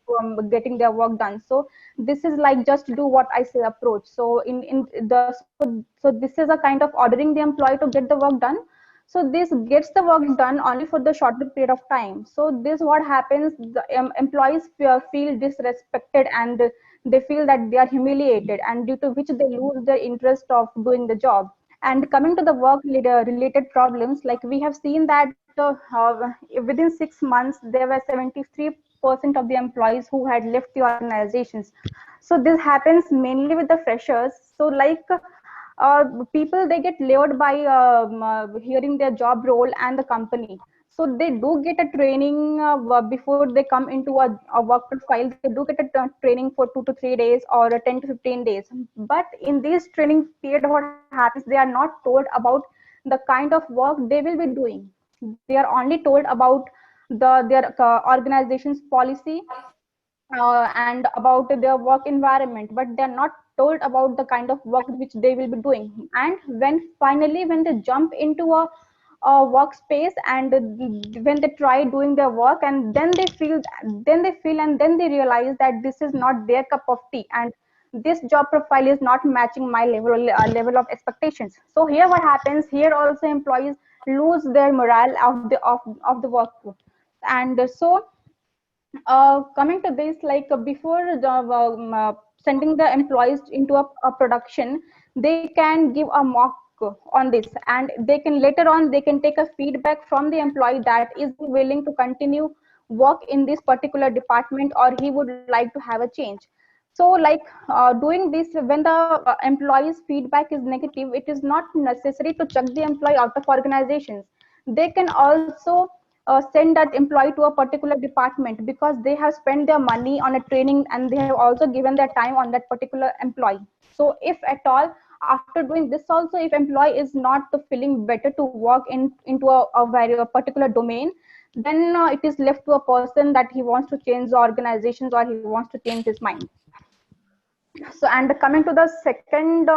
getting their work done. So this is like just do what I say approach. So so this is a kind of ordering the employee to get the work done. So this gets the work done only for the shorter period of time. So this what happens, the employees feel disrespected, and they feel that they are humiliated, and due to which they lose their interest of doing the job, And coming to the work related problems, like we have seen that within 6 months, there were 73% of the employees who had left the organizations. So this happens mainly with the freshers. So like people, they get lured by hearing their job role and the company. So they do get a training before they come into a work profile. They do get a training for 2 to 3 days or 10 to 15 days. But in this training period, what happens, they are not told about the kind of work they will be doing. They are only told about their organization's policy and about their work environment, but they're not told about the kind of work which they will be doing. And when they jump into a workspace, and when they try doing their work, and then they realize that this is not their cup of tea, and this job profile is not matching my level of expectations. So here what happens, here also employees lose their morale of the work. And so coming to this, like before sending the employees into a production, they can give a mock on this, and they can later on they can take a feedback from the employee that is he willing to continue work in this particular department, or he would like to have a change. So like doing this, when the employee's feedback is negative, it is not necessary to chuck the employee out of organizations. They can also send that employee to a particular department, because they have spent their money on a training, and they have also given their time on that particular employee. So if at all, after doing this also, if employee is not feeling better to work into a particular domain, then it is left to a person that he wants to change the organizations, or he wants to change his mind. So, and coming to the second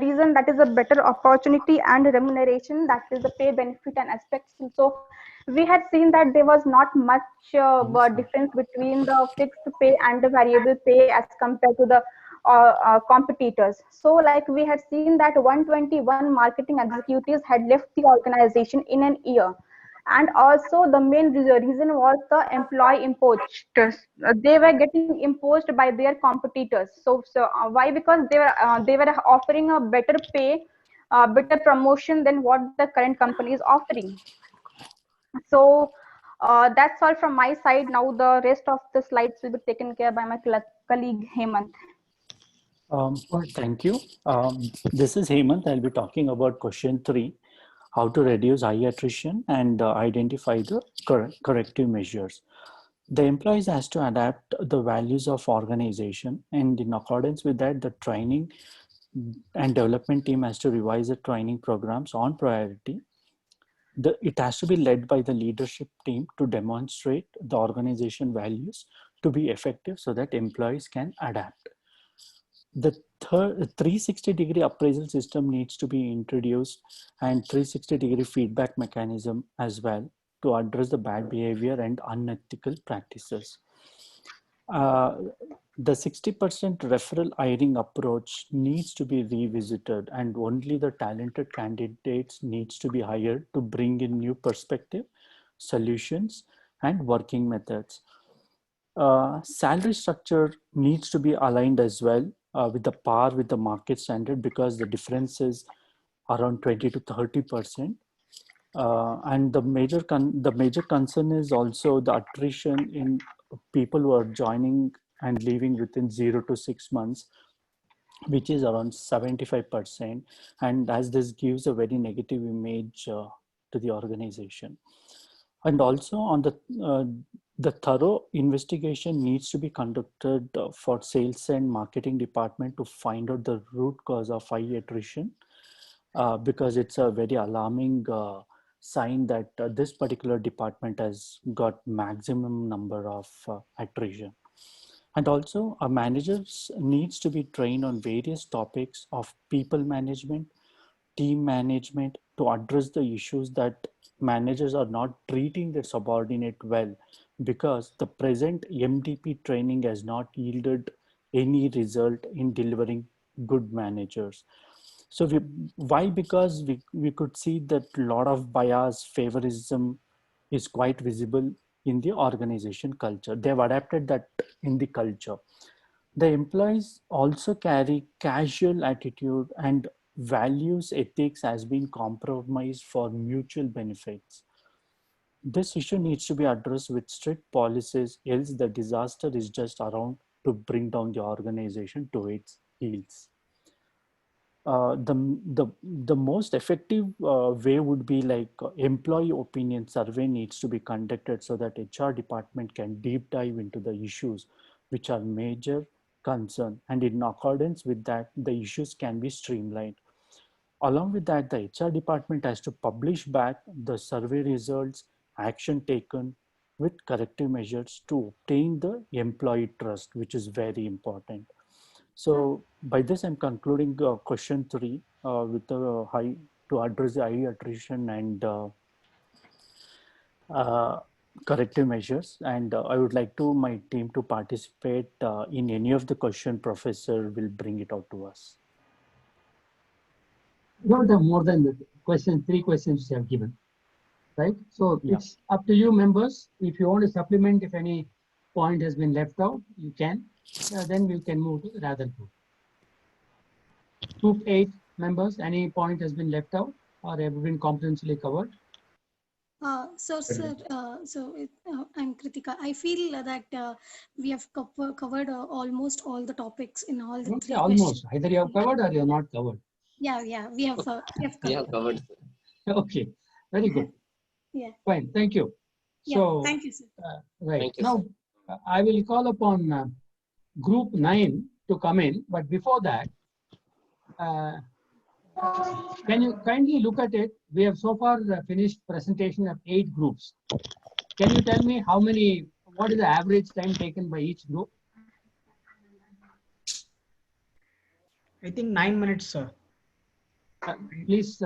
reason, that is a better opportunity and remuneration, that is the pay benefit and aspects. So we had seen that there was not much difference between the fixed pay and the variable pay as compared to the competitors. So like we had seen that 121 marketing executives had left the organization in an year. And also the main reason was the employee imposters. They were getting imposed by their competitors. So why? Because they were offering a better pay, better promotion than what the current company is offering. So that's all from my side. Now the rest of the slides will be taken care by my colleague Hemant. Thank you. This is Hemant. I'll be talking about question 3, how to reduce high attrition and identify the corrective measures. The employees has to adapt the values of organization, and in accordance with that, the training and development team has to revise the training programs on priority. It has to be led by the leadership team to demonstrate the organization values to be effective so that employees can adapt. The 360-degree appraisal system needs to be introduced, and 360-degree feedback mechanism as well, to address the bad behavior and unethical practices. The 60% referral hiring approach needs to be revisited, and only the talented candidates needs to be hired to bring in new perspective, solutions, and working methods. Salary structure needs to be aligned as well with the par with the market standard, because the difference is around 20 to 30%. And the major concern is also the attrition in people who are joining and leaving within 0 to 6 months, which is around 75%. And as this gives a very negative image to the organization. And also on the thorough investigation needs to be conducted for sales and marketing department to find out the root cause of high attrition, because it's a very alarming sign that this particular department has got maximum number of attrition. And also managers needs to be trained on various topics of people management, team management, to address the issues that managers are not treating their subordinate well, because the present MDP training has not yielded any result in delivering good managers. So why? Because we could see that a lot of bias, favorism is quite visible in the organization culture. They've adapted that in the culture. The employees also carry casual attitude and values, ethics has been compromised for mutual benefits. This issue needs to be addressed with strict policies, else the disaster is just around to bring down the organization to its heels. The most effective way would be like employee opinion survey needs to be conducted so that HR department can deep dive into the issues which are major concern, and in accordance with that the issues can be streamlined. Along with that, the HR department has to publish back the survey results, action taken with corrective measures to obtain the employee trust, which is very important. So by this, I'm concluding question 3 with the high to address the high attrition and corrective measures. And I would like to my team to participate in any of the question professor will bring it out to us. You don't have more than the question, 3 questions you have given, right? So Yeah. it's up to you members. If you want to supplement, if any point has been left out, you can. Then we can move to the other group. Group 8 members, any point has been left out or have been comprehensively covered? Sir, I'm Kritika. I feel that we have covered almost all the topics in all the Don't 3 say almost. questions. Either you have covered or you have not covered. Yeah, we have covered. Okay, very good. Yeah. Fine, thank you. Yeah, So, thank you, sir. Right. Thank you, Now, I will call upon group 9 to come in, but before that, can you kindly look at it? We have so far finished presentation of 8 groups. Can you tell me what is the average time taken by each group? I think 9 minutes, sir. Please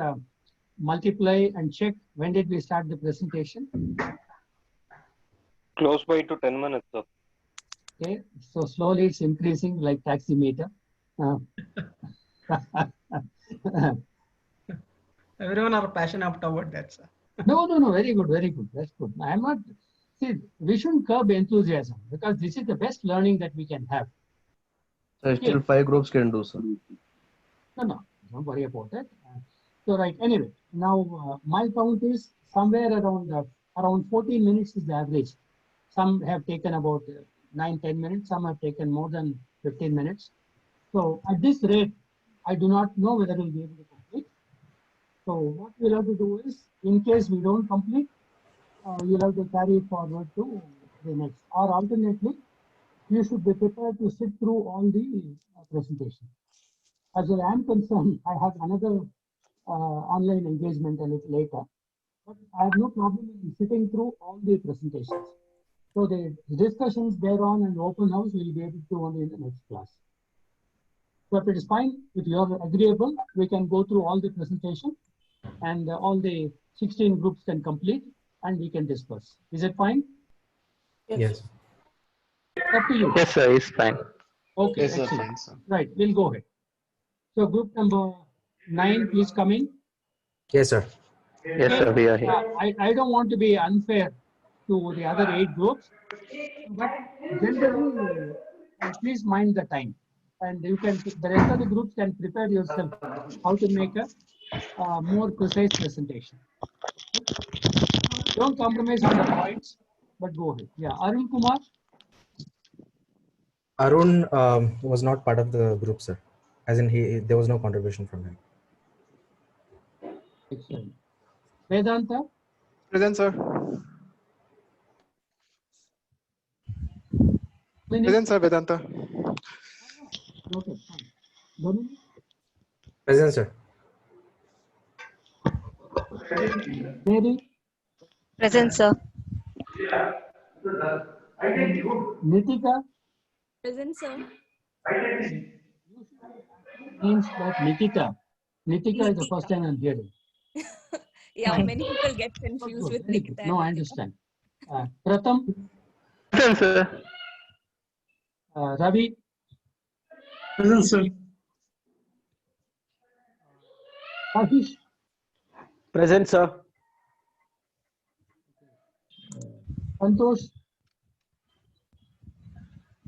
multiply and check when did we start the presentation. Close by to 10 minutes, sir. Okay, so slowly it's increasing like taximeter. Everyone are passionate about that, sir. No, very good, very good. That's good. I'm not, see, we shouldn't curb enthusiasm because this is the best learning that we can have. So still 5 groups can do, sir. No, don't worry about that. So right, anyway, now my count is somewhere around 14 minutes is the average. Some have taken about 9-10 minutes, some have taken more than 15 minutes. So at this rate, I do not know whether we'll be able to complete. So what we'll have to do is, in case we don't complete, you'll have to carry it forward to the next. Or alternately, you should be prepared to sit through all the presentation. As far as I am concerned, I have another online engagement a little later, but I have no problem in sitting through all the presentations. So the discussions thereon and open house will be able to only in the next class. So if it is fine, if you are agreeable, we can go through all the presentation and all the 16 groups can complete and we can discuss. Is it fine? Yes. Up to you. Yes, sir. It's fine. Okay, Yes, sir. excellent. Fine, sir. Right, we'll go ahead. So group number 9, please come in. Yes, sir. Yes, sir. We are here. I don't want to be unfair to the other 8 groups, but generally, please mind the time. And you can, the rest of the groups can prepare yourself how to make a more precise presentation. Don't compromise on the points, but go ahead. Yeah, Arun Kumar. Arun was not part of the group, sir. As in, there was no contribution from him. Excellent. Vedanta. Present, sir. Present, sir, Vedanta. Okay, fine. Dominic? Present, sir. Mary? Present, sir. Nitika? Present, sir. Means that Nikita. Nitika is the first time I'm hearing. Yeah, Fine. many people get confused with Very good. Nikita. No, I understand. Pratham? Present, sir. Ravi? Present, sir. Ashish? Present, sir. Santosh?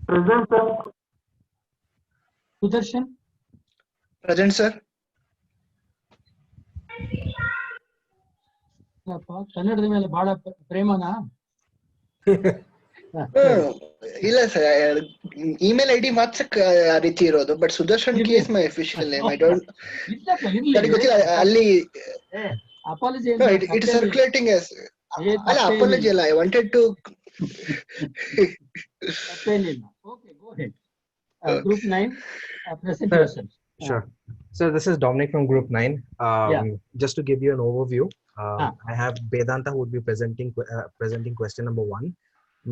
Present, sir. Sudarshan? Present, sir. ಕನ್ನಡದ ಮೇಲೆ ಬಹಳ ಪ್ರೇಮನಾ? ಇಲ್ಲ sir, email ID ಮಾತ್ರ ಆ ರೀತಿ ಇರೋದು, but Sudarshan K is my official name. I don't ಗೊತ್ತಿಲ್ಲ ಅಲ್ಲಿ ಇಟ್ ಸರ್ಕ್ಯುಲೇಟಿಂಗ್ ಎಸ್. ಅಲ್ಲ, ಅಪಾಲಜಿ ಅಲ್ಲ, I wanted to. Group 9, present yourself. Sure. So this is Dominic from Group 9. Just to give you an overview, I have Vedanta who would be presenting question number 1.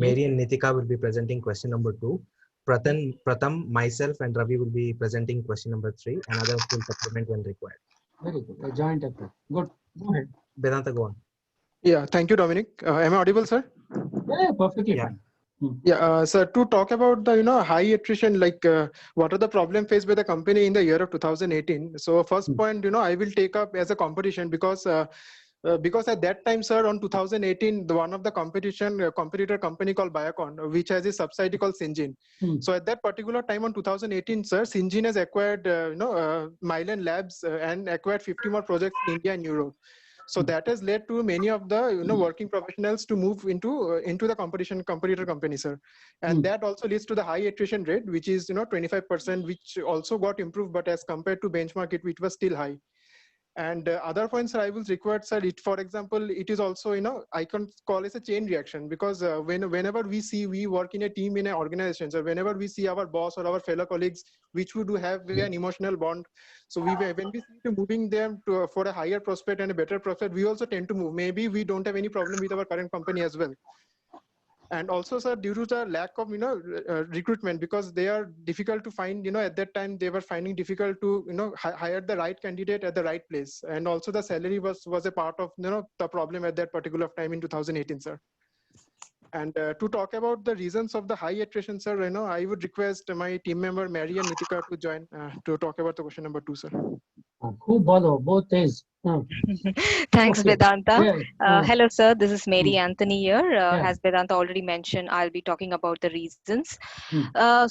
Mary and Nitika will be presenting question number 2. Pratham, myself and Ravi will be presenting question number 3, and others will supplement when required. Very good. A joint effort. Good. Go ahead. Vedanta, go on. Yeah, thank you, Dominic. Am I audible, sir? Yeah, perfectly fine. Sir, to talk about the high attrition, like what are the problem faced by the company in the year of 2018. So first point, I will take up as a competition because at that time, sir, on 2018, one of the competitor company called Biocon, which has a subsidiary called Syngene. So at that particular time on 2018, sir, Syngene has acquired Mylan Labs and acquired 50 more projects in India and Europe. So that has led to many of the working professionals to move into the competitor company, sir, and that also leads to the high attrition rate, which is 25%, which also got improved, but as compared to benchmark, it was still high. And other points I will require, sir, for example, it is also, I can call it a chain reaction, because whenever we work in a team, in an organization, so whenever we see our boss or our fellow colleagues, which we do have an emotional bond, so when we see moving them for a higher prospect and a better prospect, we also tend to move. Maybe we don't have any problem with our current company as well. And also, sir, due to the lack of recruitment, because they are difficult to find, at that time they were finding difficult to hire the right candidate at the right place, and also the salary was a part of the problem at that particular time in 2018, sir. And to talk about the reasons of the high attrition, sir, I would request my team member Mary and Nitika to join to talk about the question number 2, sir. Who bother both is. Thanks, Okay. Vedanta. Hello, sir. This is Mary Anthony here. As Vedanta already mentioned, I'll be talking about the reasons.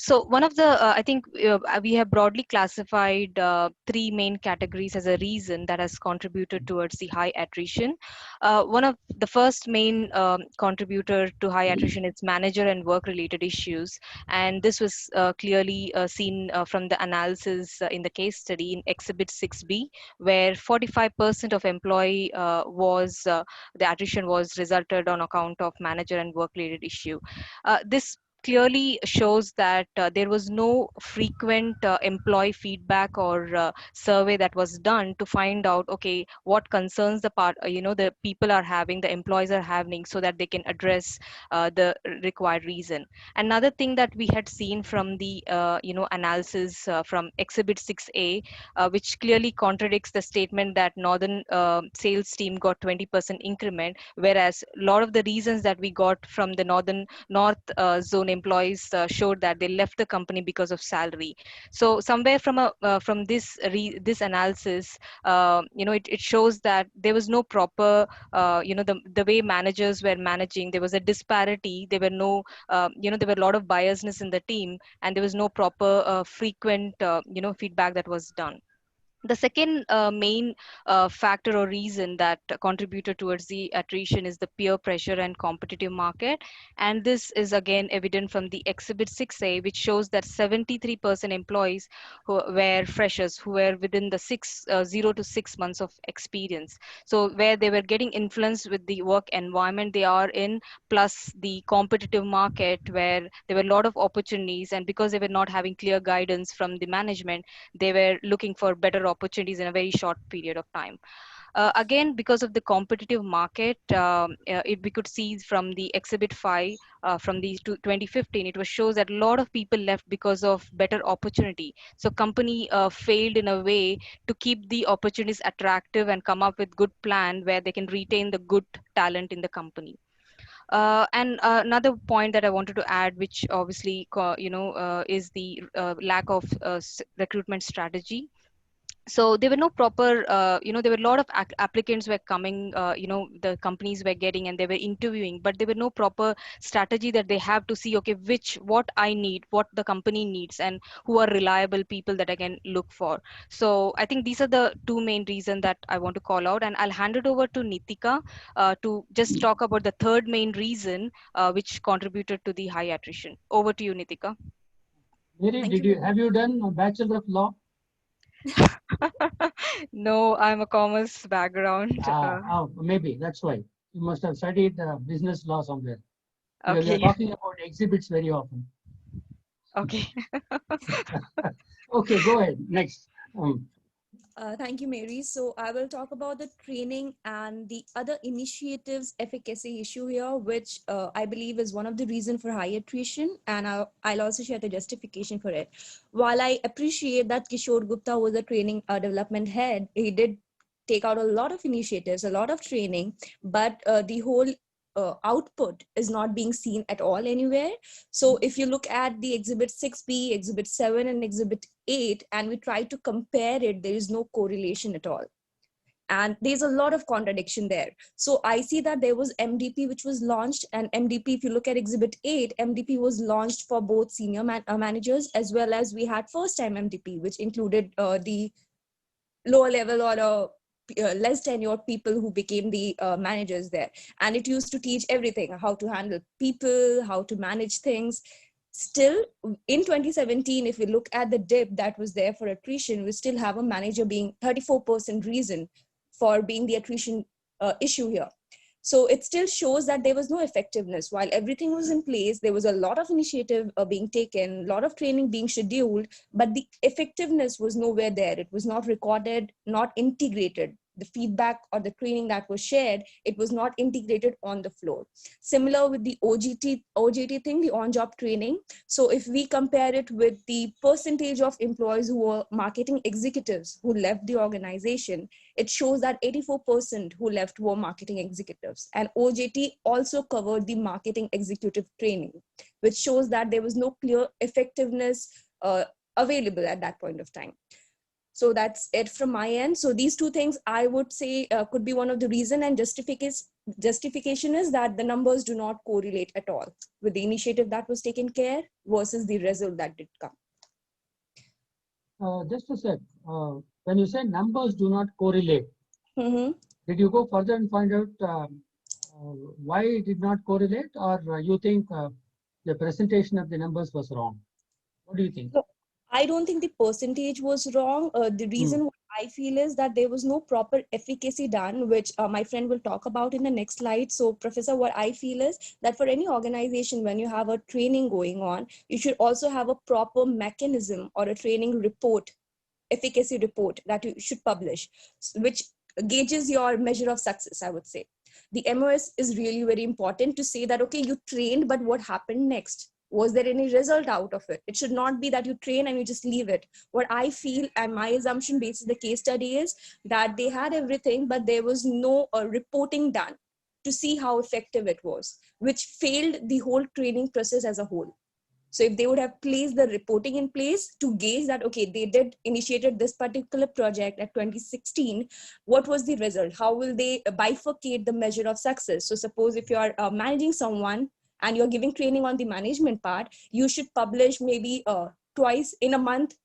So one of the, I think we have broadly classified 3 main categories as a reason that has contributed towards the high attrition. One of the first main contributor to high attrition is manager and work-related issues. And this was clearly seen from the analysis in the case study in Exhibit 6B, where 45% of employee the attrition was resulted on account of manager and work-related issue. This clearly shows that there was no frequent employee feedback or survey that was done to find out, okay, what concerns the people are having, the employees are having, so that they can address the required reason. Another thing that we had seen from the analysis from Exhibit 6A, which clearly contradicts the statement that Northern sales team got 20% increment, whereas a lot of the reasons that we got from the North zone employees showed that they left the company because of salary. So somewhere from this analysis, it shows that there was no proper, the way managers were managing, there was a disparity. There were there were a lot of biasness in the team, and there was no proper frequent feedback that was done. The second main factor or reason that contributed towards the attrition is the peer pressure and competitive market. And this is again evident from the Exhibit 6A, which shows that 73% employees who were freshers, who were within the 0 to 6 months of experience. So where they were getting influenced with the work environment they are in, plus the competitive market where there were a lot of opportunities, and because they were not having clear guidance from the management, they were looking for better opportunities in a very short period of time. Again, because of the competitive market, we could see from the Exhibit 5 from the 2015, it was shows that a lot of people left because of better opportunity. So company failed in a way to keep the opportunities attractive and come up with good plan where they can retain the good talent in the company. And another point that I wanted to add, which obviously is the lack of recruitment strategy. So there were no proper there were a lot of applicants were coming, the companies were getting and they were interviewing, but there were no proper strategy that they have to see, okay, what I need, what the company needs, and who are reliable people that I can look for. So I think these are the two main reasons that I want to call out, and I'll hand it over to Nitika to just talk about the third main reason which contributed to the high attrition. Over to you, Nitika. Mary, have you done a Bachelor of Law? No, I'm a commerce background. Maybe that's why you must have studied business law somewhere. Because we are Okay. talking about exhibits very often. Okay. Okay, go ahead. Next. Thank you, Mary. So I will talk about the training and the other initiatives efficacy issue here, which I believe is one of the reasons for high attrition. And I'll also share the justification for it. While I appreciate that Kishore Gupta was a training development head, he did take out a lot of initiatives, a lot of training, but the whole output is not being seen at all anywhere. So if you look at the exhibit 6B, exhibit 7 and exhibit 8, and we try to compare it, there is no correlation at all. And there's a lot of contradiction there. So I see that there was MDP which was launched, and MDP, if you look at exhibit 8, MDP was launched for both senior managers, as well as we had first time MDP, which included the lower level or less tenured people who became the managers there. And it used to teach everything, how to handle people, how to manage things. Still, in 2017, if we look at the dip that was there for attrition, we still have a manager being 34% reason for being the attrition issue here. So it still shows that there was no effectiveness. While everything was in place, there was a lot of initiative being taken, a lot of training being scheduled, but the effectiveness was nowhere there. It was not recorded, not integrated. The feedback or the training that was shared, it was not integrated on the floor. Similar with the OJT thing, the on-job training. So if we compare it with the percentage of employees who were marketing executives who left the organization, it shows that 84% who left were marketing executives. And OJT also covered the marketing executive training, which shows that there was no clear effectiveness available at that point of time. So that's it from my end. So these two things I would say could be one of the reason, and justification is that the numbers do not correlate at all with the initiative that was taken care versus the result that did come. Just a sec. When you say numbers do not correlate, did you go further and find out why it did not correlate, or you think the presentation of the numbers was wrong? What do you think? So, I don't think the percentage was wrong. The reason what I feel is that there was no proper efficacy done, which my friend will talk about in the next slide. So, Professor, what I feel is that for any organization, when you have a training going on, you should also have a proper mechanism or a training report, efficacy report that you should publish, which gauges your measure of success, I would say. The MOS is really very important to say that, okay, you trained, but what happened next? Was there any result out of it? It should not be that you train and you just leave it. What I feel, and my assumption based on the case study, is that they had everything, but there was no reporting done to see how effective it was, which failed the whole training process as a whole. So if they would have placed the reporting in place to gauge that, okay, they did initiated this particular project at 2016, what was the result? How will they bifurcate the measure of success? So suppose if you are managing someone and you're giving training on the management part, you should publish maybe twice in a month,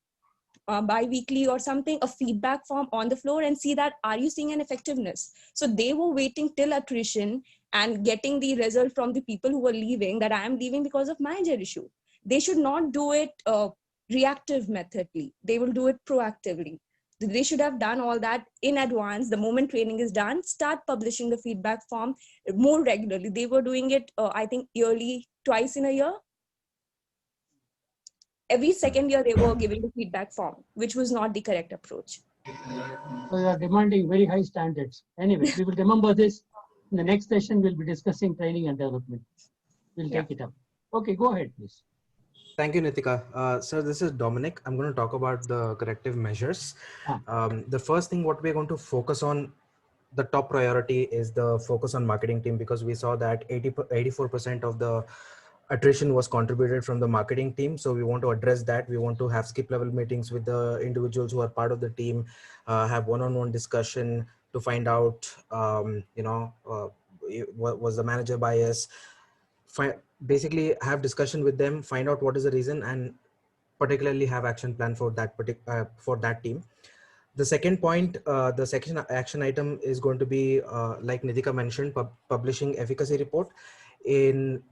bi-weekly or something, a feedback form on the floor, and see that, are you seeing an effectiveness? So they were waiting till attrition and getting the result from the people who were leaving, that I am leaving because of manager issue. They should not do it reactive methodly. They will do it proactively. They should have done all that in advance. The moment training is done, start publishing the feedback form more regularly. They were doing it, I think, yearly, twice in a year. Every second year they were giving the feedback form, which was not the correct approach. So you are demanding very high standards. Anyway, we will remember this. In the next session, we'll be discussing training and development. We'll take it up. Okay, go ahead, please. Thank you, Nitika. Sir, this is Dominic. I'm going to talk about the corrective measures. The first thing what we're going to focus on, the top priority is the focus on marketing team, because we saw that 84% of the attrition was contributed from the marketing team. So we want to address that. We want to have skip level meetings with the individuals who are part of the team, have one-on-one discussion to find out, was the manager bias, basically have discussion with them, find out what is the reason, and particularly have action plan for that team. The second point, the second action item is going to be, like Nitika mentioned, publishing efficacy report. In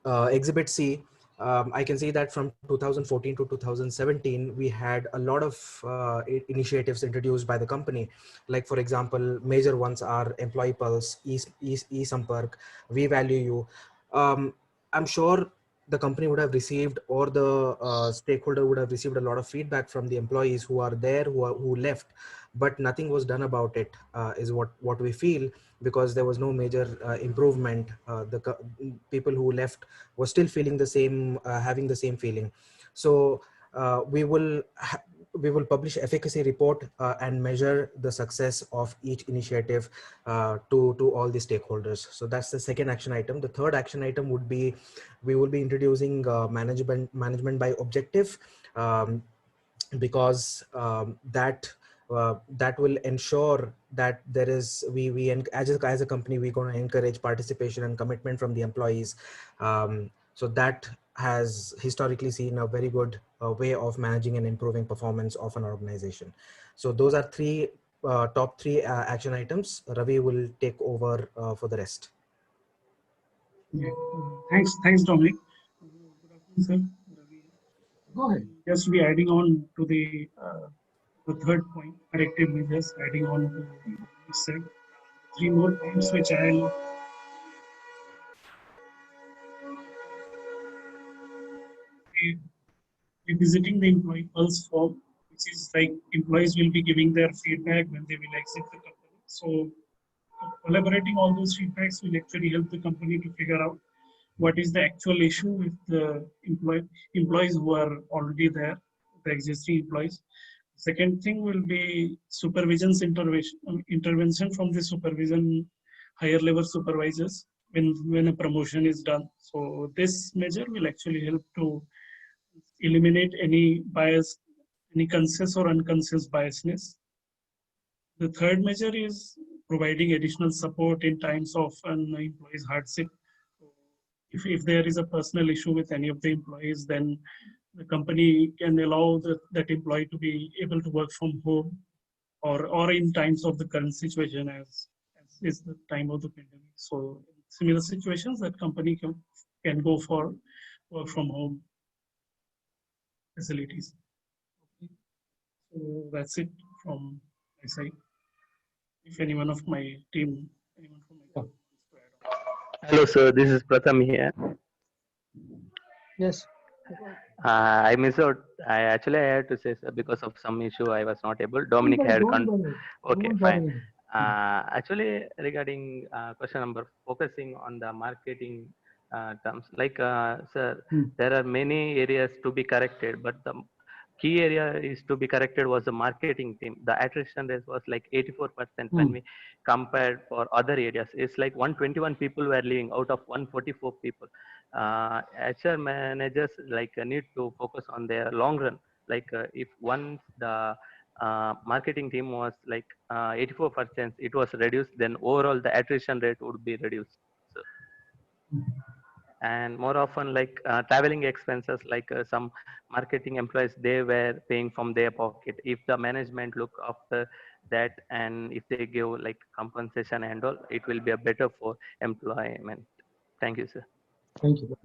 Exhibit C, I can see that from 2014 to 2017, we had a lot of initiatives introduced by the company. Like, for example, major ones are Employee Pulse, eSampark, We Value You. I'm sure the company would have received, or the stakeholder would have received a lot of feedback from the employees who are there, who left, but nothing was done about it, is what we feel, because there was no major improvement. The people who left were still feeling the same, having the same feeling. So we will publish efficacy report and measure the success of each initiative to all the stakeholders. So that's the second action item. The third action item would be, we will be introducing management by objective, because that will ensure that there is, as a company, we're going to encourage participation and commitment from the employees. So that has historically seen a very good way of managing and improving performance of an organization. So those are top three action items. Ravi will take over for the rest. Yeah. Thanks, Dominic. Good afternoon, sir. Ravi. Go ahead. Just to be adding on to the third point, corrective measures, adding on to what you said. Three more points which I'll be revisiting the employee pulse form, which is like employees will be giving their feedback when they will exit the company. So collaborating all those feedbacks will actually help the company to figure out what is the actual issue with the employees who are already there, the existing employees. Second thing will be supervision's intervention from the higher level supervisors when a promotion is done. So this measure will actually help to eliminate any bias, any conscious or unconscious biasness. The third measure is providing additional support in times of an employee's hardship. If there is a personal issue with any of the employees, then the company can allow that employee to be able to work from home, or in times of the current situation as is the time of the pandemic. So in similar situations, that company can go for work from home facilities. So that's it from my side. If anyone of my team, anyone from my team wants to add on. Hello, sir. This is Pratham here. Yes. I missed out. I had to say, sir, because of some issue I was not able. Dominic had okay, fine. Actually, regarding question number, focusing on the marketing terms, like sir, there are many areas to be corrected, but the key area is to be corrected was the marketing team. The attrition rate was like 84% when we compared for other areas. It's like 121 people were leaving out of 144 people. HR managers need to focus on their long run. If once the marketing team was 84%, it was reduced, then overall the attrition rate would be reduced. So, and more often traveling expenses, some marketing employees, they were paying from their pocket. If the management look after that, and if they give compensation and all, it will be a better for employment. Thank you, sir. Thank you.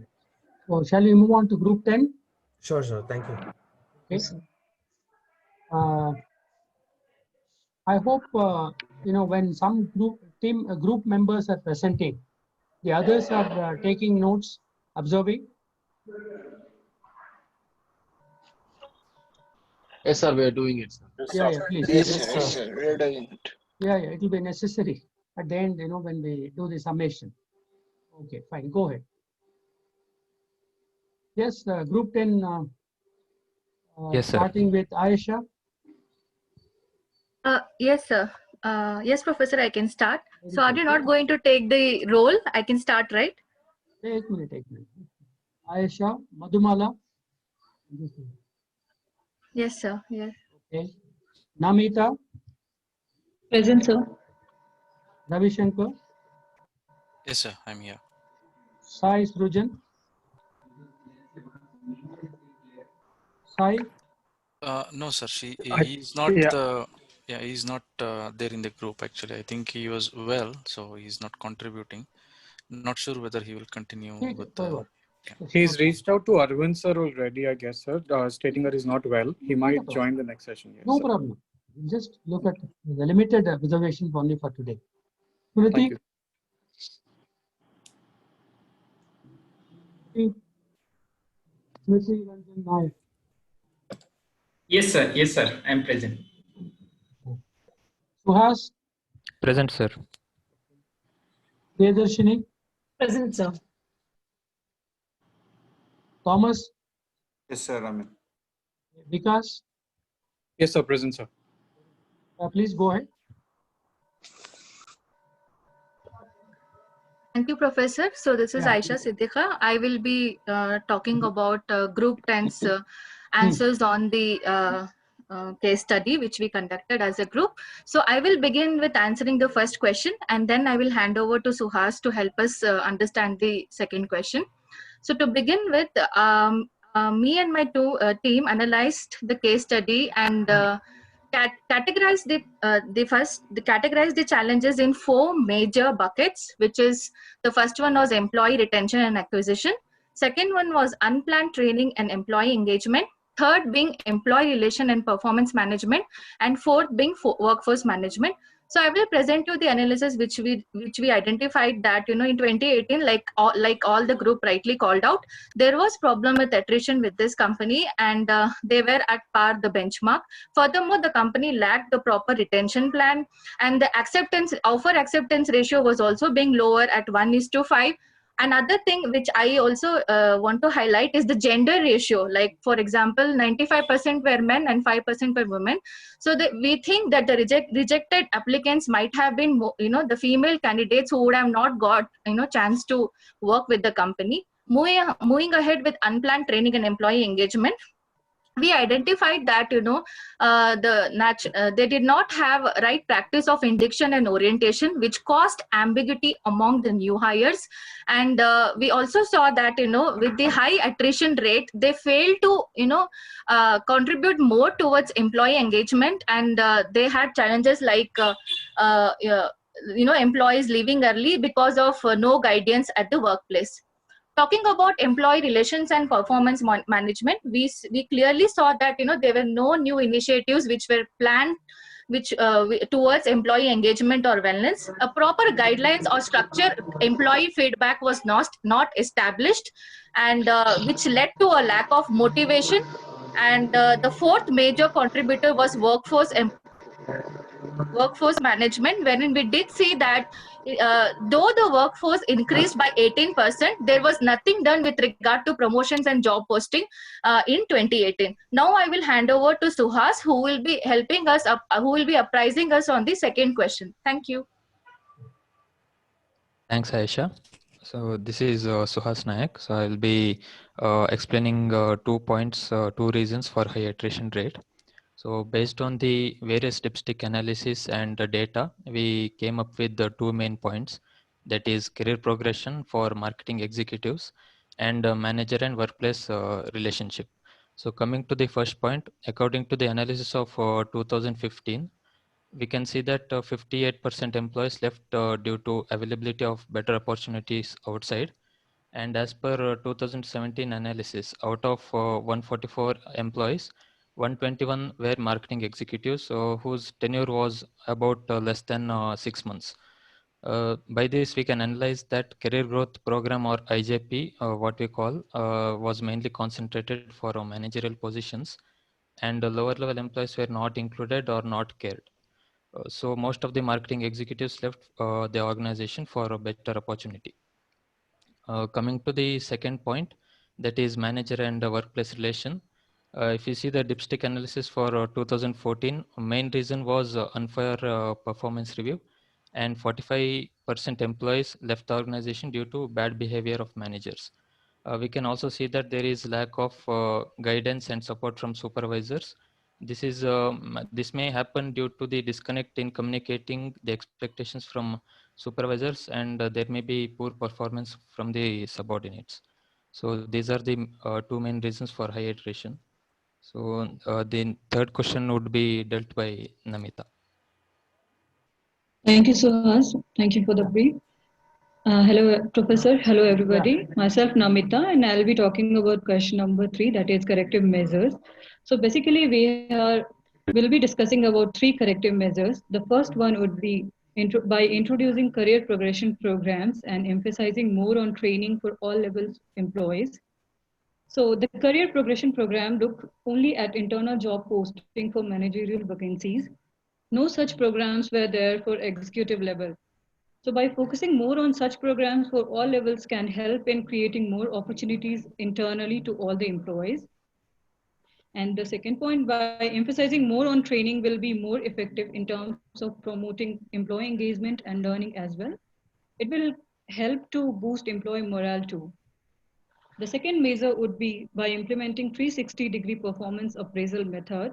So shall we move on to group 10? Sure, thank you. Okay. Yes, I hope when some group members are presenting, the others are taking notes, observing. Yes, sir, we are doing it, sir. Yeah, please. Yes, sir, we are doing it. Yeah, it will be necessary at the end, when we do the summation. Okay, fine, go ahead. Yes, group 10, yes, sir. starting with Aisha. Yes, sir. Yes, Professor, I can start. So are you not going to take the role? I can start, right? Take minute. Aisha, Madhumala. Yes, sir. Yes. Okay. Namita. Present, sir. Ravi Shankar. Yes, sir. I'm here. Sai Srujan. Sai. No, sir. He's not Yeah. he's not there in the group actually. I think he was well, so he's not contributing. Not sure whether he will continue with the. He's reached out to Arvind sir already, I guess, sir, stating that he's not well. He might join the next session. Yes, No sir. problem. Just look at the limited observations only for today. Thank you. Yes, sir. Yes, sir. I'm present. Suhas. Present, sir. Priyadarshini. Present, sir. Thomas. Yes, sir. Raman. Vikas. Yes, sir. Present, sir. Please go ahead. Thank you, Professor. So this is Aisha Siddiqa. I will be talking about Group 10's answers on the case study which we conducted as a group. So I will begin with answering the first question, and then I will hand over to Suhas to help us understand the second question. So to begin with, me and my team analyzed the case study and categorize the challenges in 4 major buckets, which is the first one was employee retention and acquisition, second one was unplanned training and employee engagement, third being employee relation and performance management, and fourth being workforce management. So I will present you the analysis which we identified that in 2018, like all the group rightly called out, there was problem with attrition with this company, and they were at par the benchmark. Furthermore, the company lacked the proper retention plan, and the offer acceptance ratio was also being lower at 1:5. Another thing which I also want to highlight is the gender ratio. Like, for example, 95% were men and 5% were women. So we think that the rejected applicants might have been, the female candidates who would have not got, chance to work with the company. Moving ahead with unplanned training and employee engagement, we identified that they did not have right practice of induction and orientation, which caused ambiguity among the new hires. And we also saw that with the high attrition rate, they failed to contribute more towards employee engagement, and they had challenges like employees leaving early because of no guidance at the workplace. Talking about employee relations and performance management, we clearly saw that there were no new initiatives which were planned towards employee engagement or wellness. A proper guidelines or structure employee feedback was not established, and which led to a lack of motivation. And the fourth major contributor was workforce management, wherein we did see that though the workforce increased by 18%, there was nothing done with regard to promotions and job posting in 2018. Now I will hand over to Suhas, who will be helping us who will be apprising us on the second question. Thank you. Thanks, Aisha. So this is Suhas Nayak. So I'll be explaining 2 points, 2 reasons for high attrition rate. So based on the various dipstick analysis and the data, we came up with the 2 main points, that is career progression for marketing executives and manager and workplace relationship. So coming to the first point, according to the analysis of 2015, we can see that 58% employees left due to availability of better opportunities outside. And as per 2017 analysis, out of 144 employees, 121 were marketing executives whose tenure was about less than 6 months. By this, we can analyze that career growth program, or IJP, what we call, was mainly concentrated for managerial positions, and lower level employees were not included or not cared. So most of the marketing executives left the organization for a better opportunity. Coming to the second point, that is manager and workplace relation. If you see the dipstick analysis for 2014, main reason was unfair performance review, and 45% employees left the organization due to bad behavior of managers. we can also see that there is lack of guidance and support from supervisors. This may happen due to the disconnect in communicating the expectations from supervisors, and there may be poor performance from the subordinates. So these are the two main reasons for high attrition. So the third question would be dealt by Namita. Thank you, Suhas. Thank you for the brief. Hello, Professor. Hello, everybody. Yeah. Myself, Namita, and I'll be talking about question number 3, that is corrective measures. So basically, we'll be discussing about 3 corrective measures. The first one would be by introducing career progression programs and emphasizing more on training for all levels employees. So the career progression program look only at internal job posting for managerial vacancies. No such programs were there for executive level. So by focusing more on such programs for all levels can help in creating more opportunities internally to all the employees. And the second point, by emphasizing more on training will be more effective in terms of promoting employee engagement and learning as well. It will help to boost employee morale too. The second measure would be by implementing 360-degree performance appraisal method.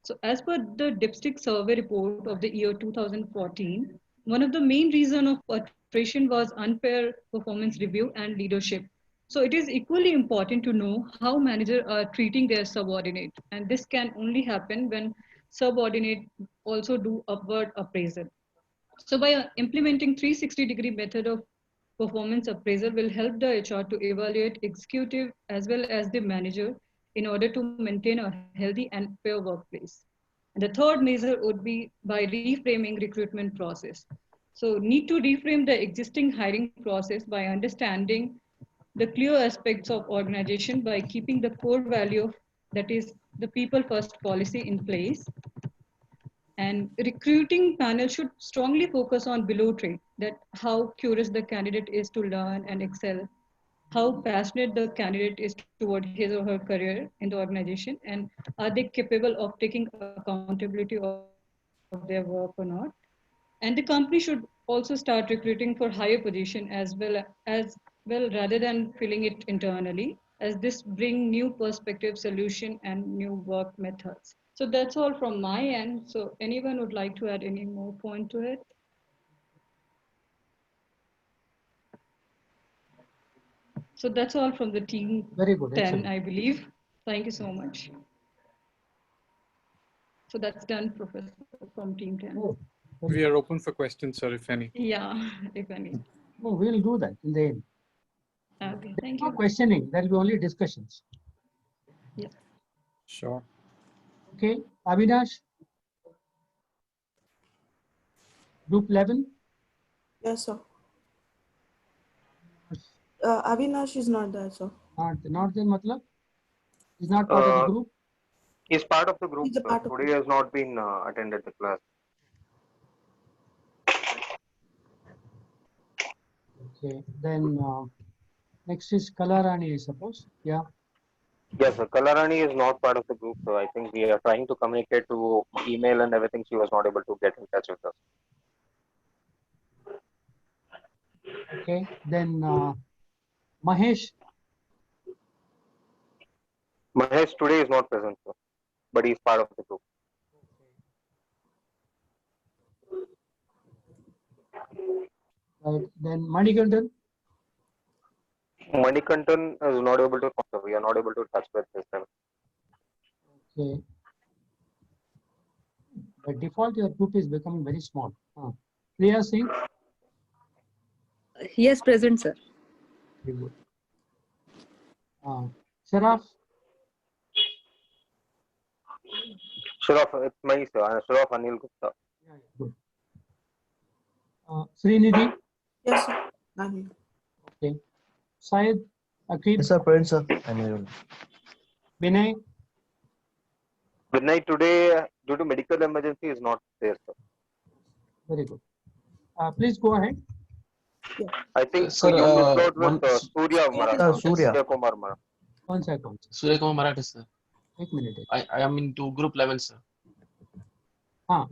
So as per the dipstick survey report of the year 2014, one of the main reasons of attrition was unfair performance review and leadership. So it is equally important to know how managers are treating their subordinate. And this can only happen when subordinate also do upward appraisal. So by implementing 360-degree method of performance appraisal will help the HR to evaluate executive as well as the manager in order to maintain a healthy and fair workplace. And the third measure would be by reframing recruitment process. So need to reframe the existing hiring process by understanding the clear aspects of organization by keeping the core value of, that is the people first policy in place. And recruiting panel should strongly focus on below trait, that how curious the candidate is to learn and excel, how passionate the candidate is toward his or her career in the organization, and are they capable of taking accountability of their work or not. And the company should also start recruiting for higher position as well rather than filling it internally, as this bring new perspective solution and new work methods. So that's all from my end. So anyone would like to add any more point to it? So that's all from the team. Very good. 10, Excellent. I believe. Thank you so much. So that's done, Professor, from team 10. Oh, We are open for questions, sir, if any. Yeah, if any. No, we'll do that in the end. Okay, thank No you. questioning. There will be only discussions. Yeah. Sure. Okay, Avinash. Group 11. Yes, sir. Avinash is not there, sir. Not there, matlab? He's not part of the group? He's part of the group, He's a sir. part of Today has not been attended the class. Okay, then next is Kalarani, I suppose. Yeah. Yes, sir. Kalarani is not part of the group, so I think we are trying to communicate to email and everything. She was not able to get in touch with us. Okay, then Mahesh. Mahesh today is not present, sir, but he is part of the group. Right, then Manikandan. Manikandan is not able to answer. We are not able to touch with this time. Okay. By default, your group is becoming very small. Priya Singh. Yes, present, sir. Very good. Sharaf. Sharaf, it's my sir. Sharaf Anil Gupta. Yeah, good. Srinidhi. Yes, sir. I'm here. Okay. Syed. Akib. Yes, sir, present, sir. I'm here. Vinay. Vinay today, due to medical emergency, is not there, sir. Very good. Please go ahead. Yeah. I think Sir, you missed out with one- Surya Maratha. Surya. Kumar Maratha. One second. Surya Kumar Maratha, sir. 1 minute. I am into group 11, sir.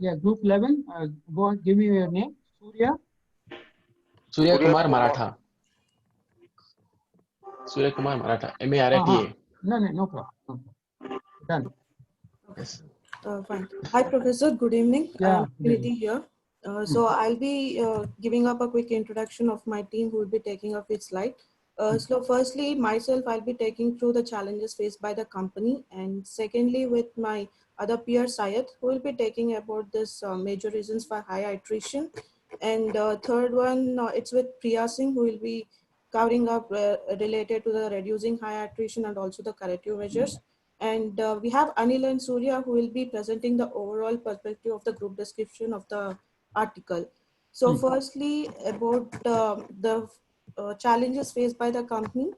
Yeah, group 11. Go on, give me your name. Surya. Surya Kumar Maratha. Surya Kumar Maratha, MA RITA. No problem. Done. Yes. Fine. Hi, Professor. Good evening. Yeah, good Nidhi evening. here. So I'll be giving up a quick introduction of my team who will be taking up its slide. So firstly, myself, I'll be taking through the challenges faced by the company. And secondly, with my other peer, Syed, who will be taking about this major reasons for high attrition. And third one, it's with Priya Singh, who will be covering up related to the reducing high attrition and also the corrective measures. And we have Anil and Surya who will be presenting the overall perspective of the group description of the article. So firstly, about the challenges faced by the company.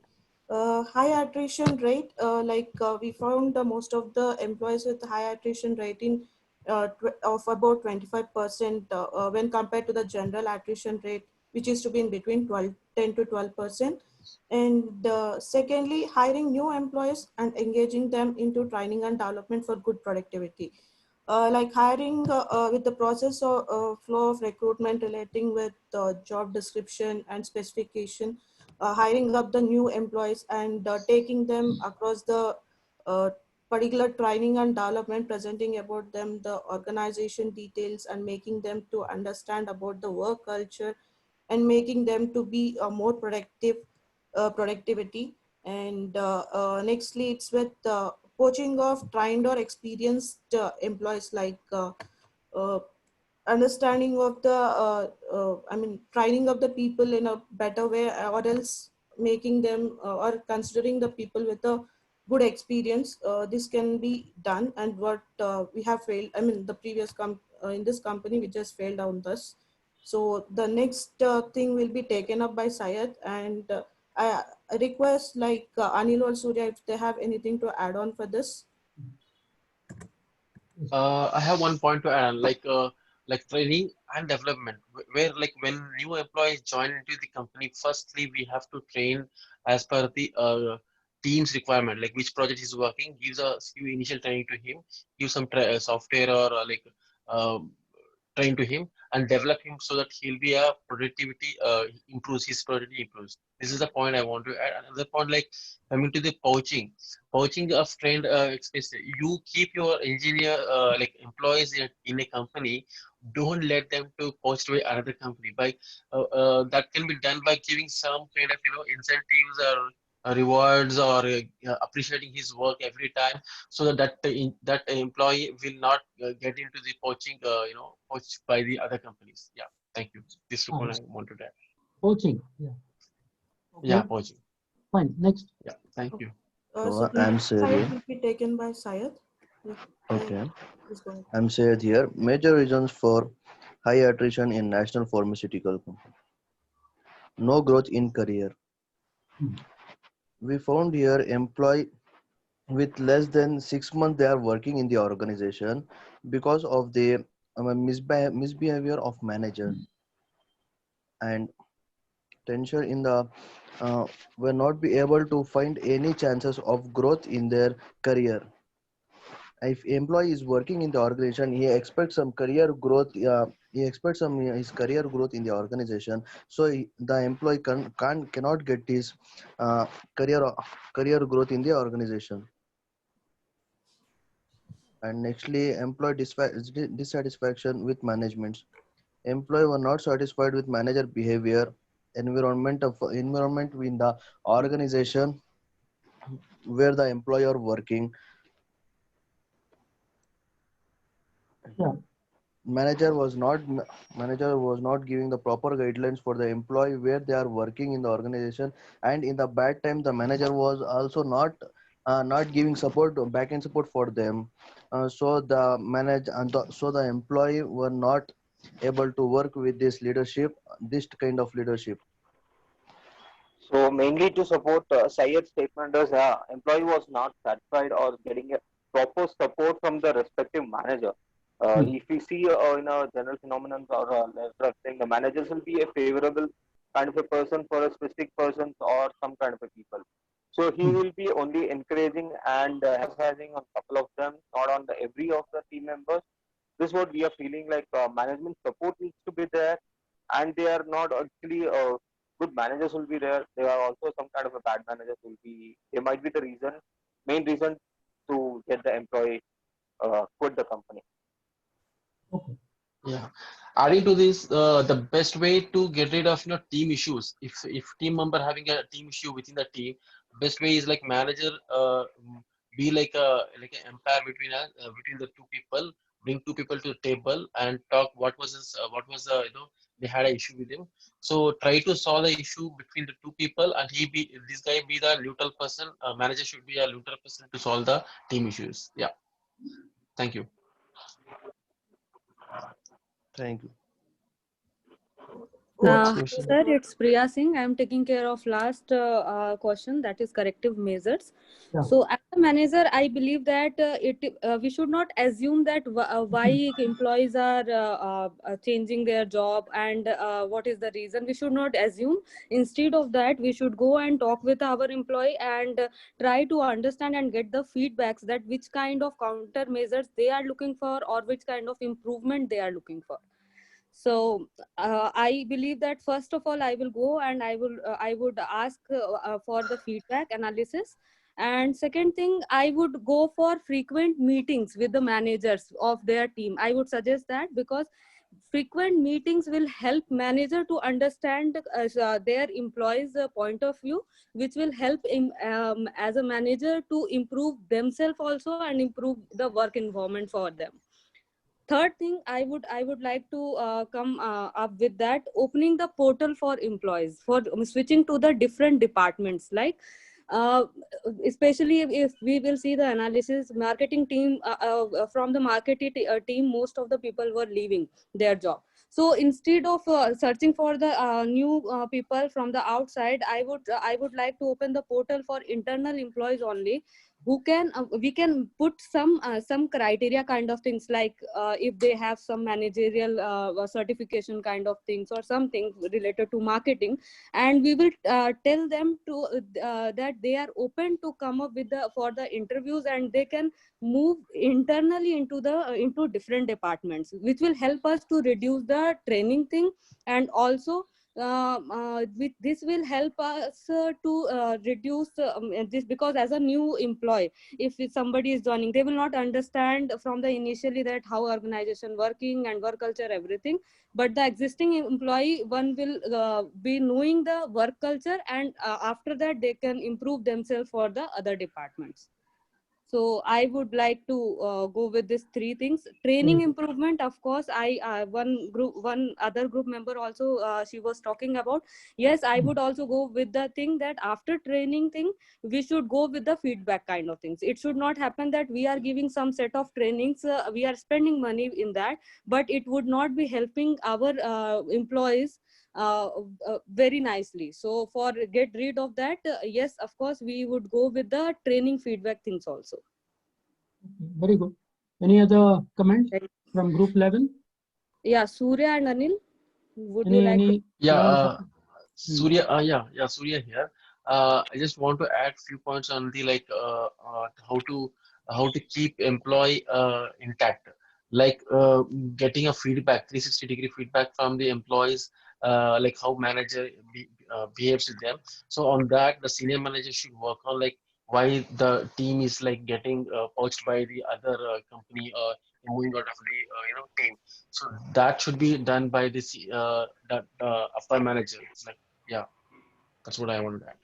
High attrition rate, we found most of the employees with high attrition rate of about 25% when compared to the general attrition rate, which is to be in between 10 to 12%. And secondly, hiring new employees and engaging them into training and development for good productivity. Like hiring with the process or flow of recruitment relating with job description and specification, hiring up the new employees and taking them across the uh, particular training and development, presenting about them the organization details and making them to understand about the work culture and making them to be more productivity. And nextly, it's with coaching of trained or experienced employees, like uh, understanding of the training of the people in a better way, or else making them or considering the people with a good experience. This can be done, and what we have failed, the previous in this company we just failed on this. So the next thing will be taken up by Syed, and I request like Anil or Surya if they have anything to add on for this. I have one point to add, like training and development, where like when new employees join into the company, firstly we have to train as per the team's requirement, like which project is working, give initial training to him, give some software or train to him and develop him so that he'll be a productivity improves his productivity improves. This is the point I want to add. Another point, like coming to the poaching of trained especially you keep your engineer like employees in a company, don't let them to poach to another company by that can be done by giving some kind of incentives or rewards or appreciating his work every time, so that employee will not get into the poaching poached by the other companies. Yeah, thank you. This is what I wanted to add. Coaching. Yeah. Okay. Yeah, poaching. Fine. Next. Yeah, thank you. So the I'm next slide Syed. will be taken by Syed. Yeah. Okay. Please go ahead. I'm Syed here. Major reasons for high attrition in national pharmaceutical company. No growth in career. We found here employee with less than 6 months they are working in the organization because of the misbehavior of manager and tension in the will not be able to find any chances of growth in their career. If employee is working in the organization, he expects some career growth. He expects some his career growth in the organization. So the employee cannot get his uh, career growth in the organization. And nextly, employee dissatisfaction with management. Employee were not satisfied with manager behavior, environment in the organization where the employer working. Yeah. Manager was not giving the proper guidelines for the employee where they are working in the organization, and in the bad time the manager was also not giving support, back end support for them. So the employee were not able to work with this kind of leadership. So mainly to support Syed's statement is employee was not satisfied or getting a proper support from the respective manager. If we see in a general phenomenon or thing, the managers will be a favorable kind of a person for a specific person or some kind of a people. So he will be only encouraging and emphasizing on couple of them, not on the every of the team members. This is what we are feeling like management support needs to be there, and they are not actually good managers will be there. There are also some kind of a bad managers will be. They might be the main reason to get the employee quit the company. Okay. Yeah. Adding to this, the best way to get rid of team issues. If team member having a team issue within the team, best way is like manager be like an umpire between between the two people, bring two people to the table and talk what was they had an issue with him. So try to solve the issue between the two people, and this guy be the neutral person. Manager should be a neutral person to solve the team issues. Yeah. Thank you. Thank you. Next question. Sir, it's Priya Singh. I'm taking care of last question, that is corrective measures. Yeah. So as a manager, I believe that we should not assume that why employees are changing their job and what is the reason. We should not assume. Instead of that, we should go and talk with our employee and try to understand and get the feedbacks that which kind of countermeasures they are looking for or which kind of improvement they are looking for. So I believe that first of all I will go and I would ask for the feedback analysis, and second thing I would go for frequent meetings with the managers of their team. I would suggest that, because frequent meetings will help manager to understand their employees point of view, which will help as a manager to improve themselves also and improve the work environment for them. Third thing I would like to come up with that, opening the portal for employees for switching to the different departments, like uh, especially if we will see the analysis marketing team, from the marketing team most of the people were leaving their job. So instead of searching for the new people from the outside, I would like to open the portal for internal employees only, who can we can put some criteria kind of things, like if they have some managerial certification kind of things or something related to marketing, and we will tell them to that they are open to come up with the for the interviews, and they can move internally into different departments, which will help us to reduce the training thing. And also this will help us to reduce this, because as a new employee, if somebody is joining, they will not understand from the initially that how organization working and work culture everything, but the existing employee one will be knowing the work culture, and after that they can improve themselves for the other departments. So I would like to go with these three things. Training improvement, of course, one other group member also, she was talking about. Yes, I would also go with the thing that after training thing, we should go with the feedback kind of things. It should not happen that we are giving some set of trainings, we are spending money in that, but it would not be helping our employees very nicely. So for get rid of that, yes, of course, we would go with the training feedback things also. Very good. Any other comments from group level? Yeah, Surya and Anil, would Any, you like to? Yeah, Surya. Yeah, Surya here. I just want to add few points on the how to keep employee intact, like getting a feedback, 360-degree feedback from the employees, like how manager behaves with them. So on that, the senior manager should work on like why the team is like getting poached by the other company, moving out of the team. So that should be done by this upper manager. Like, yeah, that's what I wanted to add.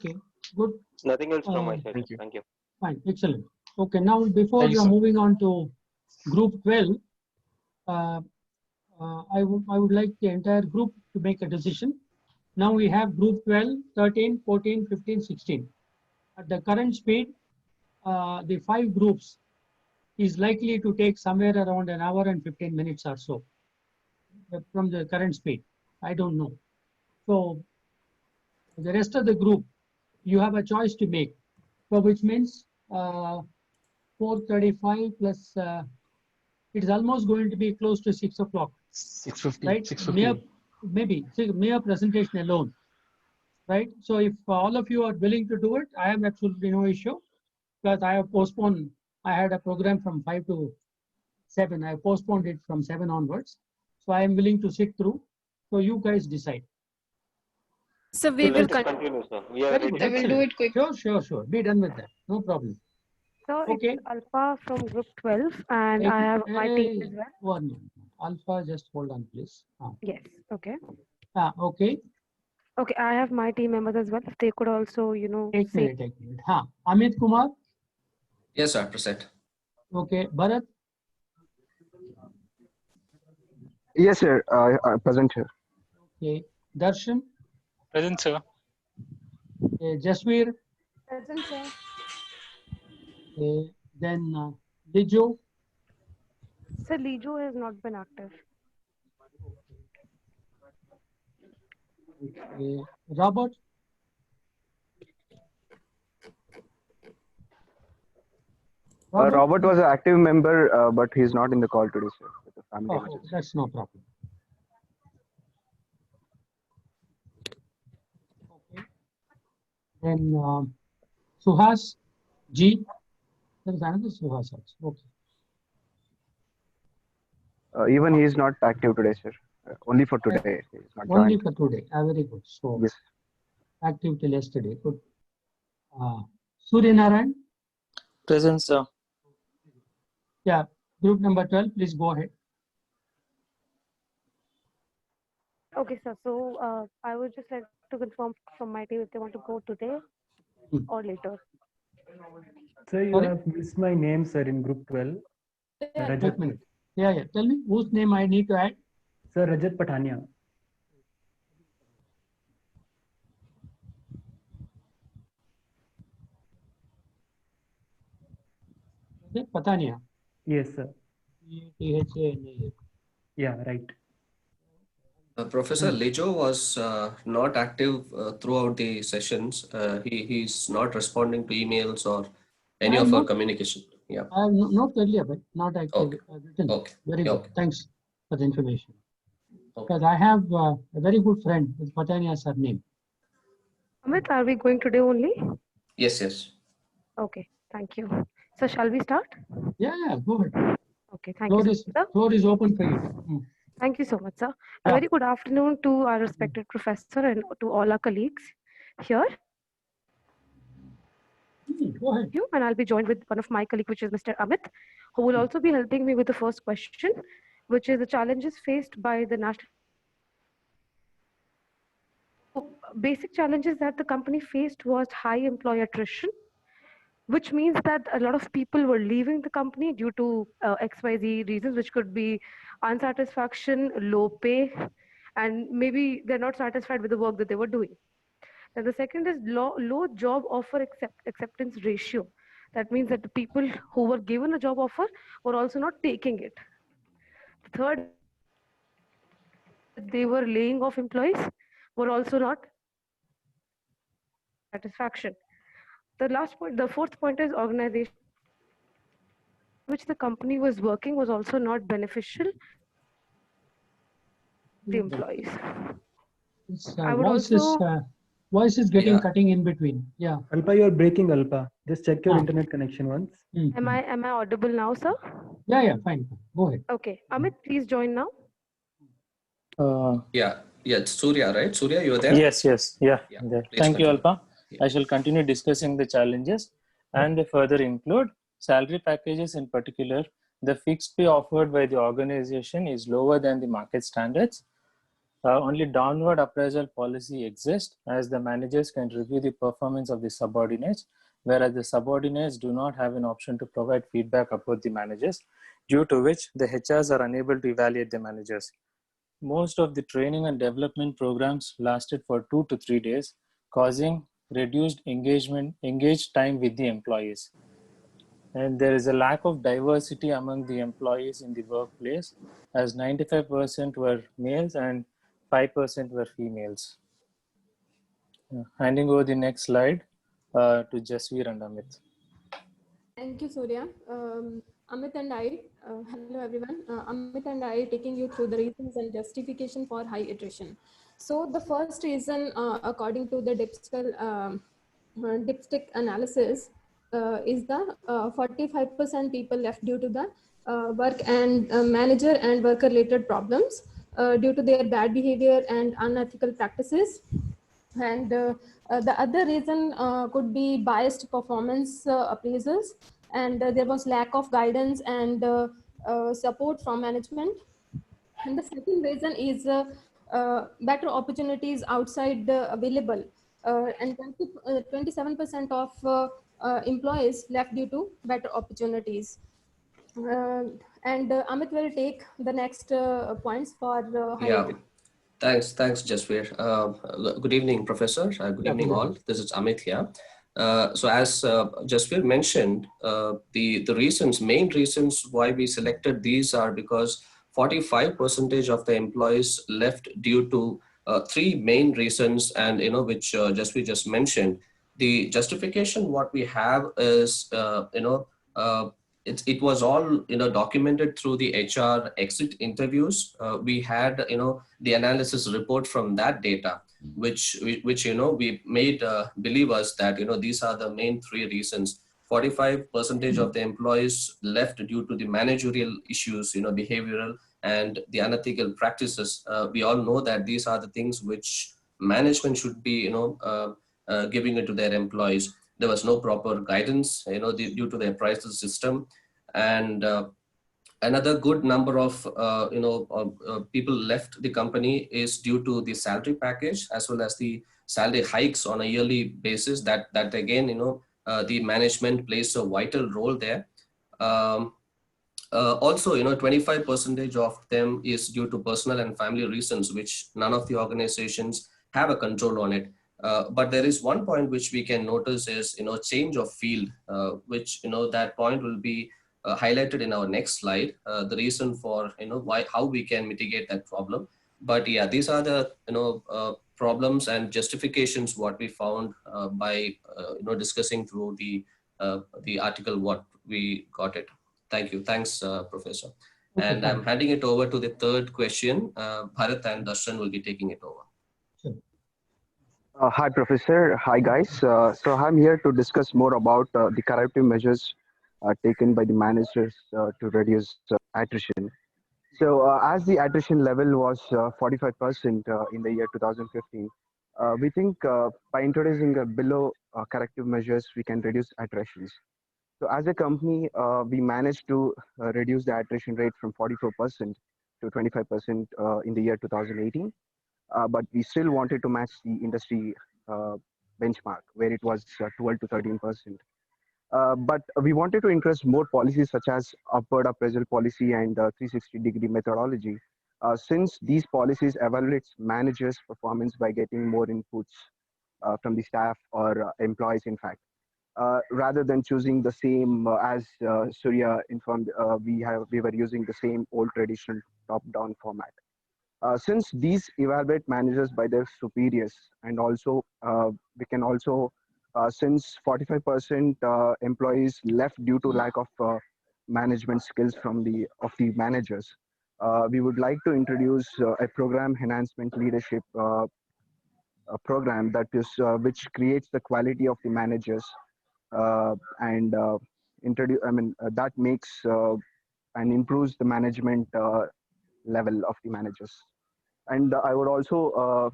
Okay, good. Nothing else from my side. Thank you. Thank you. Fine, excellent. Okay, now before Thank you, sir. moving on to group 12, I would like the entire group to make a decision. Now we have group 12, 13, 14, 15, 16. At the current speed, the 5 groups is likely to take somewhere around an hour and 15 minutes or so from the current speed. I don't know. So the rest of the group, you have a choice to make. So which means 4:35 plus, it is almost going to be close to 6 o'clock. 6:50. Right? 6:50. Maybe mere presentation alone. Right? So if all of you are willing to do it, I have absolutely no issue, because I have postponed. I had a program from 5 to 7. I postponed it from 7 onwards. So I am willing to sit through. So you guys decide. So we will continue, sir. We are Very ready. good. I will do Excellent. it quick. Sure. Be done with that. No problem. So Okay. it's Alpha from group 12 and I have my team as well. One minute. Alpha, just hold on, please. Yes. Okay. Okay. Okay. I have my team members as well. If they could also, Take minute. Amit Kumar. Yes, sir. Present. Okay. Bharat. Yes, sir. Present here. Okay. Darshan. Present, sir. Okay. Jasveer. Present, sir. Okay. Then Lijo. Sir, Lijo has not been active. Okay. Robert. Robert was an active member, but he's not in the call today, sir. With the family emergency. That's no problem. Okay. Then Suhas G. There is another Suhas also. Okay. Even he is not active today, sir. Only for today. He is not Only joined. for today. Very good. So Yes. active till yesterday. Good. Surya Narayan. Present, sir. Yeah. Group number 12. Please go ahead. Okay, sir. So I would just like to confirm from my team if they want to go today or later. Sir, you have missed my name, sir, in group 12. Rajat. Wait a minute. Yeah. Tell me whose name I need to add. Sir, Rajat Pathania. Pathania. Yes, sir. Pathania. Yeah, right. Professor Lijo was not active throughout the sessions. He's not responding to emails or any of our communication. Yeah. I have not earlier, but not active. Written. Okay. Very good. Thanks for the information. Because I have a very good friend with Pathania surname. Amit, are we going today only? Yes. Okay, thank you. So shall we start? Yeah, go ahead. Okay, thank you, sir. Floor is open for you. Thank you so much, sir. A very good afternoon to our respected professor and to all our colleagues here. Go ahead. And I'll be joined with one of my colleagues, which is Mr. Amit, who will also be helping me with the first question, which is the challenges faced by the national. Basic challenges that the company faced was high employee attrition, which means that a lot of people were leaving the company due to XYZ reasons, which could be unsatisfaction, low pay, and maybe they're not satisfied with the work that they were doing. And the second is low job offer acceptance ratio. That means that the people who were given a job offer were also not taking it. The third, they were laying off employees, were also not satisfaction. The last point, the fourth point is organization, which the company was working was also not beneficial to the employees. Voice is getting cutting in between. Yeah. Alpa, you are breaking, Alpa. Just check your internet connection once. Am I audible now, sir? Yeah, fine. Go ahead. Okay. Amit, please join now. Yeah. It's Surya, right? Surya, you are there? Yes. Yeah. Thank you, continue. Alpa. I shall continue discussing the challenges, and they further include salary packages. In particular, the fixed pay offered by the organization is lower than the market standards. Only downward appraisal policy exists, as the managers can review the performance of the subordinates, whereas the subordinates do not have an option to provide feedback about the managers, due to which the HRs are unable to evaluate the managers. Most of the training and development programs lasted for 2 to 3 days, causing reduced engaged time with the employees. And there is a lack of diversity among the employees in the workplace, as 95% were males and 5% were females. Handing over the next slide to Jasveer and Amit. Thank you, Surya. Amit and I, hello everyone. Amit and I taking you through the reasons and justification for high attrition. So the first reason, according to the dipstick analysis, is the 45% people left due to the work and manager and worker related problems due to their bad behavior and unethical practices. And the other reason could be biased performance appraisals, and there was lack of guidance and support from management. And the second reason is better opportunities outside available, and 27% of employees left due to better opportunities. Uh, and Amit will take the next points for higher Yeah. Thanks, Jasveer. Good evening, Professor. Good evening, all. This is Amit here. So as Jasveer mentioned, the main reasons why we selected these are because 45% of the employees left due to three main reasons, and which Jasveer just mentioned. The justification what we have is it was all documented through the HR exit interviews. We had the analysis report from that data, which we made believe us that these are the main three reasons. 45% of the employees left due to the managerial issues, behavioral and the unethical practices. We all know that these are the things which management should be giving it to their employees. There was no proper guidance due to the appraisal system. And another good number of people left the company is due to the salary package as well as the salary hikes on a yearly basis. That again the management plays a vital role there. Also 25% of them is due to personal and family reasons, which none of the organizations have a control on it. But there is one point which we can notice is change of field, which that point will be highlighted in our next slide, the reason for how we can mitigate that problem. But yeah, these are the problems and justifications what we found by discussing through the article what we got it. Thank you. Thanks, Professor. Okay, and I'm handing it over to the third question. Bharat and Darshan will be taking it over. Hi, Professor. Hi, guys. So I'm here to discuss more about the corrective measures taken by the managers to reduce attrition. So as the attrition level was 45% in the year 2015, we think by introducing below corrective measures, we can reduce attritions. So as a company, we managed to reduce the attrition rate from 44% to 25% in the year 2018. But we still wanted to match the industry benchmark where it was 12 to 13%. But we wanted to introduce more policies such as upward appraisal policy and 360-degree methodology, since these policies evaluates managers' performance by getting more inputs from the staff or employees, in fact. Rather than choosing the same, as Surya informed, we were using the same old traditional top-down format. Since these evaluate managers by their superiors, and also we can also, since 45% employees left due to lack of management skills from the managers, we would like to introduce a program enhancement leadership program that is which creates the quality of the managers and introduce. That makes and improves the management level of the managers. And I would also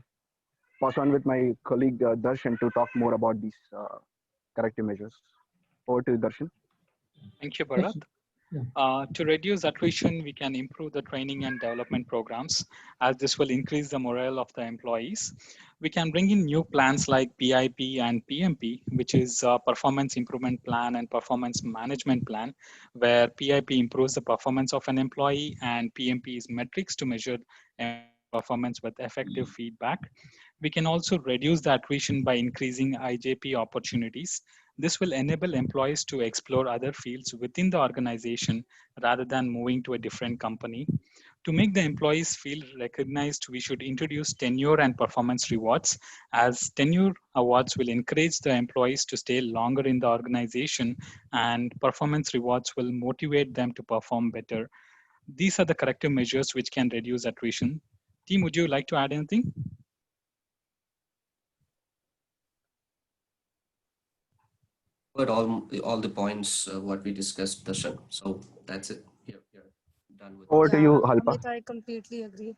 pass on with my colleague Darshan to talk more about these corrective measures. Over to you, Darshan. Thank you, Bharat. To reduce attrition, we can improve the training and development programs, as this will increase the morale of the employees. We can bring in new plans like PIP and PMP, which is Performance Improvement Plan and Performance Management Plan, where PIP improves the performance of an employee and PMP is metrics to measure performance with effective feedback. We can also reduce the attrition by increasing IJP opportunities. This will enable employees to explore other fields within the organization rather than moving to a different company. To make the employees feel recognized, we should introduce tenure and performance rewards, as tenure awards will encourage the employees to stay longer in the organization, and performance rewards will motivate them to perform better. These are the corrective measures which can reduce attrition. Team, would you like to add anything? But all the points what we discussed, Darshan. So that's it. Here, done with. Over to you, Halpa. Amit, I completely agree.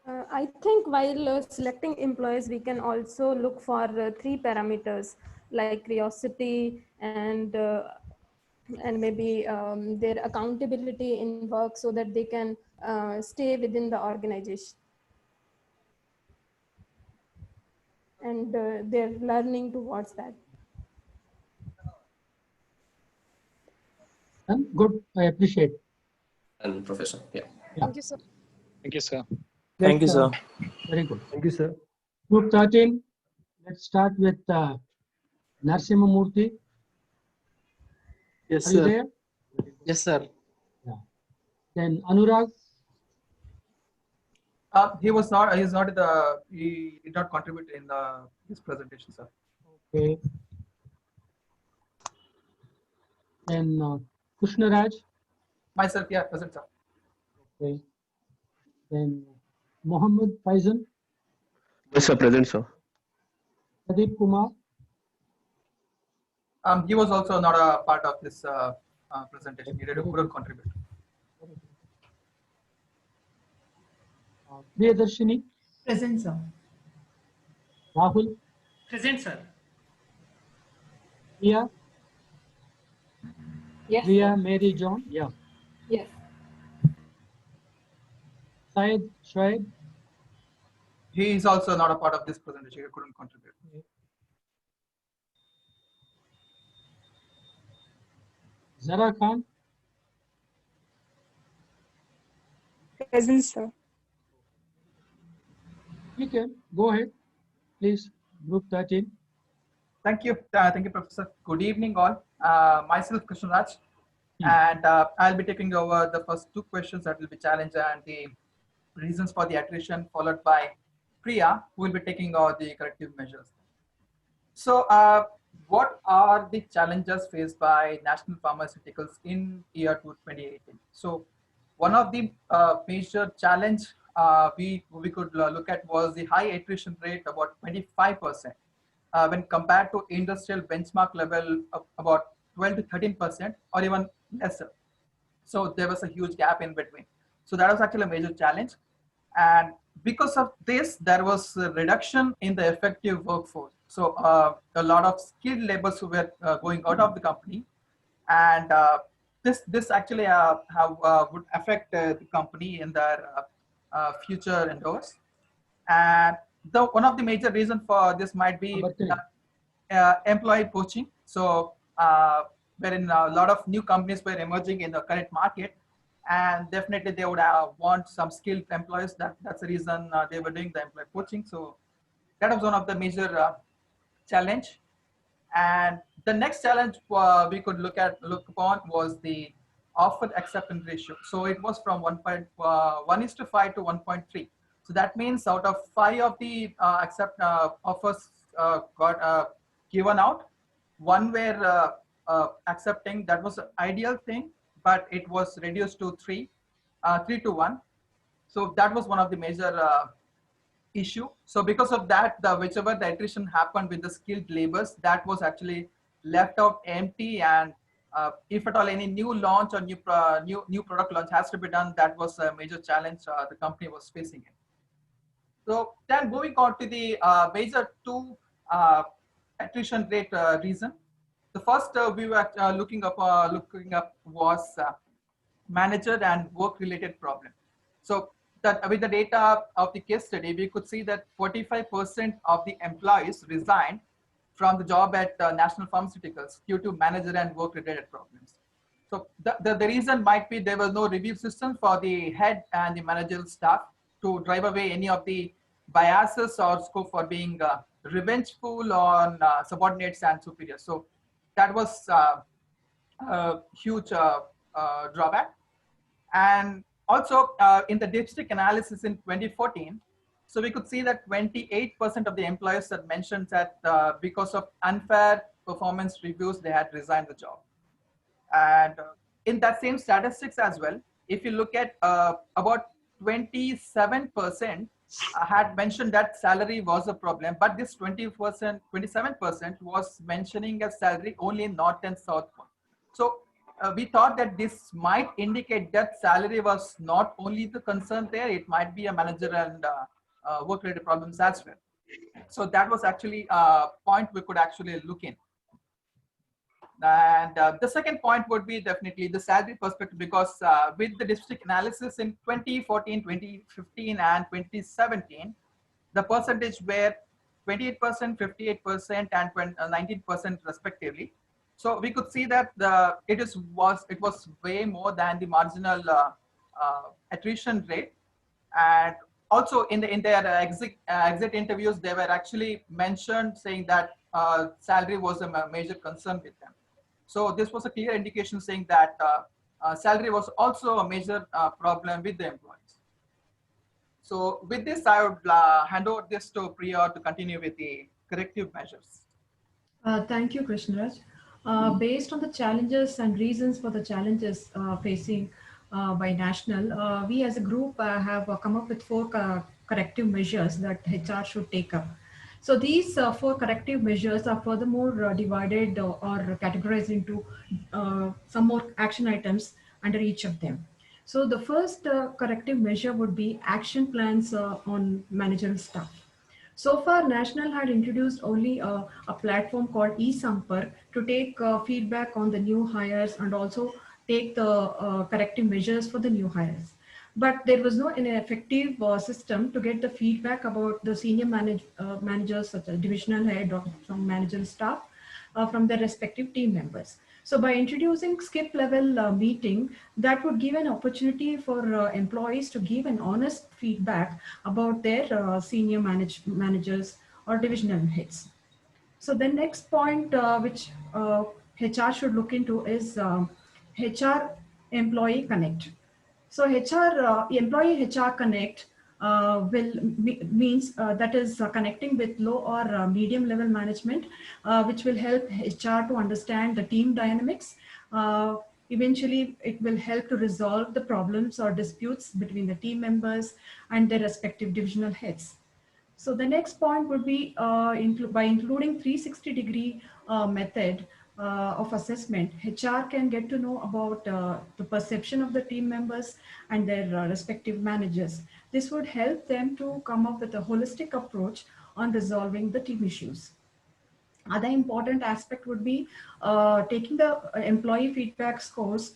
I think while selecting employees, we can also look for three parameters like curiosity and maybe their accountability in work so that they can stay within the organization and they're learning towards that. Good, I appreciate. And Professor, yeah. Thank you, sir. Thank you, sir. Yes, Thank you, sir. Very good. Thank you, sir. Group 13, let's start with Narsimha Murthy. Yes, Are you sir. there? Yes, sir. Yeah. Then Anurag. He was not. He's not the. He did not contribute in his presentation, sir. Okay. Then Krishna Raj. Myself, yeah, present, sir. Okay. Then Mohammed Faizan. Yes, sir. Present, sir. Pradeep Kumar. He was also not a part of this presentation. He couldn't contribute. Priyadarshini. Present, sir. Rahul. Present, sir. Priya. Yes, Priya sir. Mary John. Yeah. Yes. Syed Shoaib. He is also not a part of this presentation. He couldn't contribute. Zara Khan. Present, sir. Okay, go ahead, please. Group 13. Thank you, Professor. Good evening, all. Myself, Krishna Raj, and I'll be taking over the first two questions that will be challenged and the reasons for the attrition, followed by Priya, who will be taking over the corrective measures. So, what are the challenges faced by national pharmaceuticals in year 2018? So, one of the major challenge we could look at was the high attrition rate, about 25%, when compared to industrial benchmark level of about 12 to 13%, or even lesser. So there was a huge gap in between. So that was actually a major challenge. And because of this, there was a reduction in the effective workforce. So a lot of skilled laborers who were going out of the company, and this actually would affect the company in their future endeavors. And one of the major reasons for this might be employee poaching. So wherein a lot of new companies were emerging in the current market, and definitely they would want some skilled employees. That's the reason they were doing the employee poaching. So that was one of the major challenge. And the next challenge we could look upon was the offer acceptance ratio. So it was from 1:5 to 1.3. So that means out of 5 of the offers got given out, one were accepting. That was an ideal thing, but it was reduced to 3 to 1. So that was one of the major issue. So because of that, whichever the attrition happened with the skilled labors, that was actually left out empty. And if at all any new launch or new product launch has to be done, that was a major challenge the company was facing it. So then moving on to the major two attrition rate reason. The first we were looking up was manager and work related problem. So that with the data of the case study, we could see that 45% of the employees resigned from the job at National Pharmaceuticals due to manager and work related problems. So the reason might be there was no review system for the head and the managerial staff to drive away any of the biases or scope for being revengeful on subordinates and superiors. So that was a huge drawback. And also in the dipstick analysis in 2014, so we could see that 28% of the employees had mentioned that because of unfair performance reviews, they had resigned the job. And in that same statistics as well, if you look at about 27% had mentioned that salary was a problem, but this 27% was mentioning a salary only in North and South. So we thought that this might indicate that salary was not only the concern there, it might be a manager and work-related problems as well. So that was actually a point we could actually look in. And the second point would be definitely the salary perspective, because with the district analysis in 2014, 2015, and 2017, the percentage were 28%, 58%, and 19% respectively. So we could see that it was way more than the marginal attrition rate. And also in their exit interviews, they were actually mentioned saying that salary was a major concern with them. So this was a clear indication saying that salary was also a major problem with the employees. So with this, I would hand over this to Priya to continue with the corrective measures. Thank you, Krishnaraj. Based on the challenges and reasons for the challenges facing by National, we as a group have come up with 4 corrective measures that HR should take up. So these 4 corrective measures are furthermore divided or categorized into some more action items under each of them. So the first corrective measure would be action plans on managerial staff. So far, National had introduced only a platform called eSampark to take feedback on the new hires and also take the corrective measures for the new hires. But there was no effective system to get the feedback about the senior managers, such as divisional head or some managerial staff from their respective team members. So by introducing skip level meeting, that would give an opportunity for employees to give an honest feedback about their senior managers or divisional heads. So the next point which HR should look into is HR Employee Connect. So Employee HR Connect means that is connecting with low or medium level management, which will help HR to understand the team dynamics. Eventually, it will help to resolve the problems or disputes between the team members and their respective divisional heads. So the next point would be by including 360-degree method of assessment, HR can get to know about the perception of the team members and their respective managers. This would help them to come up with a holistic approach on resolving the team issues. Other important aspect would be taking the employee feedback scores.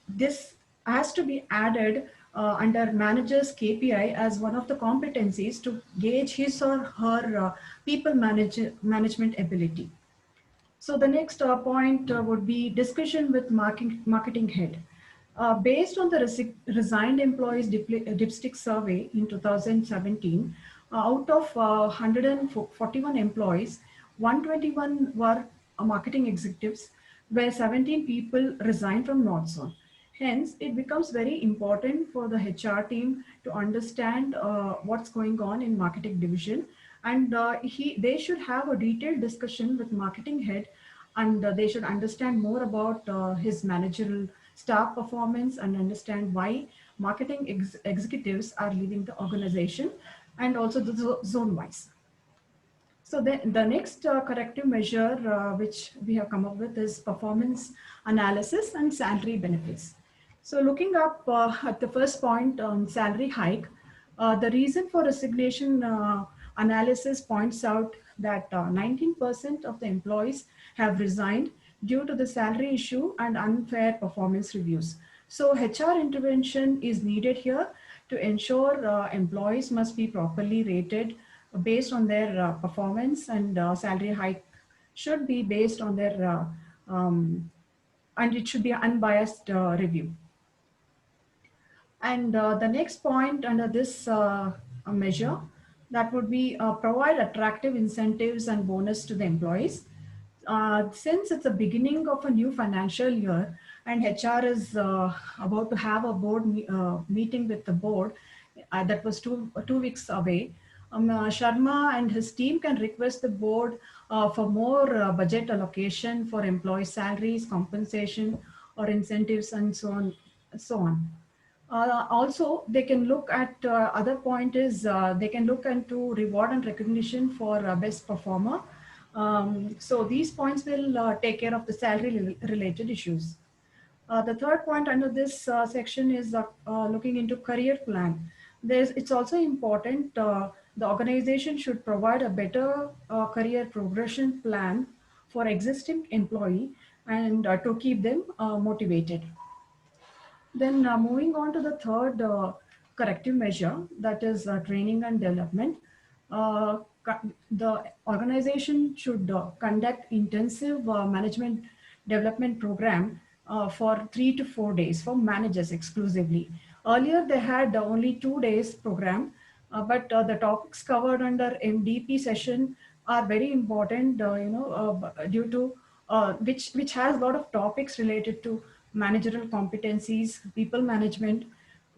This has to be added under manager's KPI as one of the competencies to gauge his or her people management ability. So the next point would be discussion with marketing head. Based on the resigned employees dipstick survey in 2017, out of 141 employees, 121 were marketing executives, where 17 people resigned from North Zone. Hence, it becomes very important for the HR team to understand what's going on in marketing division, and they should have a detailed discussion with marketing head, and they should understand more about his managerial staff performance and understand why marketing executives are leaving the organization, and also the zone wise. So the next corrective measure which we have come up with is performance analysis and salary benefits. So looking up at the first point on salary hike, the reason for resignation analysis points out that 19% of the employees have resigned due to the salary issue and unfair performance reviews. So HR intervention is needed here to ensure employees must be properly rated based on their performance, and salary hike should be based on their, and it should be an unbiased review. And the next point under this measure, that would be provide attractive incentives and bonus to the employees. Since it's the beginning of a new financial year and HR is about to have a board meeting with the board that was two weeks away, Sharma and his team can request the board for more budget allocation for employee salaries, compensation, or incentives, and so on. Also, they can look at other point is they can look into reward and recognition for best performer. So these points will take care of the salary related issues. The third point under this section is looking into career plan. It's also important the organization should provide a better career progression plan for existing employee and to keep them motivated. Then moving on to the third corrective measure, that is training and development. The organization should conduct intensive management development program for 3 to 4 days for managers exclusively. Earlier, they had only 2 days program, but the topics covered under MDP session are very important, due to which has a lot of topics related to managerial competencies, people management,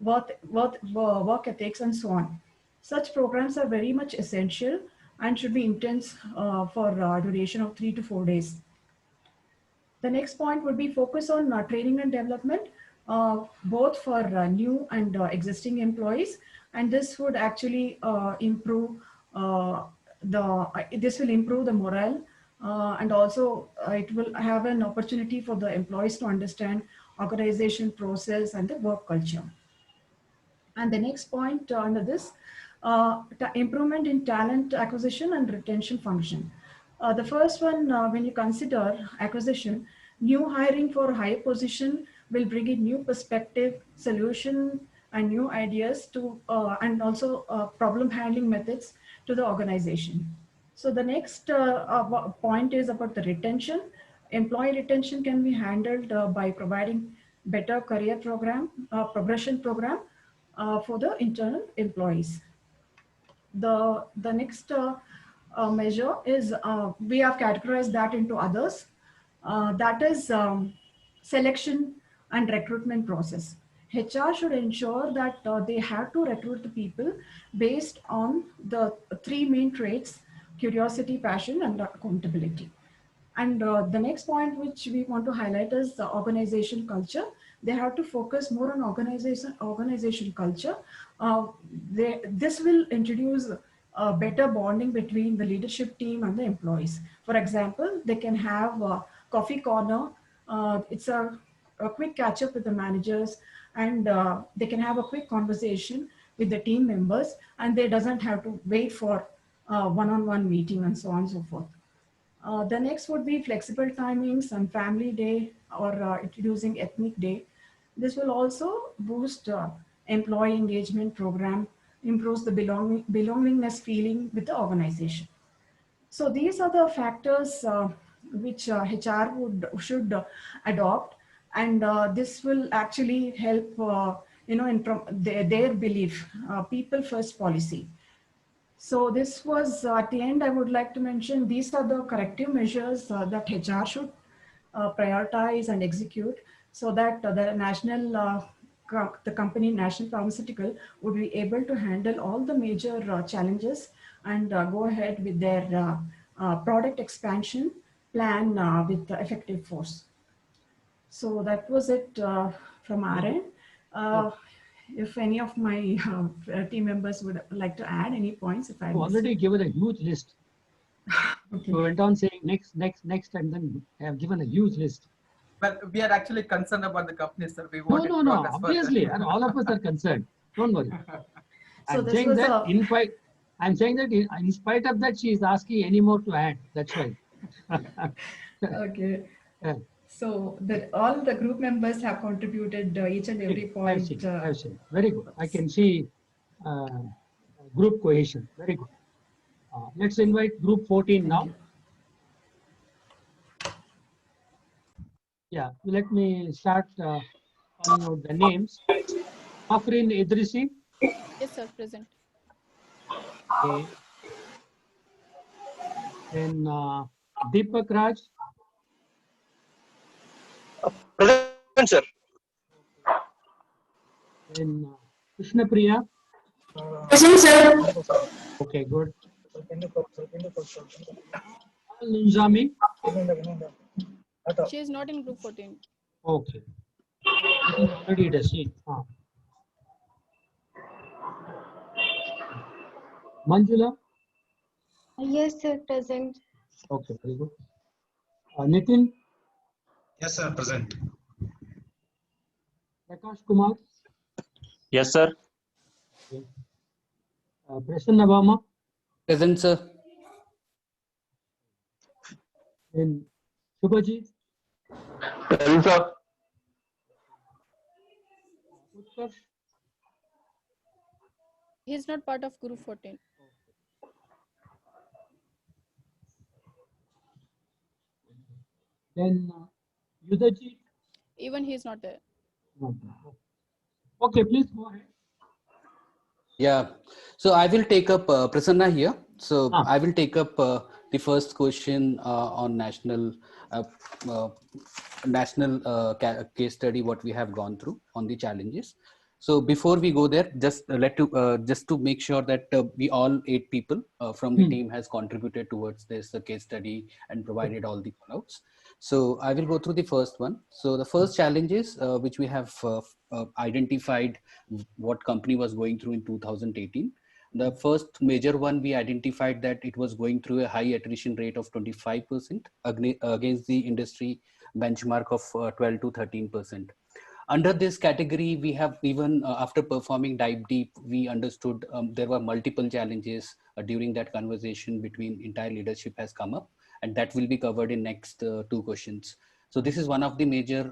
work ethics, and so on. Such programs are very much essential and should be intense for duration of 3 to 4 days. The next point would be focus on training and development, both for new and existing employees, and this would actually improve this will improve the morale, and also it will have an opportunity for the employees to understand organization process and the work culture. And the next point under this, improvement in talent acquisition and retention function. The first one, when you consider acquisition, new hiring for higher position will bring in new perspective, solution, and new ideas to, and also problem handling methods to the organization. So the next point is about the retention. Employee retention can be handled by providing better career program, progression program for the internal employees. The next measure is we have categorized that into others. That is selection and recruitment process. HR should ensure that they have to recruit the people based on the 3 main traits: curiosity, passion, and accountability. And the next point which we want to highlight is the organization culture. They have to focus more on organization culture. This will introduce better bonding between the leadership team and the employees. For example, they can have a coffee corner. It's a quick catch up with the managers, and they can have a quick conversation with the team members, and they doesn't have to wait for one-on-one meeting and so on and so forth. The next would be flexible timings and family day, or introducing ethnic day. This will also boost employee engagement program, improves the belongingness feeling with the organization. So these are the factors which HR should adopt, and this will actually help in their belief, people first policy. So this was at the end, I would like to mention these are the corrective measures that HR should prioritize and execute, so that the company National Pharmaceutical would be able to handle all the major challenges and go ahead with their product expansion plan with effective force. So that was it from our end. If any of my team members would like to add any points, if I already given a huge list. Okay. So went on saying next, and then I have given a huge list. Well, we are actually concerned about the company, sir. We want no. Obviously, and all of us are concerned. Don't worry. So I'm saying that in spite of that, she is asking any more to add. That's why. Okay. So that all the group members have contributed each and every point. I've seen. Very good. I can see group cohesion. Very good. Let's invite group 14 now. Yeah, let me start calling out the names. Afrin Idrisi. Yes, sir, present. Okay. Then Deepak Raj. Present, sir. Then Krishna Priya. Present, sir. Okay, good. Nunzami. She is not in group 14. Okay. I think already it has seen. Manjula. Yes, sir, present. Okay, very good. Nitin. Yes, sir, present. Prakash Kumar. Yes, sir. Okay. Prasanna Verma. Present, sir. Then Shubhajit. Present, sir. Utkarsh. He is not part of Group 14. Then Yudhajit. Even he is not there. Okay, please go ahead. Yeah. So I will take up Prasanna here. So I will take up the first question on uh, uh, national case study what we have gone through on the challenges. So before we go there, just to make sure that we all 8 people from the team has contributed towards this case study and provided all the callouts. So I will go through the first one. So the first challenges which we have identified what company was going through in 2018. The first major one we identified that it was going through a high attrition rate of 25% against the industry benchmark of 12 to 13%. Under this category, we have even after performing dive deep, we understood there were multiple challenges during that conversation between entire leadership has come up, and that will be covered in next 2 questions. So this is one of the major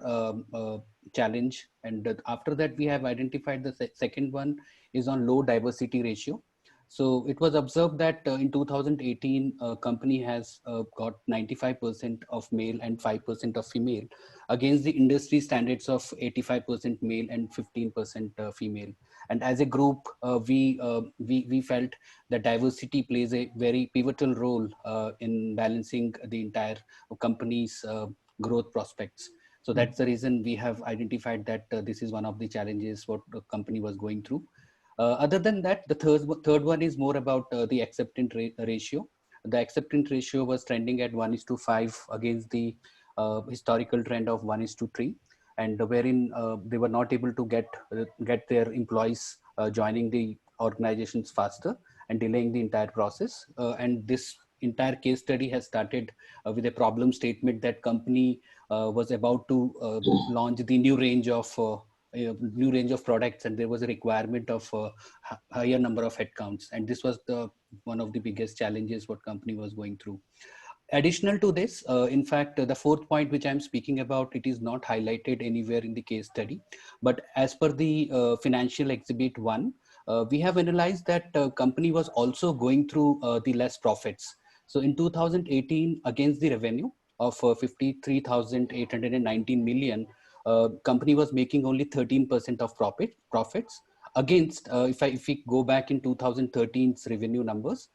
challenge. And after that, we have identified the second one is on low diversity ratio. So it was observed that in 2018, company has got 95% of male and 5% of female against the industry standards of 85% male and 15% female. And as a group, we felt that diversity plays a very pivotal role in balancing the entire company's growth prospects. So that's the reason we have identified that this is one of the challenges what the company was going through. Other than that, the third one is more about the acceptance ratio. The acceptance ratio was trending at 1:5 against the historical trend of 1:3, and wherein they were not able to get their employees joining the organizations faster and delaying the entire process. And this entire case study has started with a problem statement that company was about to launch the new range of products, and there was a requirement of higher number of headcounts, and this was the one of the biggest challenges what company was going through. Additional to this, in fact, the fourth point which I'm speaking about, it is not highlighted anywhere in the case study, but as per the financial exhibit 1, we have analyzed that company was also going through the less profits. So in 2018, against the revenue of 53,819 million, company was making only 13% of profits against, if we go back in 2013's revenue numbers,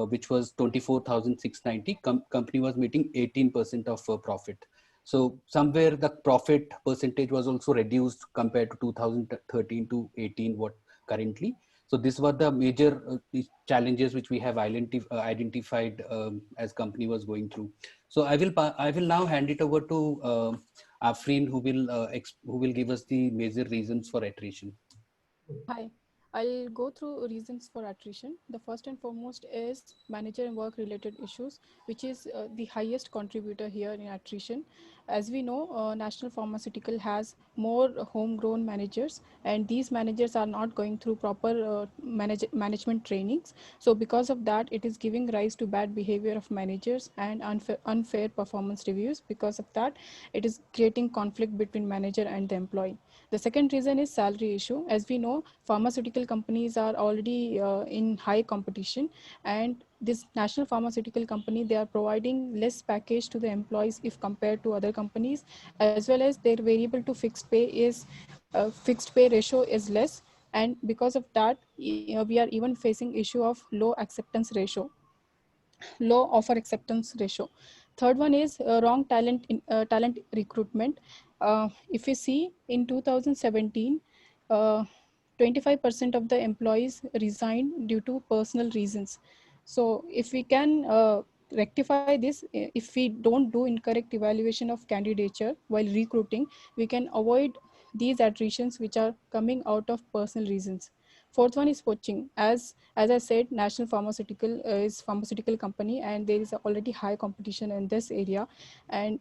which was 24,690, company was making 18% of profit. So somewhere the profit percentage was also reduced compared to 2013 to 18 what currently. So these were the major challenges which we have identified as company was going through. So I will now hand it over to Afreen, who will give us the major reasons for attrition. Hi, I'll go through reasons for attrition. The first and foremost is manager and work related issues, which is the highest contributor here in attrition. As we know, National Pharmaceutical has more homegrown managers, and these managers are not going through proper management trainings. So because of that, it is giving rise to bad behavior of managers and unfair performance reviews. Because of that, it is creating conflict between manager and the employee. The second reason is salary issue. As we know, pharmaceutical companies are already in high competition, and this national pharmaceutical company, they are providing less package to the employees if compared to other companies, as well as their variable to fixed pay ratio is less, and because of that, we are even facing issue of low offer acceptance ratio. Third one is wrong talent recruitment. If we see in 2017, 25% of the employees resigned due to personal reasons. So if we can rectify this, if we don't do incorrect evaluation of candidature while recruiting, we can avoid these attritions which are coming out of personal reasons. Fourth one is poaching. As I said, National Pharmaceutical is pharmaceutical company, and there is already high competition in this area, and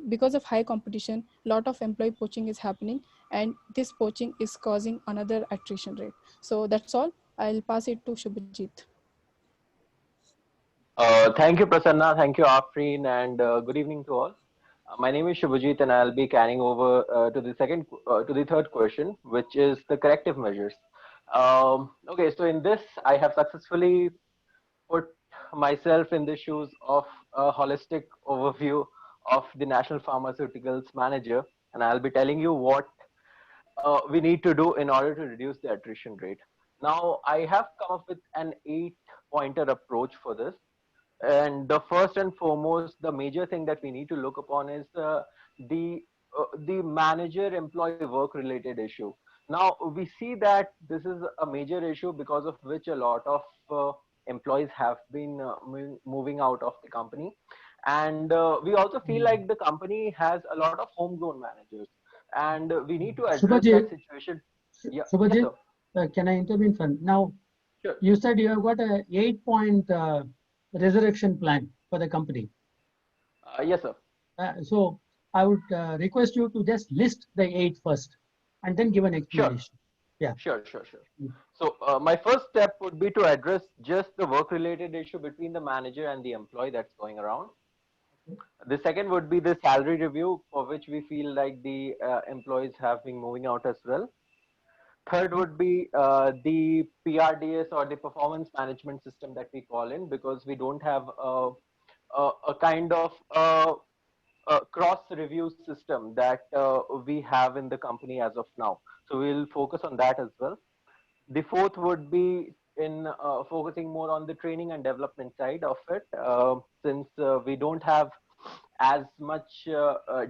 because of high competition, lot of employee poaching is happening, and this poaching is causing another attrition rate. So that's all. I'll pass it to Shubhajit. Thank you, Prasanna. Thank you, Afreen, and good evening to all. My name is Shubhajit, and I'll be carrying over to the third question, which is the corrective measures. Okay, so in this, I have successfully put myself in the shoes of a holistic overview of the National Pharmaceuticals Manager, and I'll be telling you what we need to do in order to reduce the attrition rate. Now, I have come up with an 8-pointer approach for this. And the first and foremost, the major thing that we need to look upon is the the manager-employee work-related issue. Now, we see that this is a major issue because of which a lot of employees have been moving out of the company. And we also feel like the company has a lot of homegrown managers. And we need to address that Subhajit, situation. Yeah, yes, Subhajit, sir. can I intervene for now? Sure. You said you have got a 8-point resurrection plan for the company. Yes, sir. So I would request you to just list the 8 first and then give an explanation. Yeah. Sure. So my first step would be to address just the work-related issue between the manager and the employee that's going around. The second would be the salary review, for which we feel like the employees have been moving out as well. Third would be the PRDS or the performance management system that we call in, because we don't have a kind of cross review system that we have in the company as of now. So we'll focus on that as well. The fourth would be in focusing more on the training and development side of it, since we don't have as much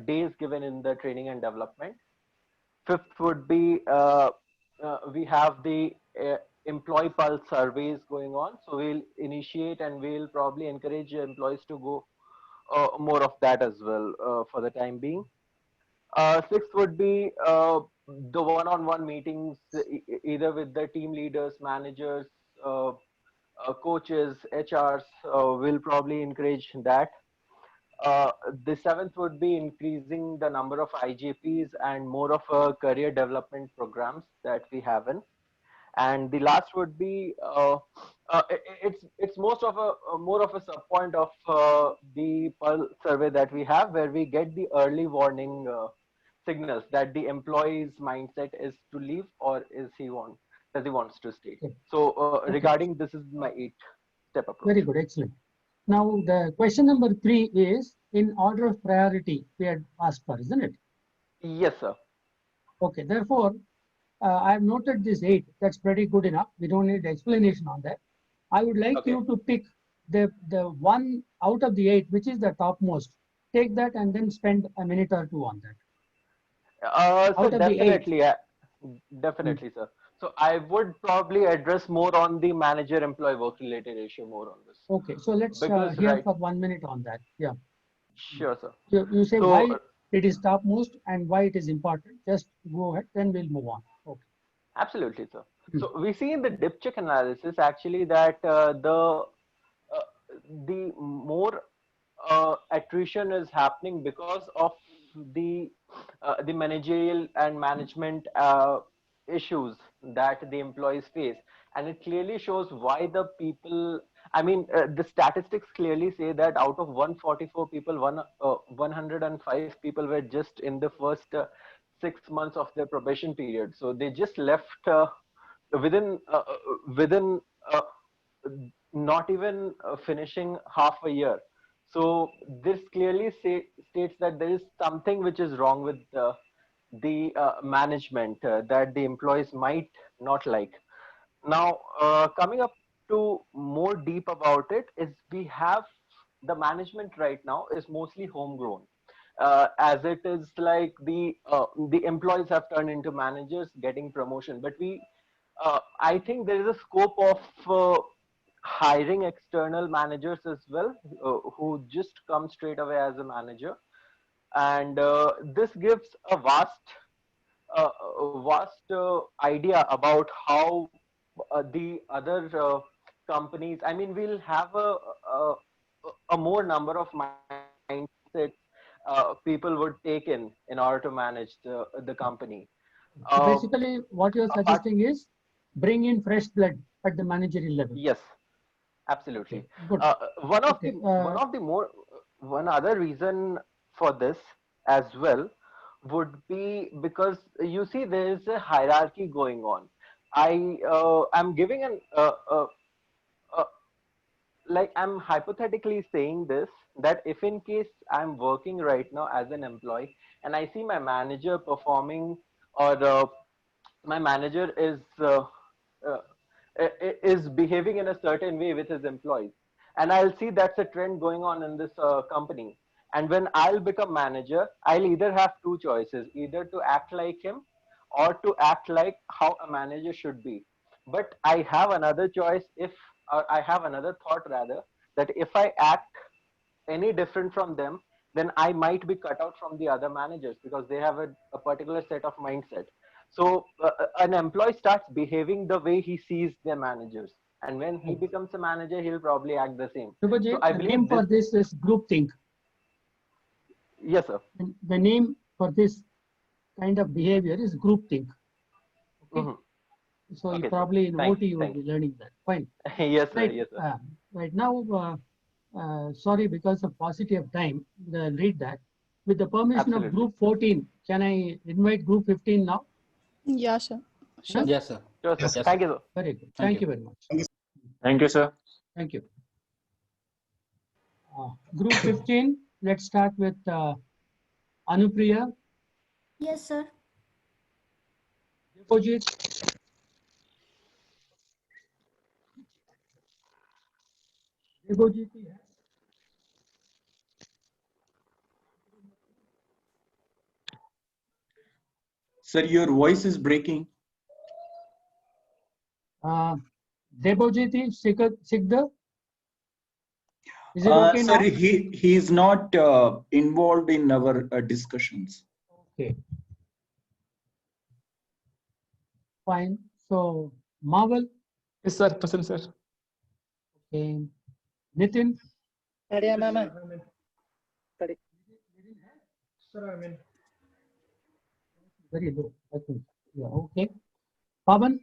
days given in the training and development. Fifth would be we have the employee pulse surveys going on. So we'll initiate and we'll probably encourage employees to go more of that as well for the time being. Sixth would be the one-on-one meetings, either with the team leaders, managers, coaches, HRs. Will probably encourage that. Uh, the seventh would be increasing the number of IJPs and more of a career development programs that we have in. And the last would be it's most of a more of a sub point of the Pearl survey that we have, where we get the early warning signals that the employee's mindset is to leave, or does he wants to stay. So regarding this is my 8-step approach. Very good, excellent. Now the question number 3 is in order of priority we had asked for, isn't it? Yes, sir. Okay, therefore I have noted this 8. That's pretty good enough. We don't need explanation on that. I would like you to pick the one out of the 8, which is the topmost. Take that and then spend a minute or two on that. So definitely, definitely, sir. So I would probably address more on the manager-employee work-related issue more on this. Okay, so let's hear for 1 minute on that. Yeah. Sure, sir. You say so, why it is topmost and why it is important. Just go ahead, then we'll move on. Okay. Absolutely, sir. So we see in the dip check analysis actually that the more attrition is happening because of the managerial and management issues that the employees face, and it clearly shows why the people. I mean, the statistics clearly say that out of 144 people, 105 people were just in the first 6 months of their probation period. So they just left within not even finishing half a year. So this clearly states that there is something which is wrong with the management that the employees might not like. Now, coming up to more deep about it is we have the management right now is mostly homegrown. As it is like the employees have turned into managers getting promotion, but I think there is a scope of hiring external managers as well, who just come straight away as a manager, and this gives a vast idea about how the other companies. I mean, we'll have a more number of mindsets people would take in order to manage the company. So basically, what you're apart, suggesting is bring in fresh blood at the managerial level. yes, absolutely. Okay, good. One of Okay, one other reason for this as well would be because you see there is a hierarchy going on. I'm giving uh, like I'm hypothetically saying this, that if in case I'm working right now as an employee and I see my manager performing, or my manager uh, is behaving in a certain way with his employees, and I'll see that's a trend going on in this company, and when I'll become manager, I'll either have two choices, either to act like him or to act like how a manager should be. But I have another choice, if or I have another thought rather, that if I act any different from them, then I might be cut out from the other managers because they have a particular set of mindset. So an employee starts behaving the way he sees their managers, and when he becomes a manager, he'll probably act the same. So Subhajit, I the name believe this. for this is groupthink. Yes, sir. The name for this kind of behavior is groupthink. Okay. So you Okay, probably in thank OT you will thank be learning that. Fine. Yes, sir. Right. Yes, sir. Right now, sorry, because of paucity of time, I'll read that. With the permission of Absolutely. group 14, can I invite group 15 now? Yeah, sure. Sure. Yes, sir. Sure, sir. Yes, sir. Thank you, sir. Very good. Thank Thank you. you very much. Thank you, sir. Thank you. Group 15, let's start with Anupriya, Yes, sir. Depojit, Depojit, Sir, your voice is breaking. Debojiti Sikda. Is it okay Sir, now? he is not involved in our discussions. Okay. Fine. So, Marvel. Yes, sir. Present, sir. Okay. Nitin. Sir, I'm in. Very low. I think. Yeah. Okay. Pavan.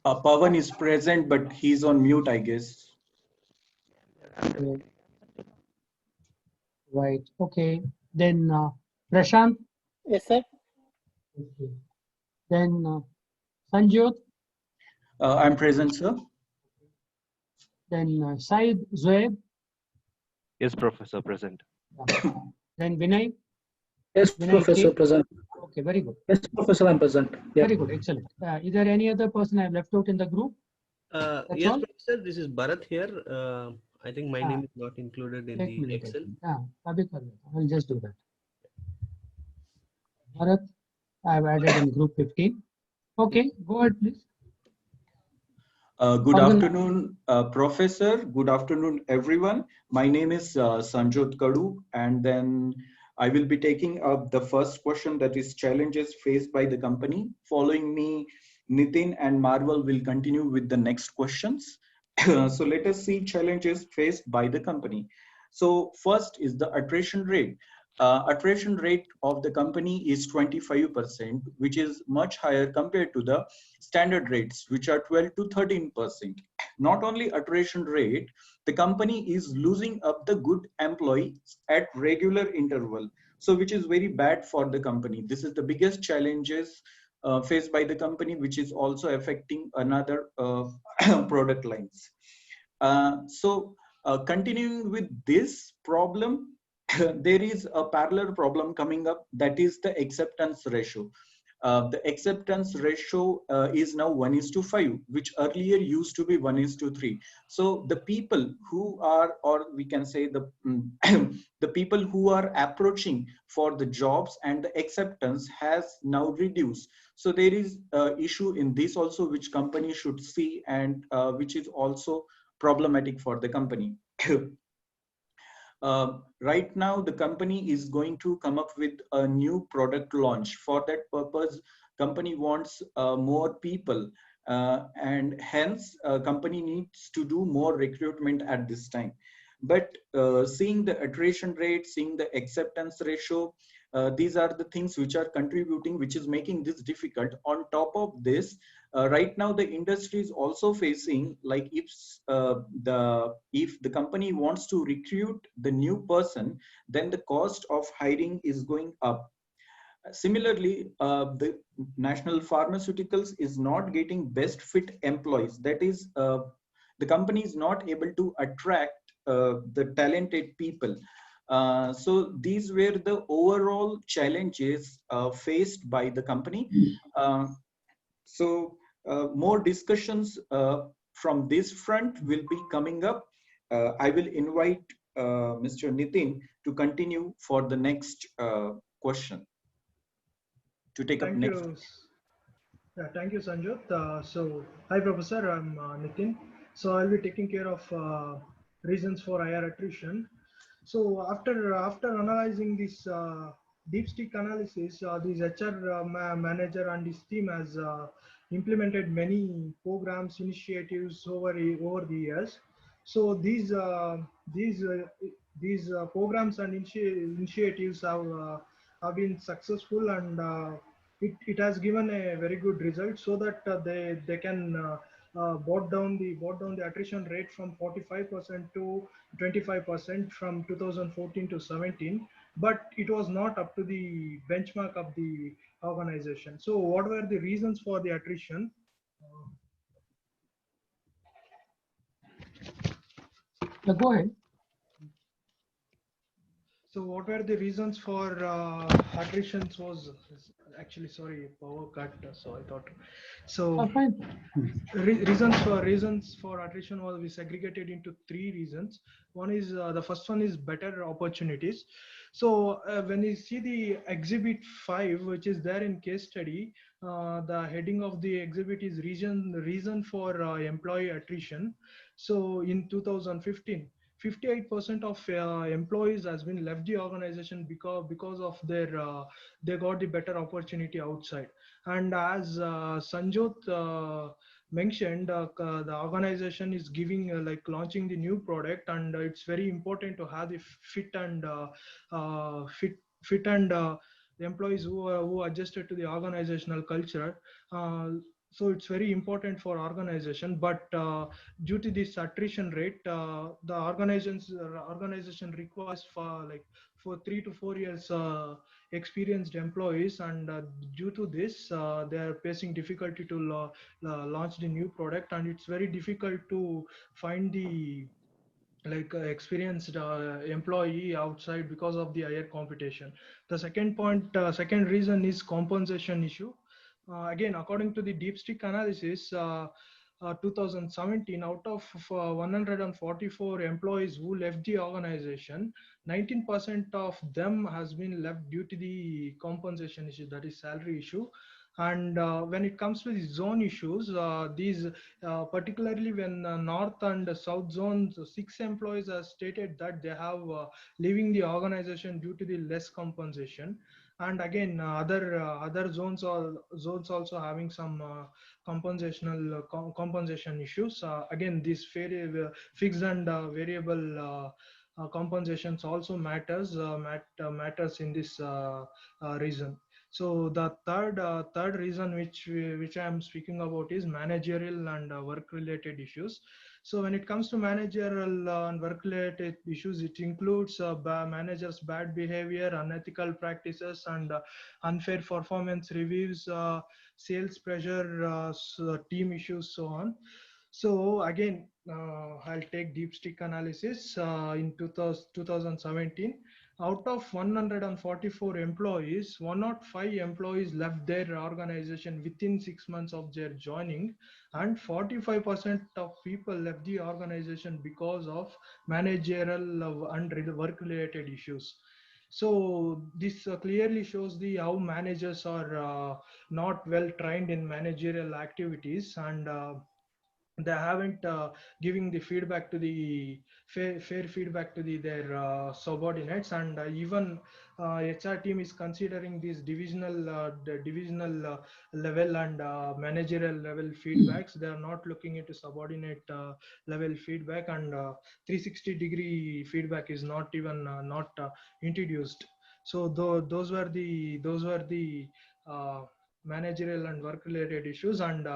Pavan is present, but he's on mute, I guess. Okay. Right. Okay. Then Prashant. Yes, sir. Okay. Then Sanjot. I'm present, sir. Then Said Zoeb. Yes, Professor, present. Then Vinay. Yes, Vinay Professor, K. present. Okay, very good. Yes, Professor, I'm present. Yeah. Very good, excellent. Is there any other person I've left out in the group? Yes, all? Professor, this is Bharat here. I think my name is not included in the Excel. I'll just do that. Bharat, I've added in group 15. Okay, go ahead, please. Good afternoon, Professor. Good afternoon, everyone. My name is Sanjot Kadu, and then I will be taking up the first question, that is challenges faced by the company. Following me, Nitin and Marvel will continue with the next questions. So let us see challenges faced by the company. So first is the attrition rate. Attrition rate of the company is 25%, which is much higher compared to the standard rates, which are 12 to 13%. Not only attrition rate, the company is losing up the good employees at regular interval, so which is very bad for the company. This is the biggest challenges faced by the company, which is also affecting another product lines. Continuing with this problem, there is a parallel problem coming up, that is the acceptance ratio. The acceptance ratio is now 1:5, which earlier used to be 1:3. So the people who are, or we can say the the people who are approaching for the jobs and the acceptance has now reduced. So there is an issue in this also, which company should see, and which is also problematic for the company. Right now, the company is going to come up with a new product launch. For that purpose, company wants more people, and hence company needs to do more recruitment at this time. but seeing the attrition rate, seeing the acceptance ratio, these are the things which are contributing, which is making this difficult. On top of this, right now the industry is also facing, like if the company wants to recruit the new person, then the cost of hiring is going up. Similarly, the national pharmaceuticals is not getting best fit employees. That is, the company is not able to attract the talented people. So these were the overall challenges faced by the company. More discussions from this front will be coming up. I will invite Mr. Nitin to continue for the next question. To take up next. Yeah, thank you, Sanjot. Hi, Professor. I'm Nitin. So, I'll be taking care of reasons for higher attrition. So, after analyzing this deep stick analysis, this HR manager and his team has implemented many programs, initiatives over the years. So, these programs and initiatives have been successful, and it has given a very good result, so that they can brought down the attrition rate from 45% to 25% from 2014 to 17. But it was not up to the benchmark of the organization. So what were the reasons for the attrition? Go ahead. So what were the reasons for attrition? Was actually, sorry, power cut. So I thought. So reasons for attrition was we segregated into three reasons. One is the first one is better opportunities. So when you see the exhibit 5, which is there in case study, the heading of the exhibit is reason for employee attrition. So in 2015. 58% of employees has been left the organization because of their they got the better opportunity outside. And as Sanjot mentioned, the organization is giving like launching the new product, and it's very important to have the fit and the employees who adjusted to the organizational culture. So it's very important for organization, but due to this attrition rate, the organization requires for 3 to 4 years experienced employees, and due to this they are facing difficulty to launch the new product, and it's very difficult to find the experienced employee outside because of the higher competition. The second reason is compensation issue. Again, according to the deep stick analysis, 2017, out of 144 employees who left the organization, 19% of them has been left due to the compensation issue, that is salary issue. And when it comes to the zone issues, these particularly when north and south zones, 6 employees have stated that they have leaving the organization due to the less compensation. And again, other zones also having some compensation issues. Again, these fixed and variable compensations also matters in this reason. So the third reason which I am speaking about is managerial and work related issues. So when it comes to managerial and work related issues, it includes managers' bad behavior, unethical practices, and unfair performance reviews, sales pressure, team issues, so on. So again, I'll take deep stick analysis in 2017. Out of 144 employees, 105 employees left their organization within 6 months of their joining, and 45% of people left the organization because of managerial and work-related issues. So this clearly shows how managers are not well trained in managerial activities, and they haven't giving the feedback to the fair feedback to their subordinates, and even HR team is considering these divisional level and managerial level feedbacks. They are not looking into subordinate level feedback, and 360-degree feedback is not even not introduced. So those were the managerial and work related issues. And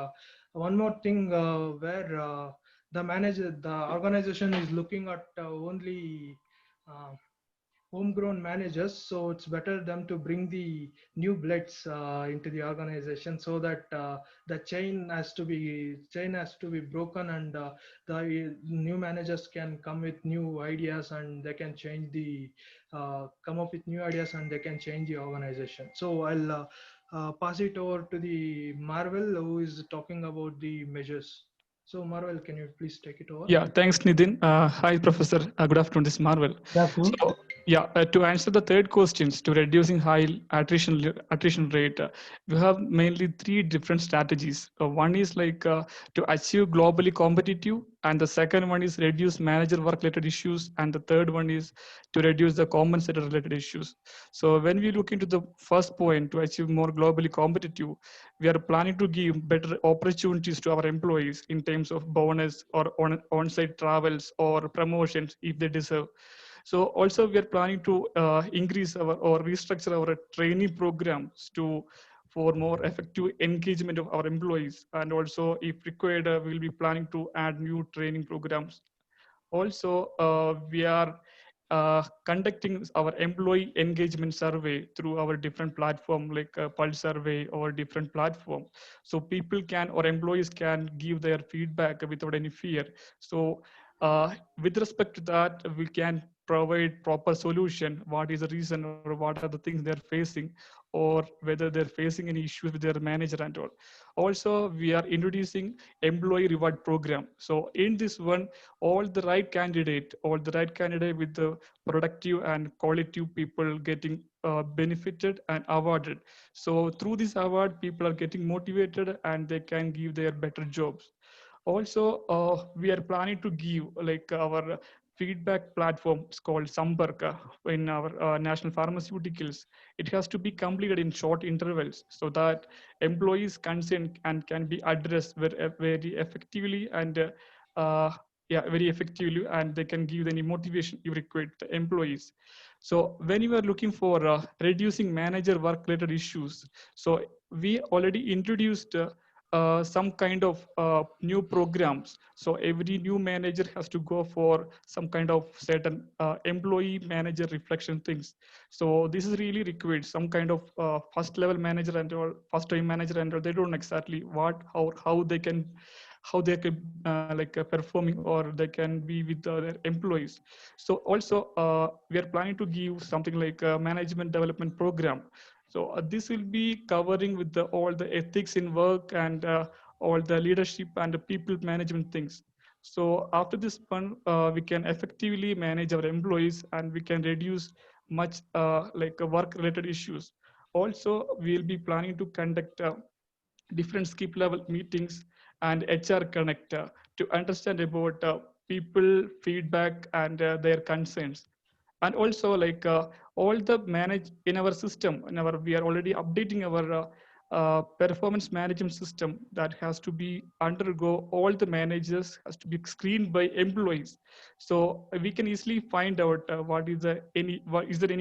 one more thing, where the organization is looking at only uh, homegrown managers, so it's better them to bring the new bloods into the organization, so that the chain has to be broken, and the new managers can come with new ideas, and they can change the come up with new ideas, and they can change the organization. So I'll pass it over to the Marvel, who is talking about the measures. So Marvel, can you please take it over? Yeah, thanks, Nitin. Hi, Professor. Good afternoon. This is Marvel. Good afternoon. So, yeah, to answer the third questions, to reducing high attrition rate, we have mainly three different strategies. One is like to achieve globally competitive, and the second one is reduce manager work related issues, and the third one is to reduce the compensator related issues. So when we look into the first point, to achieve more globally competitive, we are planning to give better opportunities to our employees in terms of bonus or on-site travels or promotions if they deserve. So also we are planning to increase our or restructure our training programs to for more effective engagement of our employees. And also if required, we will be planning to add new training programs. Also, we are conducting our employee engagement survey through our different platform like Pulse survey or different platform. So people can or employees can give their feedback without any fear. So with respect to that, we can provide proper solution. What is the reason or what are the things they're facing, or whether they're facing any issues with their manager and all. Also, we are introducing employee reward program. So in this one, all the right candidate with the productive and qualitative people getting benefited and awarded. So through this award, people are getting motivated and they can give their better jobs. Also, we are planning to give like our feedback platform. It's called Sambarka in our national pharmaceuticals. It has to be completed in short intervals so that employees' consent and can be addressed very effectively and very effectively, and they can give any motivation you require to the employees. So when you are looking for reducing manager work related issues, so we already introduced some kind of new programs. So every new manager has to go for some kind of certain employee manager reflection things. So this is really required. Some kind of first level manager and or first time manager and all, they don't know exactly how they can performing or they can be with their employees. So also we are planning to give something like a management development program. So this will be covering with all the ethics in work and all the leadership and the people management things. So after this one, we can effectively manage our employees and we can reduce much work related issues. Also, we'll be planning to conduct different skip level meetings and HR connect to understand about people feedback and their concerns. And also all the manage in our system, we are already updating our performance management system that has to be undergo all the managers has to be screened by employees. So we can easily find out what is there any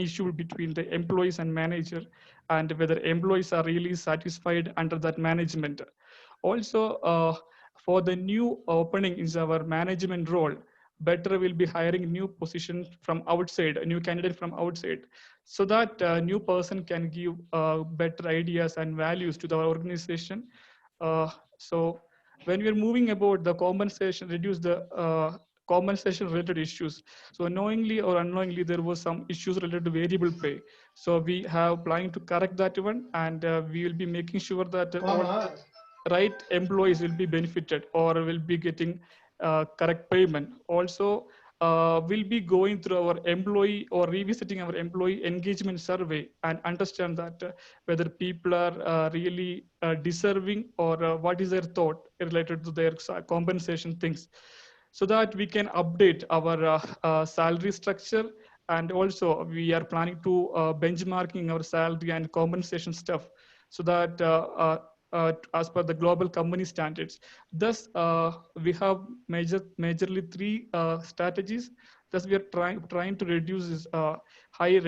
issue between the employees and manager, and whether employees are really satisfied under that management. Also, for the new opening is our management role, better will be hiring new position from outside, a new candidate from outside, so that a new person can give better ideas and values to the organization. So when we are moving about the compensation, reduce the compensation related issues. So knowingly or unknowingly, there was some issues related to variable pay. So we have planning to correct that one, and we will be making sure that all right employees will be benefited or will be getting correct payment. Also, will be going through our employee or revisiting our employee engagement survey and understand that whether people are really deserving or what is their thought related to their compensation things, so that we can update our salary structure. And also we are planning to benchmarking our salary and compensation stuff, so that as per the global company standards. Thus, we have majorly three strategies. Thus, we are trying to reduce this high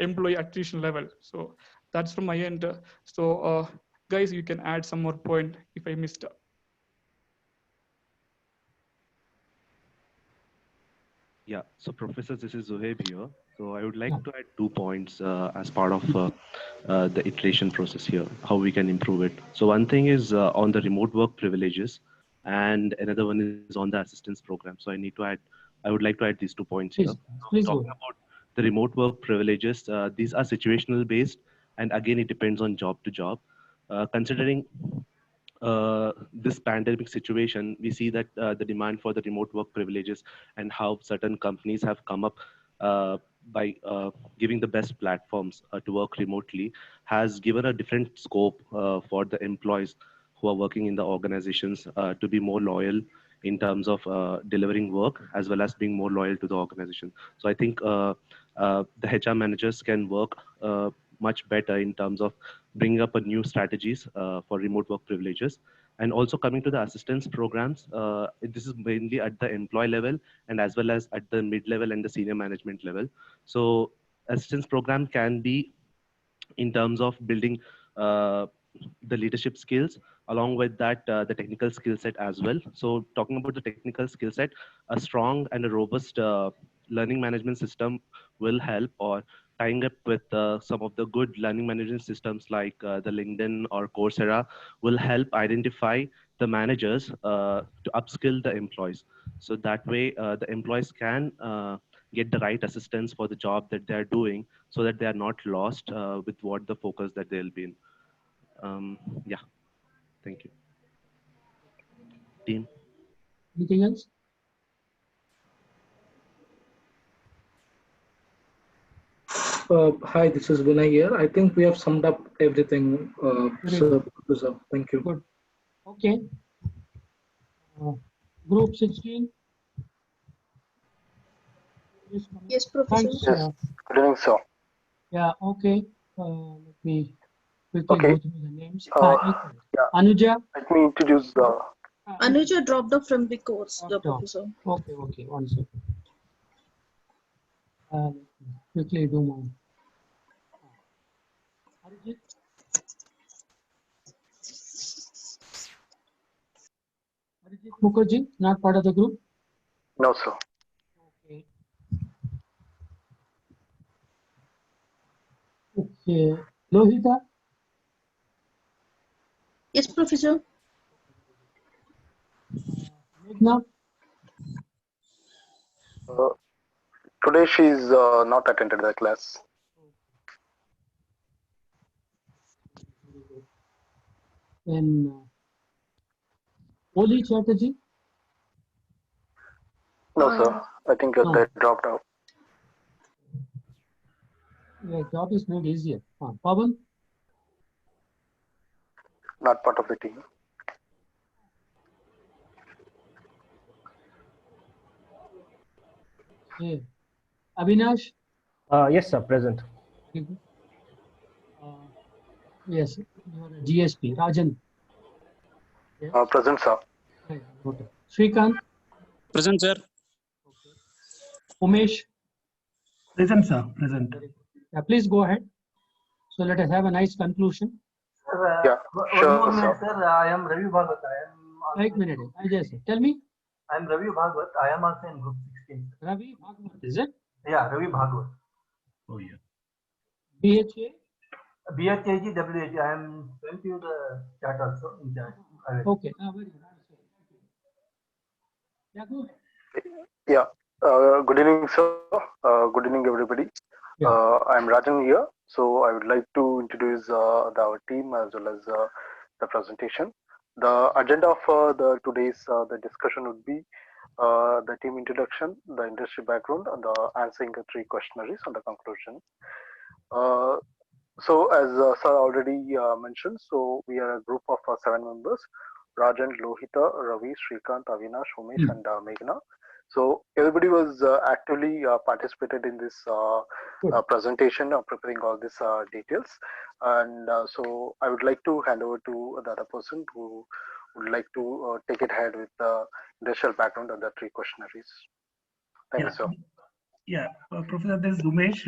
employee attrition level. So that's from my end. Guys, you can add some more point if I missed. Yeah, so Professor, this is Zohaib here. So I would like to add 2 points as part of the iteration process here, how we can improve it. So one thing is on the remote work privileges, and another one is on the assistance program. So I would like to add these 2 points here. Please Talking about the remote work privileges, these are situational based, and again, it depends on job to job. Considering this pandemic situation, we see that the demand for the remote work privileges and how certain companies have come up by giving the best platforms to work remotely has given a different scope for the employees who are working in the organizations to be more loyal in terms of delivering work, as well as being more loyal to the organization. So I think the HR managers can work much better in terms of bringing up a new strategies for remote work privileges. And also coming to the assistance programs, this is mainly at the employee level and as well as at the mid-level and the senior management level. So assistance program can be in terms of building the leadership skills, along with that the technical skill set as well. So talking about the technical skill set, a strong and a robust learning management system will help, or tying up with some of the good learning management systems like the LinkedIn or Coursera will help identify the managers to upskill the employees. So that way the employees can get the right assistance for the job that they're doing, so that they are not lost with what the focus that they'll be in. Yeah, thank you. Team. Anything else? Hi, this is Vinay here. I think we have summed up everything, sir. Thank you. Good. Okay. Group 16. Yes, Professor. Thanks. Yes. Good evening, sir. Yeah, okay. Let me quickly Okay. go through the names. Yeah. Anuja. Let me introduce the. Anuja dropped off from the course, the professor. Okay, okay. One second. Let me quickly do my. Arijit. Arijit Mukherjee, not part of the group? No, sir. Okay. Okay. Lohita? Yes, Professor. Meghna? Today she's not attended the class. Then Oli Chatterjee? No, sir. I think no. they dropped out. Yeah, job is made easier. Pawan? Not part of the team. Okay. Avinash? Yes, sir. Present. Yes, you are a GSP. Rajan? Yes. Present, sir. Right. Okay. Shrikant? Present, sir. Umesh? Present, sir. Present. Yeah, please go ahead. So let us have a nice conclusion. Sir, yeah, sure, one moment, sir. I am Ravi Bhagwat. Wait a minute. I just tell me. I am Ravi Bhagwat. I am also in group 16. Ravi Bhagwat, is it? Yeah, Ravi Bhagwat. Oh, yeah. BHA? BHAG, WHG. I am going to the chat also in chat. Okay. Very good. Yeah, go ahead. Yeah. Good evening, sir. Good evening, everybody. Yeah. I'm Rajan here. So I would like to introduce our team as well as the presentation. The agenda of the today's the discussion would be the team introduction, the industry background, and the answering the 3 questionnaires and the conclusion. So as sir already mentioned, so we are a group of 7 members: Rajan, Lohita, Ravi, Shrikant, Avinash, Umesh, and Meghna. So everybody was actively participated in this presentation, preparing all these details. And so I would like to hand over to the other person who would like to take it ahead with the industrial background and the 3 questionnaires. Thank you, sir. Yeah, Professor, this is Umesh.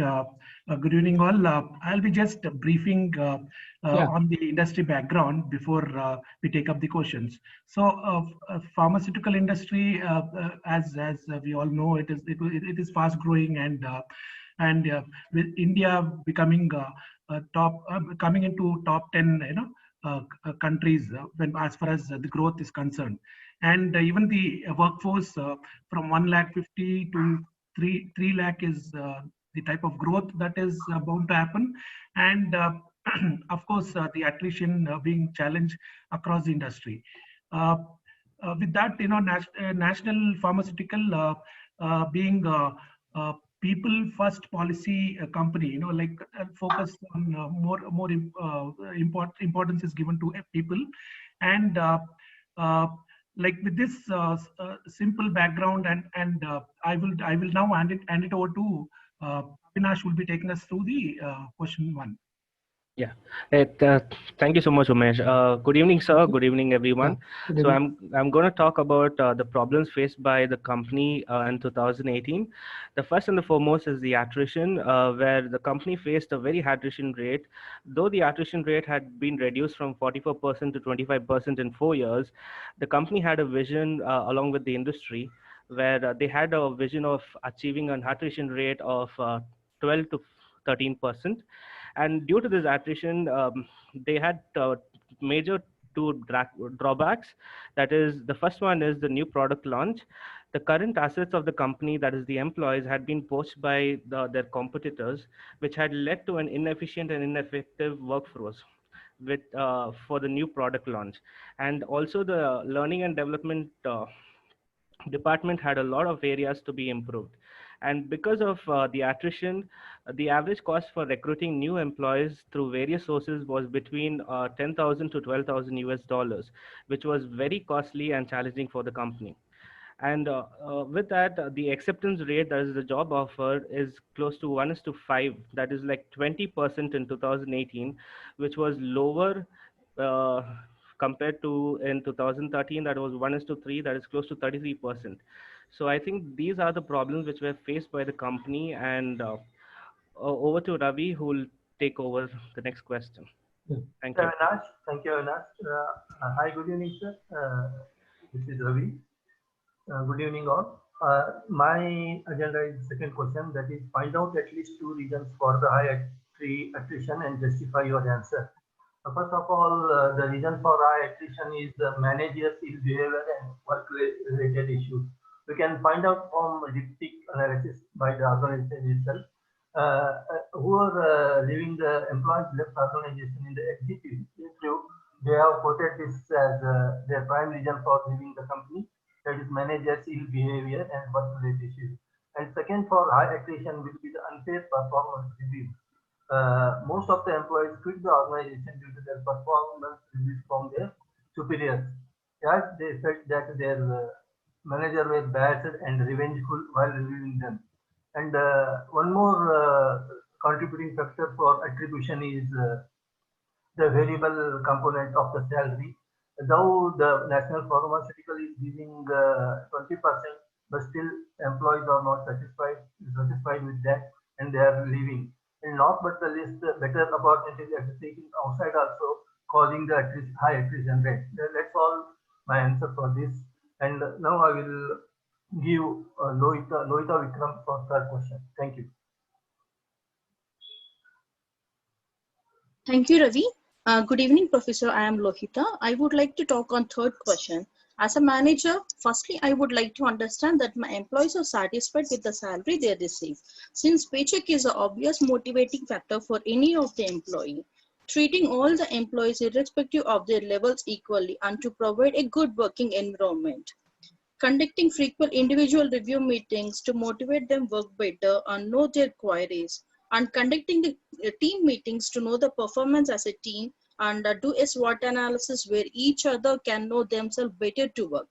Good evening, all. I'll be just briefing on the industry background before we take up the questions. So, pharmaceutical industry, as we all know, it is fast growing, and with India becoming coming into top 10, countries when as far as the growth is concerned, and even the workforce from 150,000 to 3 lakh is the type of growth that is bound to happen, and of course the attrition being challenged across the industry. With that, national pharmaceutical being people first policy company, like focus on more importance is given to people, and like with this simple background, and I will now hand it over to Avinash, will be taking us through the question 1. Yeah, thank you so much, Umesh. Good evening, sir. Good evening, everyone. So I'm going to talk about the problems faced by the company in 2018. The first and the foremost is the attrition, where the company faced a very high attrition rate. Though the attrition rate had been reduced from 44% to 25% in 4 years, the company had a vision along with the industry, where they had a vision of achieving an attrition rate of 12 to 13%. And due to this attrition, they had major 2 drawbacks. That is, the first one is the new product launch. The current assets of the company, that is the employees, had been poached by their competitors, which had led to an inefficient and ineffective workforce for the new product launch. And also the learning and development department had a lot of areas to be improved. And because of the attrition, the average cost for recruiting new employees through various sources was between 10,000 to 12,000 US dollars, which was very costly and challenging for the company. And with that, the acceptance rate, that is the job offer, is close to 1:5. That is like 20% in 2018, which was lower compared to in 2013, that was 1:3, that is close to 33%. So I think these are the problems which were faced by the company. And over to Ravi, who will take over the next question. Thank you. Thank you, Avinash. Hi, good evening, sir. This is Ravi. Good evening, all. My agenda is second question, that is, find out at least 2 reasons for the high attrition and justify your answer. First of all, the reason for high attrition is managers' ill behavior and work-related issues. We can find out from diptic analysis by the organization itself. Who are leaving the employees left organization in the exit interview, they have quoted this as their prime reason for leaving the company, that is managers' ill behavior and work-related issues. And second, for high attrition will be the unfair performance review. Most of the employees quit the organization due to their performance reviews from their superiors, as they felt that their manager were biased and revengeful while reviewing them. And one more contributing factor for attribution is the variable component of the salary. Though the national pharmaceutical is giving 20%, but still employees are not satisfied with that, and they are leaving. And not but the least, better opportunities are taken outside also, causing the high attrition rate. That's all my answer for this. And now I will give Lohita Vikram for third question. Thank you. Thank you, Ravi. Good evening, Professor. I am Lohita. I would like to talk on third question. As a manager, firstly, I would like to understand that my employees are satisfied with the salary they receive. Since paycheck is an obvious motivating factor for any of the employee, treating all the employees irrespective of their levels equally and to provide a good working environment. conducting frequent individual review meetings to motivate them work better and know their queries, and conducting the team meetings to know the performance as a team and do a SWOT analysis where each other can know themselves better to work,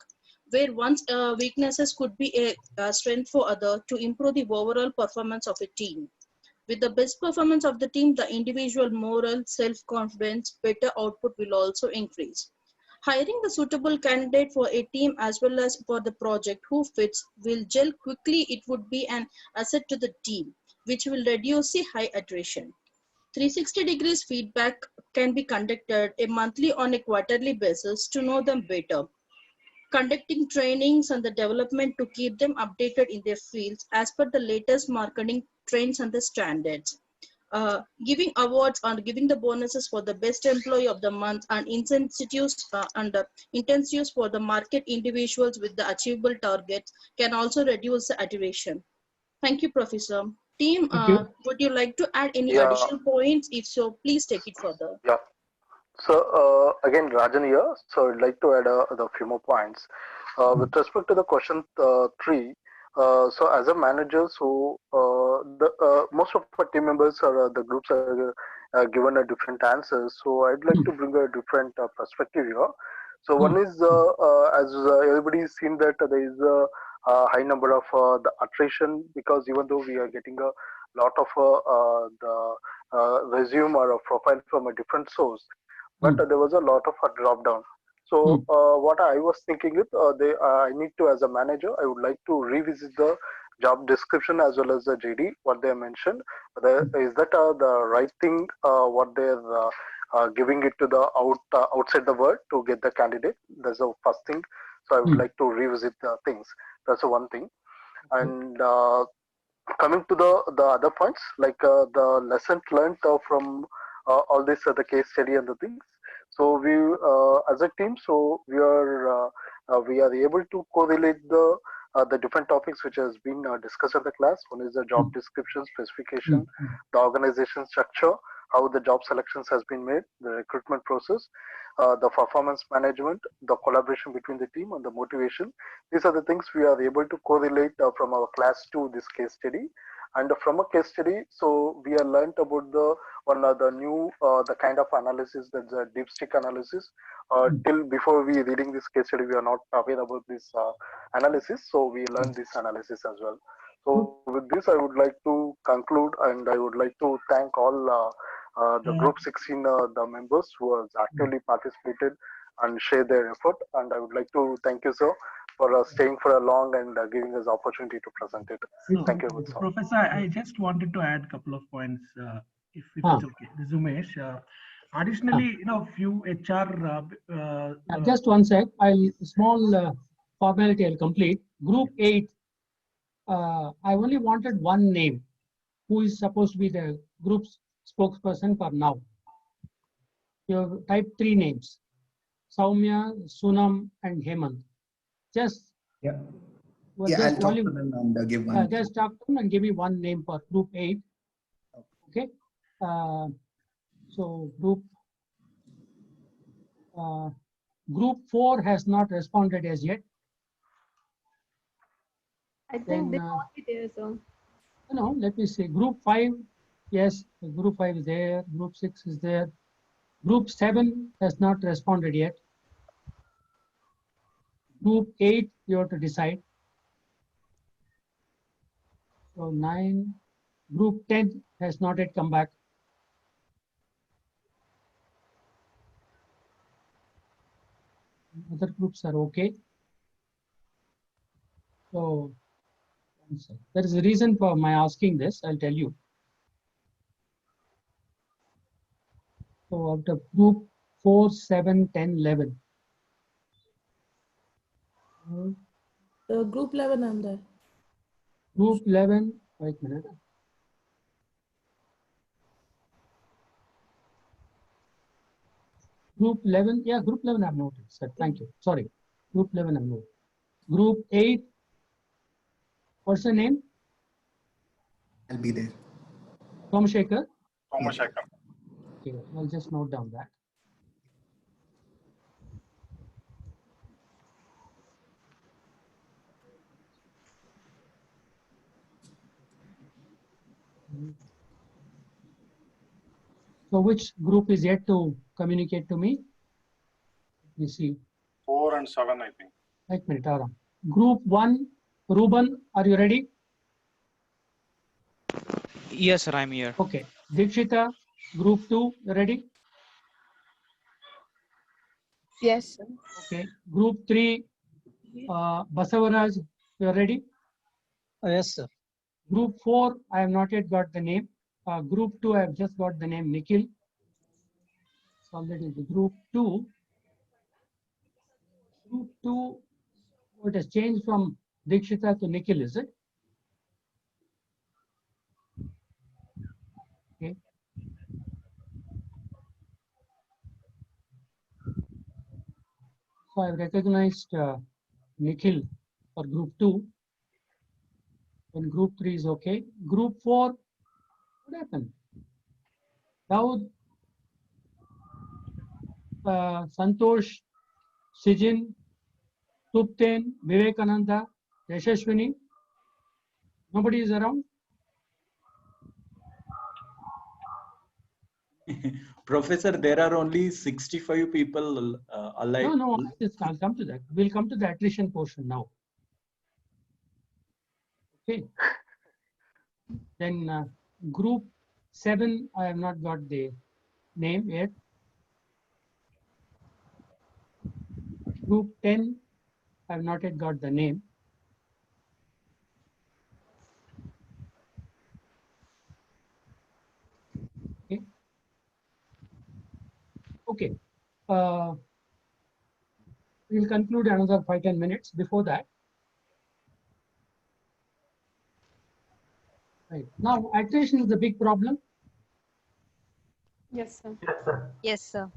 where one's weaknesses could be a strength for other to improve the overall performance of a team. With the best performance of the team, the individual moral, self-confidence, better output will also increase. Hiring the suitable candidate for a team as well as for the project who fits will gel quickly. It would be an asset to the team, which will reduce the high attrition. 360 degrees feedback can be conducted a monthly on a quarterly basis to know them better. Conducting trainings and the development to keep them updated in their fields as per the latest marketing trends and the standards. Giving awards and giving the bonuses for the best employee of the month and incentives for the market individuals with the achievable targets can also reduce the attrition. Thank you, Professor. Team, would you like to add any additional points? If so, please take it further. Yeah. So again, Rajan here. So I'd like to add a few more points. With respect to the question 3, so as a manager, so most of our team members or the groups are given a different answers. So I'd like to bring a different perspective here. So one is, as everybody's seen that there is a high number of the attrition, because even though we are getting a lot of the resume or a profile from a different source, but there was a lot of a drop down. So what I was thinking is, I need to, as a manager, I would like to revisit the job description as well as the JD, what they mentioned. Is that the right thing, what they're giving it to the outside the world to get the candidate? That's the first thing. So I would like to revisit the things. That's the one thing. And coming to the other points, like the lessons learned from all this, the case study and the things. So we, as a team, so we are able to correlate the different topics which has been discussed in the class. One is the job description, specification, the organization structure, how the job selections has been made, the recruitment process, the performance management, the collaboration between the team, and the motivation. These are the things we are able to correlate from our class to this case study. And from a case study, so we have learned about the new the kind of analysis, that's the dipstick analysis. Till before we reading this case study, we are not aware about this analysis. So we learned this analysis as well. So with this, I would like to conclude, and I would like to thank all the group 16 the members who has actively participated and share their effort. And I would like to thank you, sir, for staying for a long and giving us opportunity to present it. Thank you, good sir. Professor, I just wanted to add a couple of points, if it's okay. This is Umesh. Additionally, few HR. Just one sec. Small formality I'll complete. Group 8. I only wanted one name, who is supposed to be the group's spokesperson for now. You have typed 3 names: Saumya, Sunam, and Hemant. Just I'll talk to them and give one. Just talk to them and give me one name for group 8. Okay. So group 4 has not responded as yet. I think they won't be there, sir. No, let me see. Group 5, yes, group 5 is there. Group 6 is there. Group 7 has not responded yet. Group 8, you have to decide. So 9. Group 10 has not yet come back. Other groups are okay. So there is a reason for my asking this. I'll tell you. So out of group 4, 7, 10, 11. The group 11 I'm there. Group 11, wait a minute. Group 11, yeah, group 11 I've noted. Sir, thank you. Sorry. Group 11 I've noted. Group 8, what's the name? I'll be there. Somashekar? Somashekar. Okay, I'll just note down that. So which group is yet to communicate to me? You see. 4 and 7, I think. Wait a minute, Aram. Group 1, Ruben, are you ready? Yes, sir, I'm here. Okay. Dikshita, group 2, you ready? Yes, sir. Okay. Group 3, Basavaraj, you are ready? Yes, sir. Group 4, I have not yet got the name. Group 2, I have just got the name Nikhil. So that is the group 2. Group 2, it has changed from Dikshita to Nikhil, is it? Okay. So I have recognized Nikhil for group 2. And group 3 is okay. Group 4, what happened? Daud, Santosh, Sijin, Tupten, Vivekananda, Yashashwini. Nobody is around? Professor, there are only 65 people alive. No, I'll come to that. We'll come to the attrition portion now. Okay. Then group 7, I have not got the name yet. Group 10, I have not yet got the name. Okay. Okay. We'll conclude another 5-10 minutes. Before that, right now, attrition is the big problem. Yes, sir. Yes, sir. Yes, sir.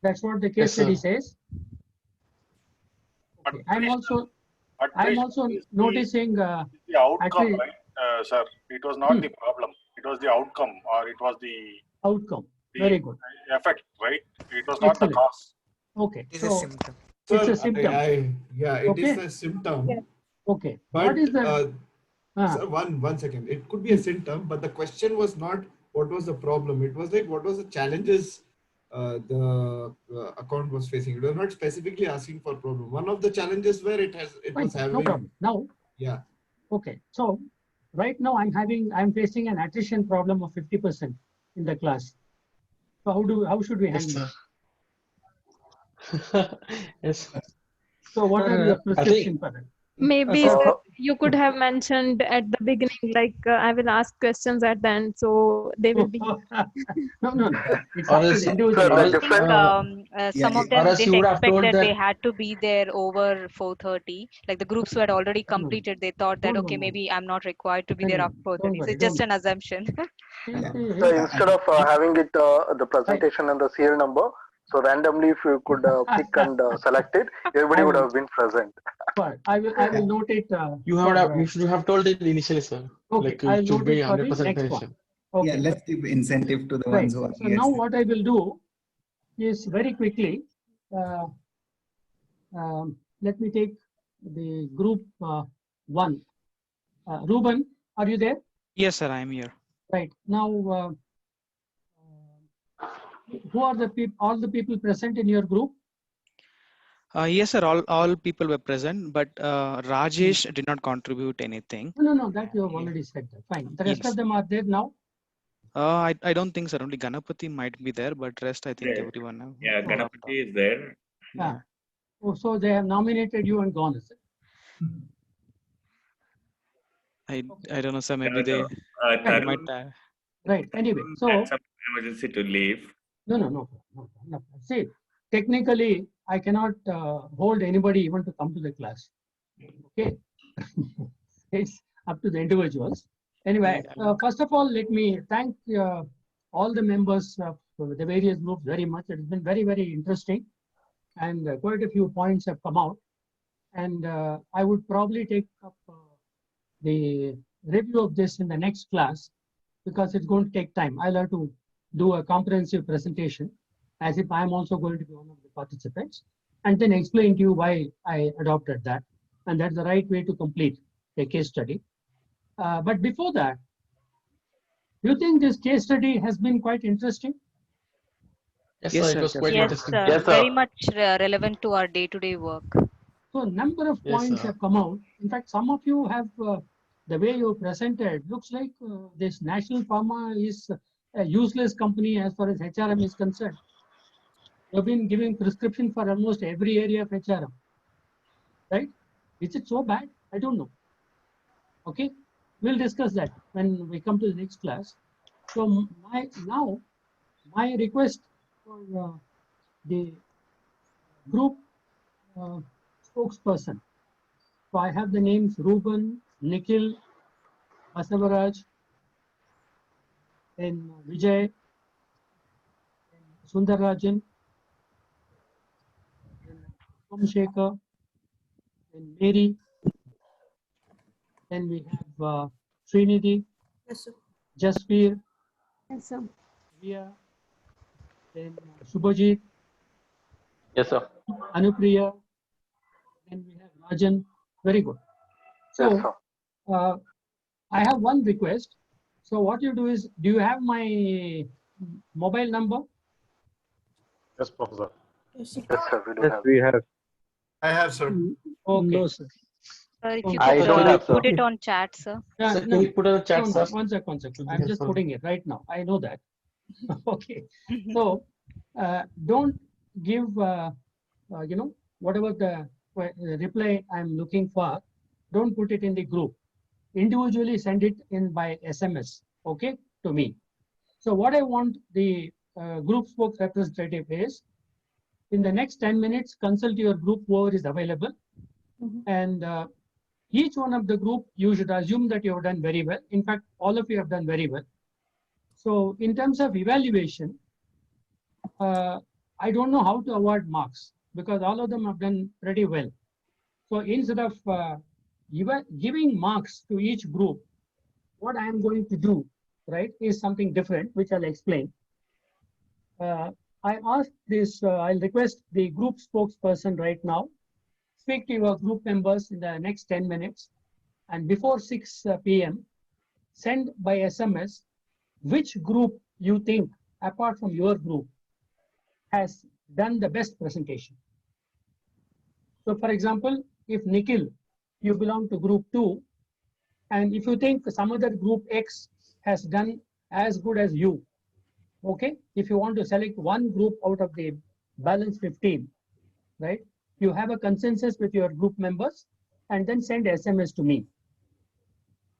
That's what the case study says. Okay. I'm also noticing the outcome, attri- right, sir? It was not the problem. It was the outcome, or it was the outcome. Very good. effect, right? It was not Excellent. the cause. Okay. It is a symptom. It's Sir, a symptom. yeah, it Okay. is a symptom. Yeah. Okay. But What is the sir, one second. It could be a symptom, but the question was not what was the problem. It was like what was the challenges the account was facing. It was not specifically asking for problem. One of the challenges where it was having. No problem. Now. Yeah. Okay. So right now I'm facing an attrition problem of 50% in the class. So how should we handle it? Yes. So what are your prescription for that? Maybe sir, you could have mentioned at the beginning, like I will ask questions at the end, so they will be. No. It's Or up to else, the individual. or else, Some of them or else you didn't would have expect told that they that. had to be there over 4:30. Like the groups who had already completed, they thought that okay, maybe I'm not required to be there after 4:30. So it's just an assumption. So instead of having it the presentation and the serial number, so randomly if you could pick and select it, everybody would have been present. But I will note it. You should have told it initially, sir. Okay, Like I'll it should note be it for the 100% next one. penetration. Okay. Yeah, let's give incentive to the Right. ones who are So now here. what I will do is very quickly, let me take the group 1. Ruben, are you there? Yes, sir, I'm here. Right. Now, who are the people? All the people present in your group? Yes, sir, all people were present, but Rajesh did not contribute anything. No, that you have already said that. Fine. The rest of them are there now? I don't think so. Only Ganapati might be there, but rest I think There. everyone. Yeah, Ganapati is there. Yeah. Oh, so they have nominated you and gone, is it? I don't know, sir. Maybe they Tarun might. Right. Anyway, so had some emergency to leave. No. See, technically, I cannot hold anybody even to come to the class. Okay. It's up to the individuals. Anyway, first of all, let me thank all the members of the various groups very much. It has been very, very interesting. And quite a few points have come out. And I would probably take up the review of this in the next class because it's going to take time. I'll have to do a comprehensive presentation as if I'm also going to be one of the participants and then explain to you why I adopted that. And that's the right way to complete a case study. But before that, You think this case study has been quite interesting? Yes, Yes, sir. It sir. was quite Yes, interesting. sir. Yes, Very sir. much relevant to our day-to-day work. So a number of Yes, points sir. have come out. In fact, some of you have, the way you presented, looks like this National Pharma is a useless company as far as HRM is concerned. You've been giving prescription for almost every area of HRM, right? Is it so bad? I don't know. Okay, we'll discuss that when we come to the next class. So my request for the group spokesperson. So I have the names Ruben, Nikhil, Basavaraj, and Vijay, and Sundarajan, and Somshekhar, and Mary. Then we have Srinidhi, Yes, sir. Jasveer, Yes, sir. Via, then Subhajit, Yes, sir. Anupriya, then we have Rajan. Very good. Yes, So sir. I have one request. So what you do is, do you have my mobile number? Yes, Professor. Yes, sir. Yes, sir. We do Yes, have. we have. I have, sir. Okay. No, sir. Sir, if you I could don't have, sir. put it on chat, sir. Yeah, Sir, no, can you put on the chat, no, sir? one second. I'm Yes, just sir. putting it right now. I know that. Okay. So don't give, whatever the reply I'm looking for, don't put it in the group. Individually send it in by SMS, okay, to me. So what I want the group spokes representative is, in the next 10 minutes, consult your group whoever is available. And each one of the group, you should assume that you have done very well. In fact, all of you have done very well. So in terms of evaluation, I don't know how to award marks because all of them have done pretty well. So instead of giving marks to each group, what I am going to do, right, is something different, which I'll explain. I ask this, I'll request the group spokesperson right now, speak to your group members in the next 10 minutes, and before 6 p.m., send by SMS which group you think, apart from your group, has done the best presentation. So for example, if Nikhil, you belong to group 2, and if you think some other group X has done as good as you, okay, if you want to select one group out of the balance 15, right, you have a consensus with your group members and then send SMS to me.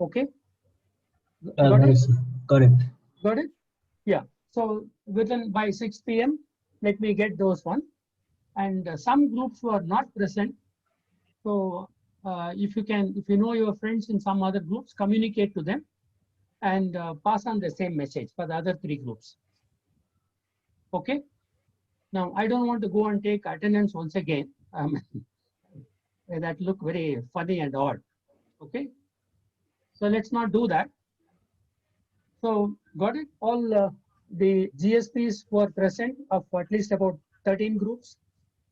Okay? Got it? Correct. Got it? Yeah. So within by 6 p.m., let me get those one. And some groups who are not present. So if you know your friends in some other groups, communicate to them and pass on the same message for the other 3 groups. Okay. Now I don't want to go and take attendance once again. That look very funny and odd. Okay. So let's not do that. So got it? All the GSPs who are present of at least about 13 groups.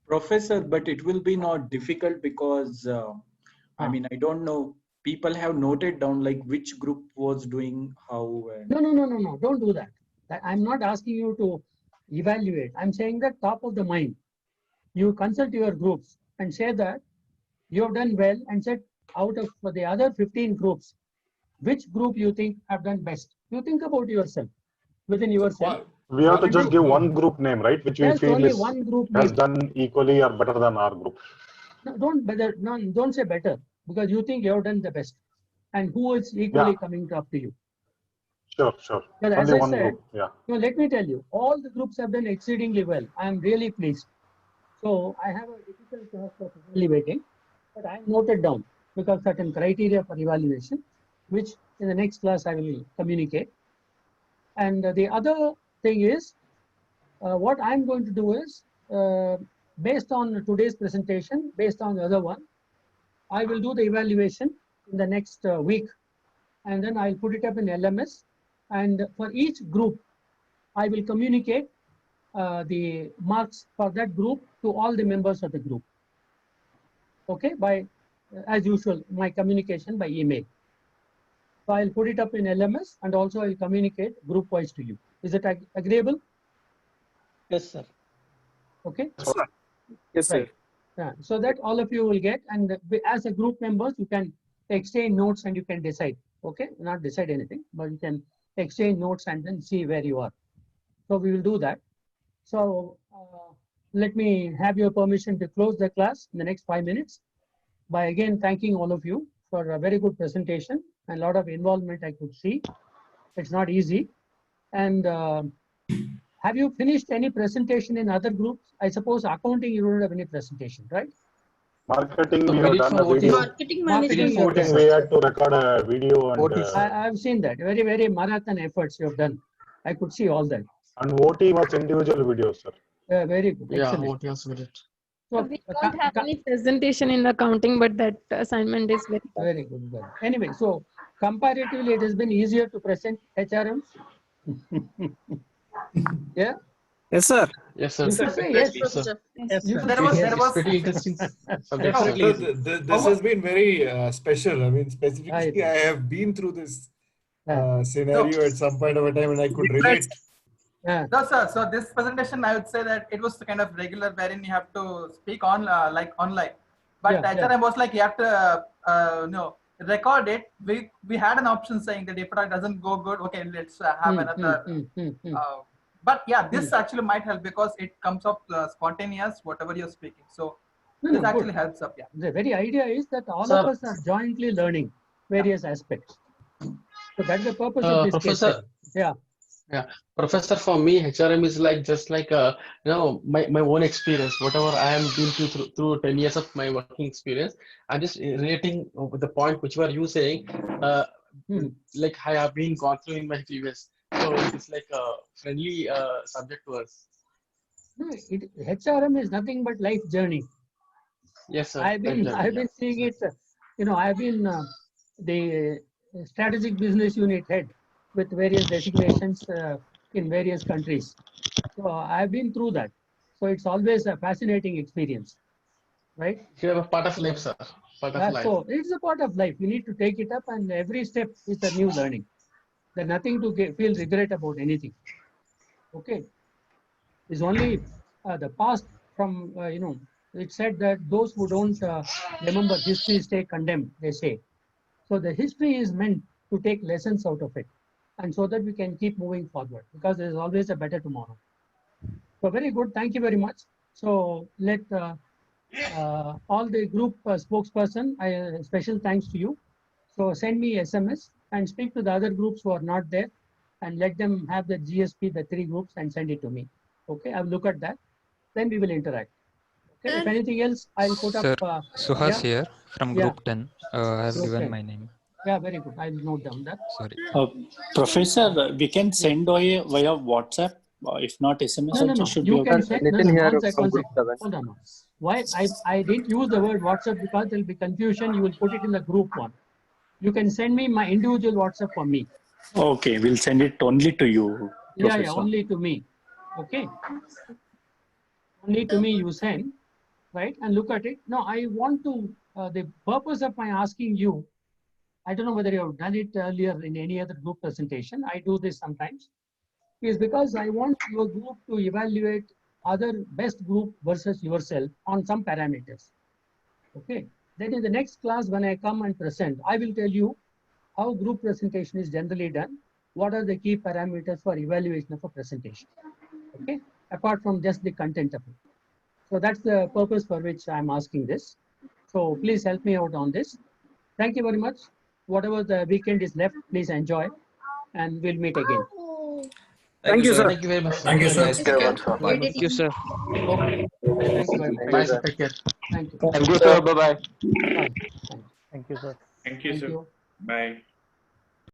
Professor, but it will be not difficult because I mean, I don't know. People have noted down like which group was doing how. And... No. Don't do that. I'm not asking you to evaluate. I'm saying that top of the mind. You consult your groups and say that you have done well and said out of the other 15 groups, which group you think have done best. You think about yourself, within yourself. We have to just give one group name, right? Which we There's feel only is, one group has name. done equally or better than our group. No, don't say better because you think you have done the best. And who is equally coming to up to you. Sure. But Only as I one said, group. Yeah. Let me tell you, all the groups have done exceedingly well. I am really pleased. So I have a difficult task of evaluating, but I noted down because certain criteria for evaluation, which in the next class I will communicate. And the other thing is, what I'm going to do is, based on today's presentation, based on the other one, I will do the evaluation in the next week, and then I'll put it up in LMS. And for each group, I will communicate the marks for that group to all the members of the group. Okay, by as usual, my communication by email. So I'll put it up in LMS and also I'll communicate group wise to you. Is it agreeable? Yes, sir. Okay. Yes, sir. Yes, sir. Right. Yeah. So that all of you will get, and as a group members, you can exchange notes and you can decide. Okay, not decide anything, but you can exchange notes and then see where you are. So we will do that. So let me have your permission to close the class in the next 5 minutes by again thanking all of you for a very good presentation and a lot of involvement I could see. It's not easy. And have you finished any presentation in other groups? I suppose accounting, you don't have any presentation, right? Marketing, we have done a video. Marketing management. Marketing, we had to record a video and. I've seen that. Very, very marathon efforts you have done. I could see all that. And OT was individual videos, sir. Yeah, very good. Yeah, Excellent. OT also did it. So, we don't have any presentation in accounting, but that assignment is very tough. Very good. Very. Anyway, so comparatively, it has been easier to present HRMs. Yeah. Yes, sir. Yes, sir. You should say yes. Yes, sir. Yes, You sir. should say yes. It's pretty interesting subject, sir. This has been very special. I mean, specifically, I have been through this scenario at some point of a time, and I could relate. No, sir. So this presentation, I would say that it was kind of regular, wherein you have to speak on like online. But HRM was like you have to record it. We had an option saying that if it doesn't go good, okay, let's have another. But yeah, this actually might help because it comes up spontaneous, whatever you're speaking. So this actually helps up. Yeah. The very idea is that all of us are jointly learning various aspects. So that's the purpose of this Professor, case. Yeah. Yeah, Professor, for me, HRM is like just like my own experience. Whatever I am been through 10 years of my working experience, I'm just relating with the point which were you saying, like I have been gone through in my previous. So it's like a friendly subject to us. No, HRM is nothing but life journey. Yes, sir. I've been seeing it. I've been the strategic business unit head with various designations in various countries. So I've been through that. So it's always a fascinating experience, right? You have a part of life, sir. Part of life. So it's a part of life. You need to take it up, and every step is a new learning. There's nothing to feel regret about anything. Okay. It's only the past from, it said that those who don't remember history stay condemned, they say. So the history is meant to take lessons out of it, and so that we can keep moving forward, because there is always a better tomorrow. So very good. Thank you very much. So let all the group spokesperson, special thanks to you. So send me SMS and speak to the other groups who are not there, and let them have the GSP, the 3 groups, and send it to me. Okay, I'll look at that. Then we will interact. Okay, if anything else, I'll put Sir, up. Suhas here from group 10. I have Group given 10. my name. Yeah, very good. I'll note down that. Sorry. Professor, we can send via WhatsApp. If not SMS, No. should You be can okay. send. One second. Hold on. Why I didn't use the word WhatsApp because there will be confusion. You will put it in the group one. You can send me my individual WhatsApp for me. Okay, we'll send it only to you, Professor. Yeah, only to me. Okay. Only to me you send, right? And look at it. No, I want to, the purpose of my asking you, I don't know whether you have done it earlier in any other group presentation. I do this sometimes. Is because I want your group to evaluate other best group versus yourself on some parameters. Okay. Then in the next class, when I come and present, I will tell you how group presentation is generally done. What are the key parameters for evaluation of a presentation? Okay. Apart from just the content of it. So that's the purpose for which I'm asking this. So please help me out on this. Thank you very much. Whatever the weekend is left, please enjoy, and we'll meet again. Thank you, sir. Thank you very much. Thank you, sir. Thank you very much, sir. Thank you, sir. Okay. Thank you very much. Bye, sir. Take care. Thank you. Thank you, sir. Bye-bye. Bye. Thank you, sir. Thank you, sir. Bye.